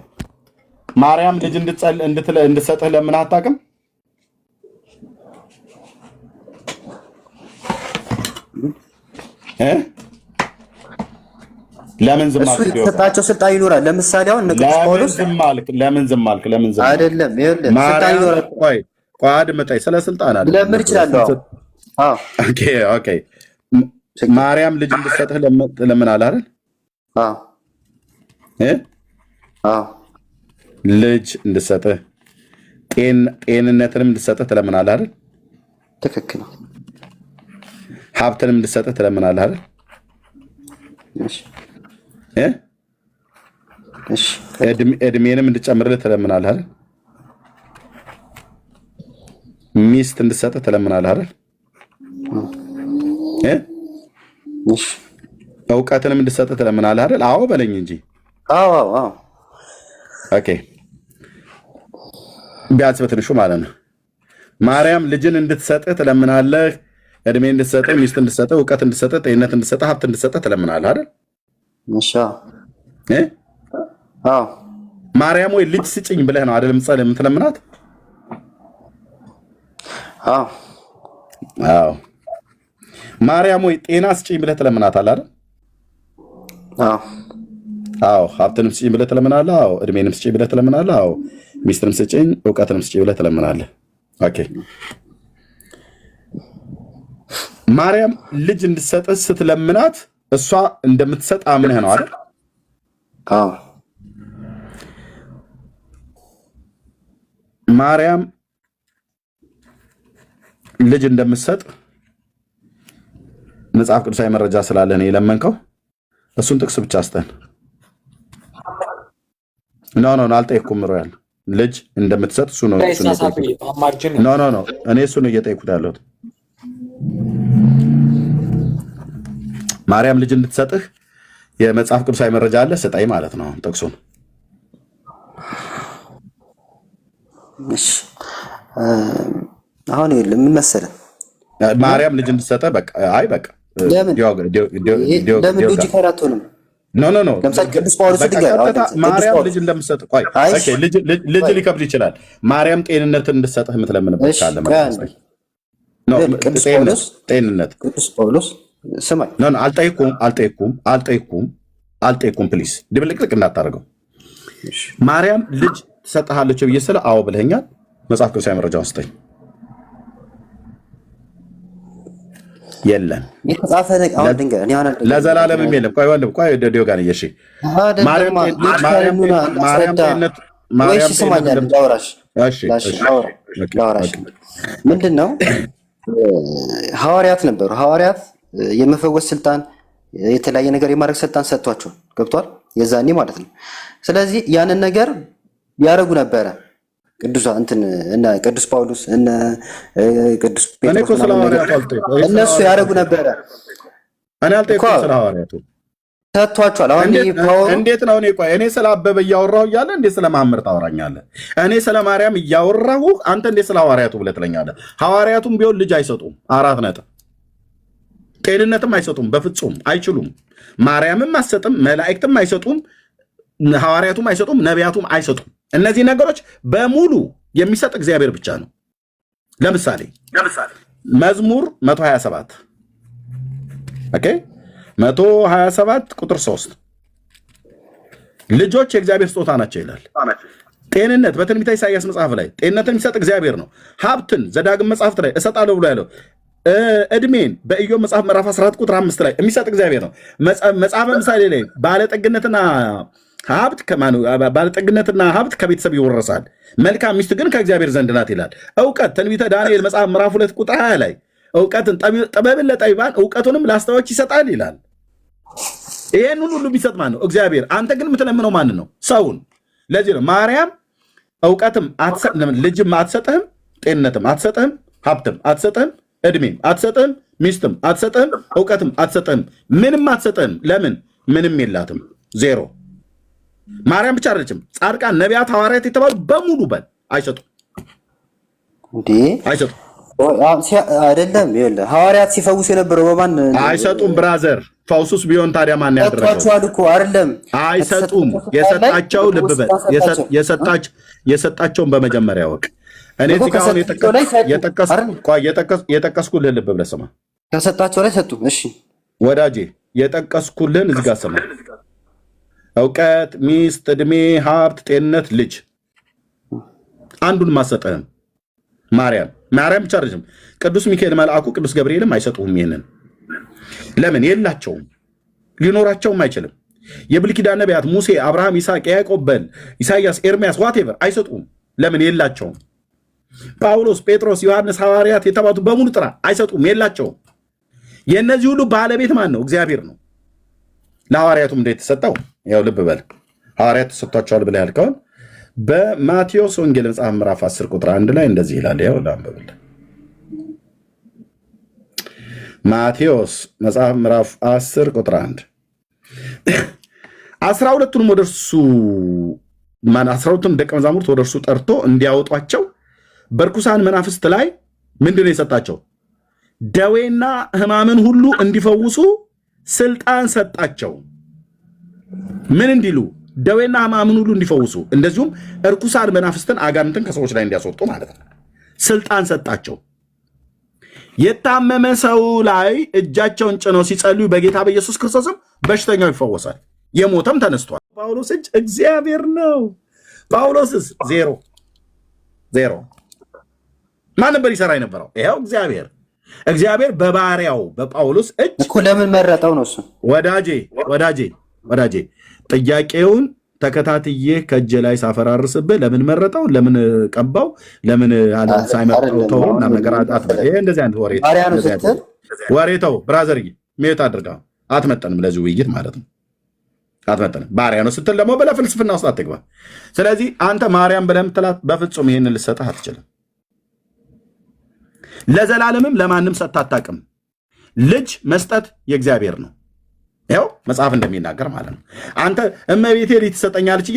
ማርያም ልጅ እንድትሰጥህ ለምን አታውቅም? ለምን ዝም አልክ? እሱ የተሰጣቸው ስልጣን ይኖራል። ለምሳሌ አሁን ንጉስ ጳውሎስ ለምን ዝም አልክ? አይደለም ይኸውልህ፣ ስልጣን ይኖራል። ቆይ አድምጠኝ። ስለ ስልጣን አይደለም ለምን ይችላል? አዎ ኦኬ ማርያም ልጅ እንድትሰጥህ ለምን አለ አይደል? ልጅ እንድትሰጥህ ጤንነትንም እንድትሰጥህ ትለምናለህ አይደል? ትክክል። ሀብትንም እንድትሰጥህ ትለምናለህ አይደል? እድሜንም እንድጨምርልህ ትለምናለህ አይደል? ሚስት እንድትሰጥህ ትለምናለህ አይደል? እውቀትንም እንድትሰጥህ ትለምናለህ አይደል? አዎ በለኝ እንጂ። አዎ ኦኬ ቢያንስ በትንሹ ማለት ነው። ማርያም ልጅን እንድትሰጥህ ትለምናለህ፣ እድሜ እንድትሰጥህ፣ ሚስት እንድትሰጥህ፣ እውቀት እንድትሰጥህ፣ ጤንነት እንድትሰጥህ፣ ሀብት እንድትሰጥህ ትለምናለህ አይደል? ማርያም ወይ ልጅ ስጭኝ ብለህ ነው አይደል የምትለምናት? አዎ ማርያም ወይ ጤና ስጭኝ ብለህ ትለምናታለህ አይደል? አዎ ሀብትንም ስጭኝ ብለህ ትለምናለህ። አዎ እድሜንም ስጭኝ ብለህ ትለምናለህ። አዎ ሚስትንም ስጭኝ፣ እውቀትንም ስጭኝ ብለህ ትለምናለህ። ኦኬ ማርያም ልጅ እንድትሰጥህ ስትለምናት እሷ እንደምትሰጥ አምነህ ነው አይደል? አዎ ማርያም ልጅ እንደምትሰጥ መጽሐፍ ቅዱሳዊ መረጃ ስላለ ነው የለመንከው። እሱን ጥቅስ ብቻ አስተን። ኖ አልጠየኩም። ሮያል ልጅ እንደምትሰጥ እሱ ነው። ኖ እኔ እሱ ነው እየጠየኩት ያለሁት። ማርያም ልጅ እንድትሰጥህ የመጽሐፍ ቅዱሳዊ መረጃ አለ፣ ስጠኝ ማለት ነው ጥቅሱን። አሁን ምን መሰለህ ማርያም ልጅ እንድትሰጥህ በቃ ለምን ልጅ ከራቶንም ኖ ለምሳሌ ቅዱስ ጳውሎስ ማርያም ልጅ እንደምትሰጥ ልጅ ሊከብድ ይችላል። ማርያም ጤንነትን እንድትሰጥህ የምትለምንበት ካለ ጤንነት ቅዱስ ጳውሎስ ስማኝ፣ አልጠይኩም ፕሊስ፣ ድብልቅልቅ እንዳታደርገው። ማርያም ልጅ ትሰጥሃለች ብዬ ስለ አዎ ብለኸኛል። መጽሐፍ ቅዱሳዊ መረጃ ወስጠኝ። የለም ለዘላለምም የለም። ቆይ ወንድም ቆይ ዲዮጋን እየሺ ማርያም ምንድን ነው? ሐዋርያት ነበሩ። ሐዋርያት የመፈወስ ስልጣን፣ የተለያየ ነገር የማድረግ ስልጣን ሰጥቷቸው ገብቷል፣ የዛኔ ማለት ነው። ስለዚህ ያንን ነገር ያደረጉ ነበረ። ቅዱስ ጳውሎስ እነ ቅዱስ ጴጥሮስ እነሱ ያደረጉ ነበረ። እኔ አልጠየኩም ስለ ሐዋርያቱ ሰጥቷቸዋል። አሁን እንዴት ነው? እኔ ስለ አበበ እያወራሁ እያለ እንዴት ስለ መሐመድ ታወራኛለህ? እኔ ስለ ማርያም እያወራሁ አንተ እንዴት ስለ ሐዋርያቱ ብለህ ትለኛለህ? ሐዋርያቱም ቢሆን ልጅ አይሰጡም። 4 ነጥብ። ጤንነትም አይሰጡም፣ በፍጹም አይችሉም። ማርያምም አትሰጥም፣ መላእክትም አይሰጡም፣ ሐዋርያቱም አይሰጡም፣ ነቢያቱም አይሰጡም። እነዚህ ነገሮች በሙሉ የሚሰጥ እግዚአብሔር ብቻ ነው። ለምሳሌ መዝሙር 127 ኦኬ 127 ቁጥር 3 ልጆች የእግዚአብሔር ስጦታ ናቸው ይላል። ጤንነት በትንቢተ ኢሳይያስ መጽሐፍ ላይ ጤንነትን የሚሰጥ እግዚአብሔር ነው። ሀብትን ዘዳግም መጽሐፍት ላይ እሰጣለሁ ብሎ ያለው እድሜን በኢዮብ መጽሐፍ ምዕራፍ 14 ቁጥር 5 ላይ የሚሰጥ እግዚአብሔር ነው። መጽሐፈ ምሳሌ ላይ ባለጠግነትና ሀብት ከቤተሰብ ይወረሳል፣ መልካም ሚስት ግን ከእግዚአብሔር ዘንድ ናት ይላል። እውቀት ትንቢተ ዳንኤል መጽሐፍ ምዕራፍ 2 ቁጥር 20 ላይ እውቀትን ጥበብን ለጠቢባን እውቀቱንም ለአስተዋዮች ይሰጣል ይላል። ይሄን ሁሉ የሚሰጥ ማን ነው? እግዚአብሔር። አንተ ግን የምትለምነው ማን ነው? ሰውን። ለዚህ ነው ማርያም እውቀትም ልጅም አትሰጥህም፣ ጤንነትም አትሰጥህም፣ ሀብትም አትሰጥህም፣ እድሜም አትሰጥህም፣ ሚስትም አትሰጥህም፣ እውቀትም አትሰጥህም፣ ምንም አትሰጥህም። ለምን? ምንም የላትም፣ ዜሮ። ማርያም ብቻ አይደለችም፣ ጻድቃን፣ ነቢያት፣ ሐዋርያት የተባሉ በሙሉ አይሰጡም፣ አይሰጡም። አይደለም ሐዋርያት ሲፈውሱ የነበረው በማን አይሰጡም? ብራዘር ፈውሱስ ቢሆን ታዲያ ማን ያደረገው? አይደለም አይሰጡም። የሰጣቸው ልብ በል የሰጣቸውን በመጀመሪያ ወቅ እኔ እዚህ ጋር የጠቀስኩልህ ልብ ብለህ ስማ። ከሰጣቸው ላይ ሰጡ። እሺ ወዳጄ የጠቀስኩልህን እዚህ ጋር ስማ። እውቀት፣ ሚስት፣ እድሜ፣ ሀብት፣ ጤንነት፣ ልጅ አንዱን ማሰጠህም ማርያም ብቻ አይደለም። ቅዱስ ሚካኤል መልአኩ ቅዱስ ገብርኤልም አይሰጡህም። ይሄንን ለምን? የላቸውም፣ ሊኖራቸውም አይችልም። የብሉይ ኪዳን ነቢያት ሙሴ፣ አብርሃም፣ ይስሐቅ፣ ያዕቆብ በል ኢሳይያስ፣ ኤርሚያስ ዋቴቨር አይሰጡም። ለምን? የላቸውም። ጳውሎስ፣ ጴጥሮስ፣ ዮሐንስ ሐዋርያት የተባሉት በሙሉ ጥራ፣ አይሰጡም፣ የላቸውም። የእነዚህ ሁሉ ባለቤት ማን ነው? እግዚአብሔር ነው። ለሐዋርያቱም እንዴት ተሰጠው? ያው ልብ በል ሐዋርያት ተሰጥቷቸዋል ብለህ ያልከውን በማቴዎስ ወንጌል መጽሐፍ ምዕራፍ 10 ቁጥር 1 ላይ እንደዚህ ይላል። ያው ላንብብልህ። ማቴዎስ መጽሐፍ ምዕራፍ 10 ቁጥር 1 12ቱንም ወደ እርሱ 12ቱን ደቀ መዛሙርት ወደ እርሱ ጠርቶ እንዲያወጧቸው በርኩሳን መናፍስት ላይ ምንድን ነው የሰጣቸው? ደዌና ሕማምን ሁሉ እንዲፈውሱ ስልጣን ሰጣቸው። ምን እንዲሉ? ደዌና ሕማምን ሁሉ እንዲፈውሱ፣ እንደዚሁም እርኩሳን መናፍስትን አጋንንትን ከሰዎች ላይ እንዲያስወጡ ማለት ነው። ስልጣን ሰጣቸው። የታመመ ሰው ላይ እጃቸውን ጭነው ሲጸልዩ በጌታ በኢየሱስ ክርስቶስም በሽተኛው ይፈወሳል፣ የሞተም ተነስቷል። ጳውሎስ እጅ እግዚአብሔር ነው። ጳውሎስስ ዜሮ። ማን ነበር ይሰራ የነበረው? ይኸው እግዚአብሔር በባሪያው በጳውሎስ እጅ እኮ ለምን መረጠው ነው እሱ? ወዳጄ ጥያቄውን ተከታትዬ ከእጄ ላይ ሳፈራርስብህ ለምን መረጠው? ለምን ቀባው? ለምን ሳይመርጠው ተው? እና ነገር አትበል። ይሄ እንደዚህ አይነት ወሬ ተው ብራዘርዬ፣ ሜት አድርገው አትመጠንም፣ ለዚህ ውይይት ማለት ነው አትመጠንም። ባሪያ ነው ስትል ደግሞ ብለህ ፍልስፍና ውስጥ አትግባ። ስለዚህ አንተ ማርያም ብለህ የምትላት በፍጹም ይህን ልሰጥህ አትችልም። ለዘላለምም ለማንም ሰጥተህ አታውቅም። ልጅ መስጠት የእግዚአብሔር ነው። ያው መጽሐፍ እንደሚናገር ማለት ነው። አንተ እመቤቴ ልጅ ትሰጠኛለች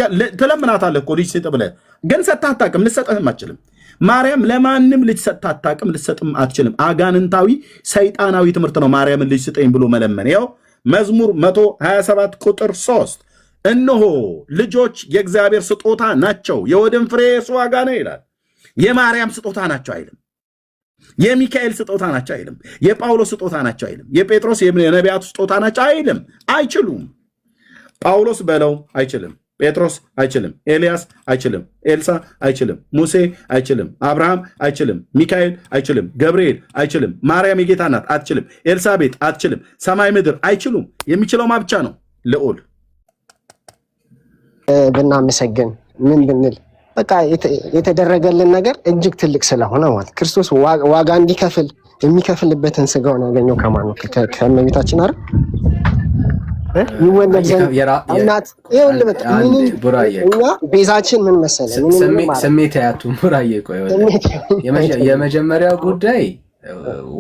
ትለምናታለህ እኮ ልጅ ስጥ ብለህ፣ ግን ሰጥተህ አታውቅም፣ ልሰጥህም አትችልም። ማርያም ለማንም ልጅ ሰጥተህ አታውቅም፣ ልሰጥም አትችልም። አጋንንታዊ ሰይጣናዊ ትምህርት ነው ማርያምን ልጅ ስጠኝ ብሎ መለመን። ያው መዝሙር 127 ቁጥር 3 እነሆ ልጆች የእግዚአብሔር ስጦታ ናቸው፣ የወድን ፍሬ የእርሱ ዋጋ ነው ይላል። የማርያም ስጦታ ናቸው አይልም። የሚካኤል ስጦታ ናቸው አይልም። የጳውሎስ ስጦታ ናቸው አይልም። የጴጥሮስ የነቢያቱ ስጦታ ናቸው አይልም። አይችሉም። ጳውሎስ በለው አይችልም። ጴጥሮስ አይችልም። ኤልያስ አይችልም። ኤልሳ አይችልም። ሙሴ አይችልም። አብርሃም አይችልም። ሚካኤል አይችልም። ገብርኤል አይችልም። ማርያም የጌታ ናት አትችልም። ኤልሳቤጥ አትችልም። ሰማይ ምድር አይችሉም። የሚችለው ማ ብቻ ነው? ልዑል። ብናመሰግን ምን ብንል በቃ የተደረገልን ነገር እጅግ ትልቅ ስለሆነ ማለት ክርስቶስ ዋጋ እንዲከፍል የሚከፍልበትን ስጋውን ያገኘው ከማን ነው? ከእመቤታችን አይደል? ይወለድ ዘንድ እናት ይኸውልህ፣ በቃ እኛ ቤዛችን ምን መሰለህ? ስሜት ያቱ ቡራዬ፣ ቆይ የመጀመሪያው ጉዳይ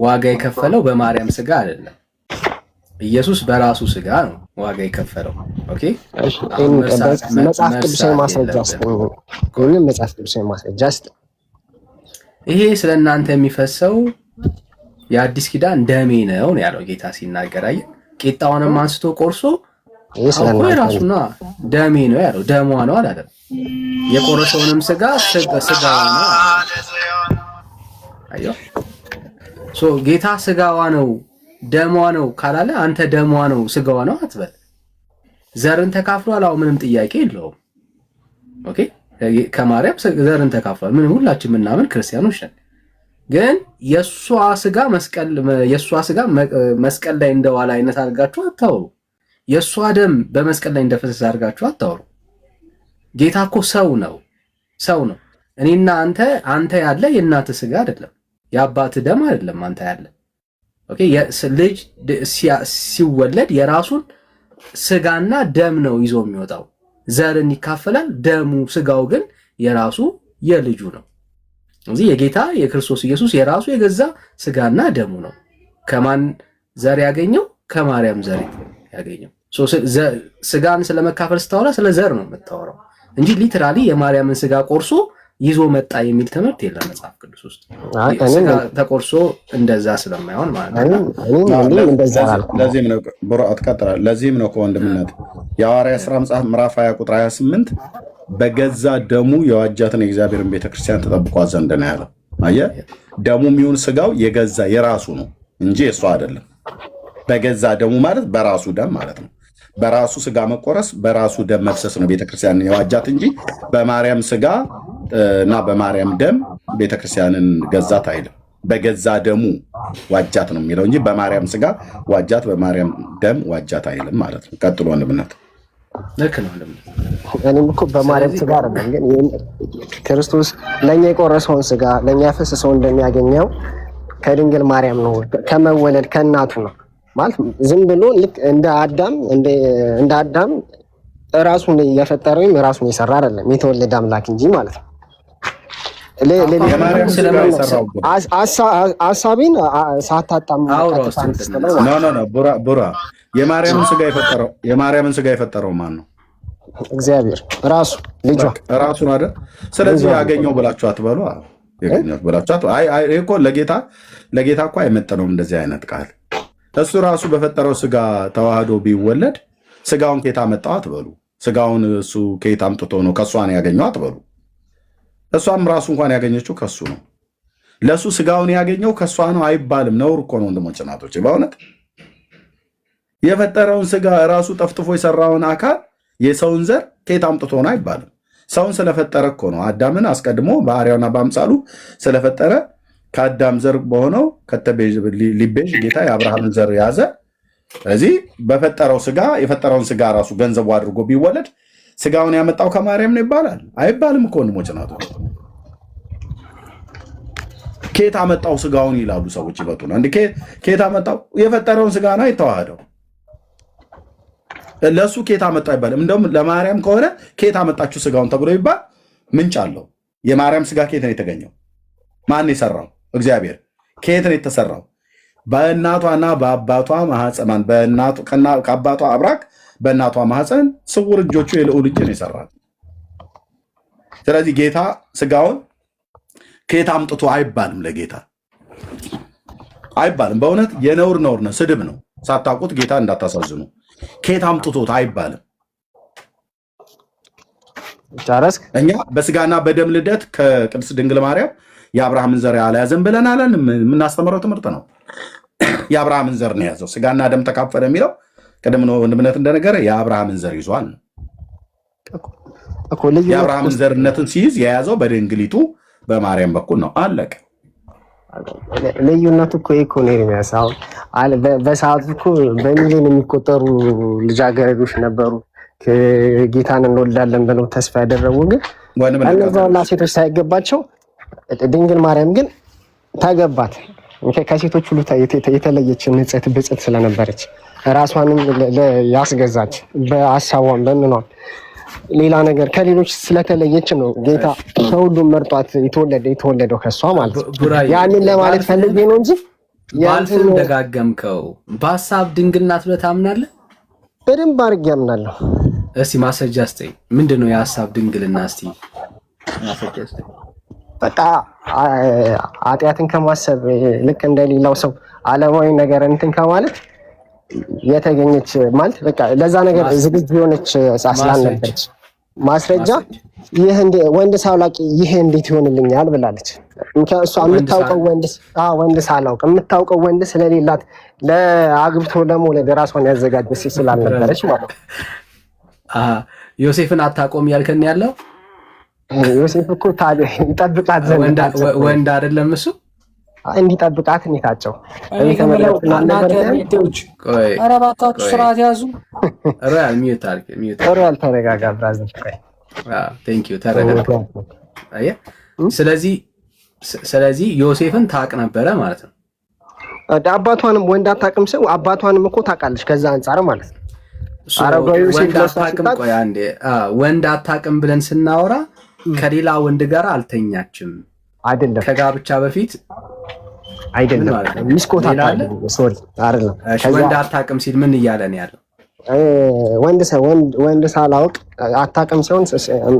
ዋጋ የከፈለው በማርያም ስጋ አይደለም። ኢየሱስ በራሱ ስጋ ነው ዋጋ የከፈለው። ኦኬ፣ መጽሐፍ ቅዱሳዊ ማስረጃ ሁሉም መጽሐፍ ቅዱሳዊ ማስረጃ ይሄ ስለእናንተ የሚፈሰው የአዲስ ኪዳን ደሜ ነው ያለው ጌታ ሲናገር፣ አየህ፣ ቂጣውንም አንስቶ ቆርሶ ራሱና ደሜ ነው ያለው። ደሟ ነው አላለም። የቆረሰውንም ስጋ ስጋዋ ነው። አየህ፣ ጌታ ስጋዋ ነው ደሟ ነው ካላለ አንተ ደሟ ነው ስጋዋ ነው አትበል። ዘርን ተካፍሏል። አዎ ምንም ጥያቄ የለውም። ኦኬ፣ ከማርያም ዘርን ተካፍሏል። ምንም ሁላችን ምናምን ክርስቲያኖች ነን። ግን የሷ ስጋ መስቀል ላይ እንደዋለ አይነት አድርጋችሁ አታውሩ። የሷ ደም በመስቀል ላይ እንደፈሰሰ አድርጋችሁ አታውሩ። ጌታ እኮ ሰው ነው። እኔና አንተ ያለ የእናት ስጋ አይደለም፣ የአባት ደም አይደለም አንተ ያለ። ኦኬ፣ ልጅ ሲወለድ የራሱን ስጋና ደም ነው ይዞ የሚወጣው። ዘርን ይካፈላል። ደሙ ስጋው ግን የራሱ የልጁ ነው። ስለዚህ የጌታ የክርስቶስ ኢየሱስ የራሱ የገዛ ስጋና ደሙ ነው። ከማን ዘር ያገኘው? ከማርያም ዘር ያገኘው። ስጋን ስለመካፈል ስታወራ ስለ ዘር ነው የምታወራው እንጂ ሊትራሊ የማርያምን ስጋ ቆርሶ ይዞ መጣ የሚል ትምህርት የለም መጽሐፍ ቅዱስ ውስጥ። ስጋ ተቆርሶ እንደዛ ስለማይሆን ማለት ነው። ለዚህም ነው ከወንድምነት የሐዋርያት ሥራ መጽሐፍ ምዕራፍ 20 ቁጥር 28 በገዛ ደሙ የዋጃትን የእግዚአብሔርን ቤተክርስቲያን ተጠብቋት ዘንድ ነው ያለው። አየህ፣ ደሙ የሚሆን ስጋው የገዛ የራሱ ነው እንጂ የእሱ አይደለም። በገዛ ደሙ ማለት በራሱ ደም ማለት ነው። በራሱ ስጋ መቆረስ በራሱ ደም መፍሰስ ነው ቤተክርስቲያንን የዋጃት እንጂ በማርያም ስጋ እና በማርያም ደም ቤተክርስቲያንን ገዛት አይልም። በገዛ ደሙ ዋጃት ነው የሚለው እንጂ በማርያም ስጋ ዋጃት፣ በማርያም ደም ዋጃት አይልም ማለት ነው። ቀጥሎ ወንድምነት ልክ ነው። እኔም እኮ በማርያም ስጋ አይደለም፣ ግን ክርስቶስ ለኛ የቆረሰውን ስጋ ለኛ ያፈሰሰውን እንደሚያገኘው ከድንግል ማርያም ነው፣ ከመወለድ ከእናቱ ነው ማለት ዝም ብሎ ልክ እንደ አዳም ራሱን የፈጠረው ወይም ራሱን የሰራ አይደለም፣ የተወለደ አምላክ እንጂ ማለት ነው። ሀሳቤን ሳታጣም ቡራ የማርያምን ስጋ የፈጠረው ማን ነው? እግዚአብሔር ራሱ ልጇ ራሱን አይደል? ስለዚህ ያገኘው ብላችሁ አትበሉ። እኮ ለጌታ እኮ አይመጠነውም እንደዚህ አይነት ቃል። እሱ ራሱ በፈጠረው ስጋ ተዋህዶ ቢወለድ ስጋውን ከየት አመጣው አትበሉ። ስጋውን እሱ ከየት አምጥቶ ነው ከእሷ ነው ያገኘው አትበሉ። እሷም ራሱ እንኳን ያገኘችው ከሱ ነው። ለሱ ስጋውን ያገኘው ከሷ ነው አይባልም። ነውር እኮ ነው ወንድሞች እናቶች። በእውነት የፈጠረውን ስጋ ራሱ ጠፍጥፎ የሰራውን አካል የሰውን ዘር ከየት አምጥቶ ነው አይባልም። ሰውን ስለፈጠረ እኮ ነው። አዳምን አስቀድሞ በአርአያውና በአምሳሉ ስለፈጠረ ከአዳም ዘር በሆነው ሊቤዥ ጌታ የአብርሃምን ዘር ያዘ። ስለዚህ በፈጠረው ስጋ የፈጠረውን ስጋ ራሱ ገንዘቡ አድርጎ ቢወለድ ስጋውን ያመጣው ከማርያም ነው ይባላል? አይባልም እኮ ወንድሞች ናቶች። ኬት አመጣው ስጋውን ይላሉ ሰዎች ይመጡና እንዴ ኬት አመጣው? የፈጠረውን ስጋ ነው የተዋሃደው። ለሱ ኬት አመጣው አይባልም። እንደውም ለማርያም ከሆነ ኬት አመጣችሁ ስጋውን ተብሎ ይባል ምንጭ አለው። የማርያም ስጋ ኬት ነው የተገኘው? ማን የሰራው? እግዚአብሔር። ኬት ነው የተሰራው? በእናቷና በአባቷ ማህፀን፣ ከአባቷ አብራክ በእናቷ ማህፀን ስውር እጆቹ የልዑል እጅ ነው የሰራት። ስለዚህ ጌታ ስጋውን ኬት አምጥቶ አይባልም። ለጌታ አይባልም። በእውነት የነውር ነውር ነው፣ ስድብ ነው። ሳታውቁት ጌታ እንዳታሳዝኑ። ኬት አምጥቶት አይባልም። ጨረስክ? እኛ በስጋና በደም ልደት ከቅድስት ድንግል ማርያም የአብርሃምን ዘር አልያዘም ብለን አለን። የምናስተምረው ትምህርት ነው። የአብርሃምን ዘር ነው የያዘው። ስጋና ደም ተካፈለ የሚለው ቅድም ነው ወንድምነት እንደነገረ የአብርሃምን ዘር ይዟል። የአብርሃምን ዘርነትን ሲይዝ የያዘው በድንግሊቱ በማርያም በኩል ነው። አለቀ። ልዩነቱ እኮ ነው ኤርሚያስ። አሁን በሰዓቱ እኮ በሚሊዮን የሚቆጠሩ ልጃገረዶች ነበሩ ጌታን እንወልዳለን ብለው ተስፋ ያደረጉ፣ ግን እነዛውና ሴቶች ሳይገባቸው ድንግል ማርያም ግን ተገባት። ከሴቶች ሁሉ የተለየች ንጽሕት ብጽዕት ስለነበረች ራሷንም ያስገዛች በሀሳቧን በምኗም ሌላ ነገር ከሌሎች ስለተለየች ነው ጌታ ከሁሉም መርጧት የተወለደው ከሷ ማለት ነው። ያንን ለማለት ፈልጌ ነው እንጂ ያንተን ደጋገምከው። በሀሳብ ድንግል ናት ብለህ ታምናለህ? በደንብ አድርጌ አምናለሁ። እስቲ ማስረጃ ስጠኝ። ምንድነው የሀሳብ ድንግልና? እስቲ ማስረጃ ስጠኝ። በቃ ኃጢአትን ከማሰብ ልክ እንደሌላው ሰው ዓለማዊ ነገር እንትን ከማለት የተገኘች ማለት በቃ ለዛ ነገር ዝግጁ የሆነች ስላልነበረች ማስረጃ ይህ ወንድ ሳላውቅ ይሄ እንዴት ይሆንልኛል ብላለች። እሷ የምታውቀው ወንድ ሳላውቅ የምታውቀው ወንድ ስለሌላት ለአግብቶ ለመውለድ ራሷን ያዘጋጀች ስላልነበረች ማለት ነው። ዮሴፍን አታውቀውም ያልከን ያለው ዮሴፍ እኮ ታዲያ ይጠብቃት ዘንድ ወንድ አይደለም እሱ እንዲጠብቃት እንታቸው ኧረ እባካችሁ ስርዓት ያዙ። ሮያል ተረጋጋ ብራዘር። ስለዚህ ዮሴፍን ታውቅ ነበረ ማለት ነው። አባቷንም ወንድ አታውቅም ሰው አባቷንም እኮ ታውቃለች። ከዛ አንጻር ማለት ነው። ወንድ አታውቅም ብለን ስናወራ ከሌላ ወንድ ጋር አልተኛችም አይደለም፣ ከጋብቻ በፊት አይደለም። ሚስኮት አይደለም፣ ሶሪ አይደለም። ወንድ አታውቅም ሲል ምን እያለ ነው ያለው? ወንድ ሳላውቅ አታውቅም ሲሆን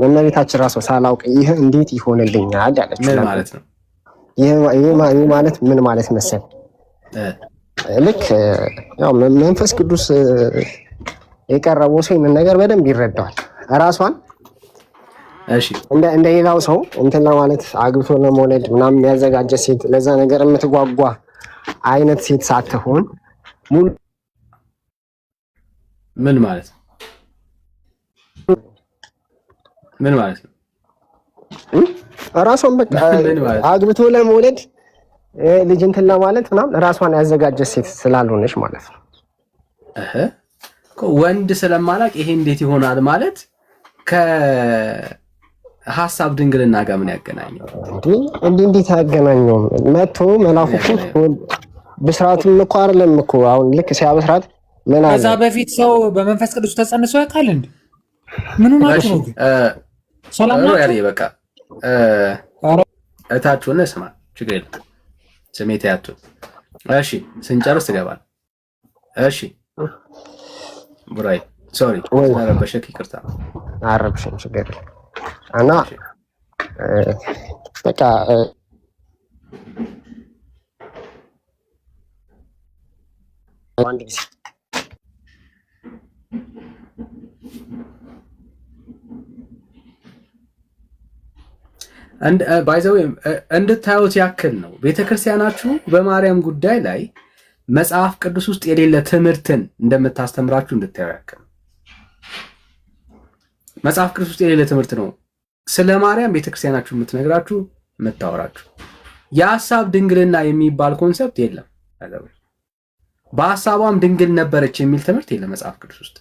እመቤታችን ራሷ ሳላውቅ ይህ እንዴት ይሆንልኛል ያለች ምን ማለት ነው? ይህ ማለት ምን ማለት መሰል ልክ ያው መንፈስ ቅዱስ የቀረበው ሰው ይህን ነገር በደንብ ይረዳዋል። ራሷን እንደ ሌላው ሰው እንትን ለማለት አግብቶ ለመውለድ ምናምን የሚያዘጋጀ ሴት ለዛ ነገር የምትጓጓ አይነት ሴት ሳትሆን ሙሉ ምን ማለት ነው? ራሷን በቃ አግብቶ ለመውለድ ልጅ እንትን ለማለት ምናምን ራሷን ያዘጋጀ ሴት ስላልሆነች ማለት ነው። ወንድ ስለማላቅ ይሄ እንዴት ይሆናል ማለት ከሀሳብ ድንግልና ጋር ምን ያገናኘው? እንዴት ያገናኘው? መጥቶ መላኩ ብስራትም እኮ አይደለም እኮ አሁን ልክ ሲያበስራት ምን አለ? ከዛ በፊት ሰው በመንፈስ ቅዱስ ተጸንሶ ያውቃል እንዴ? ምን ማለት ነው? ሰላም ነው ያለ በቃ እታችሁን ስማ፣ ችግር የለም ስሜት ያቱ። እሺ ስንጨርስ ትገባል። እሺ ቡራይ ሶሪ ረበሸክ፣ ይቅርታ አረብሽም ችግር እና በቃ አንድ ጊዜ ባይዘው እንድታዩት ያክል ነው። ቤተክርስቲያናችሁ በማርያም ጉዳይ ላይ መጽሐፍ ቅዱስ ውስጥ የሌለ ትምህርትን እንደምታስተምራችሁ እንድታዩ ያክል መጽሐፍ ቅዱስ ውስጥ የሌለ ትምህርት ነው ስለ ማርያም ቤተክርስቲያናችሁ የምትነግራችሁ የምታወራችሁ። የሀሳብ ድንግልና የሚባል ኮንሰፕት የለም። በሀሳቧም ድንግል ነበረች የሚል ትምህርት የለም መጽሐፍ ቅዱስ ውስጥ።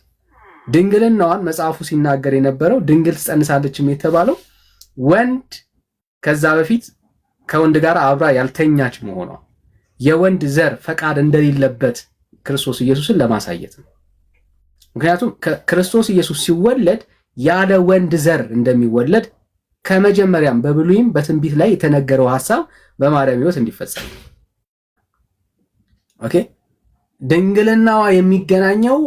ድንግልናዋን መጽሐፉ ሲናገር የነበረው ድንግል ትጸንሳለችም የተባለው ወንድ ከዛ በፊት ከወንድ ጋር አብራ ያልተኛች መሆኗ የወንድ ዘር ፈቃድ እንደሌለበት ክርስቶስ ኢየሱስን ለማሳየት ነው። ምክንያቱም ክርስቶስ ኢየሱስ ሲወለድ ያለ ወንድ ዘር እንደሚወለድ ከመጀመሪያም በብሉይም በትንቢት ላይ የተነገረው ሐሳብ በማርያም ሕይወት እንዲፈጸም ኦኬ። ድንግልናዋ የሚገናኘው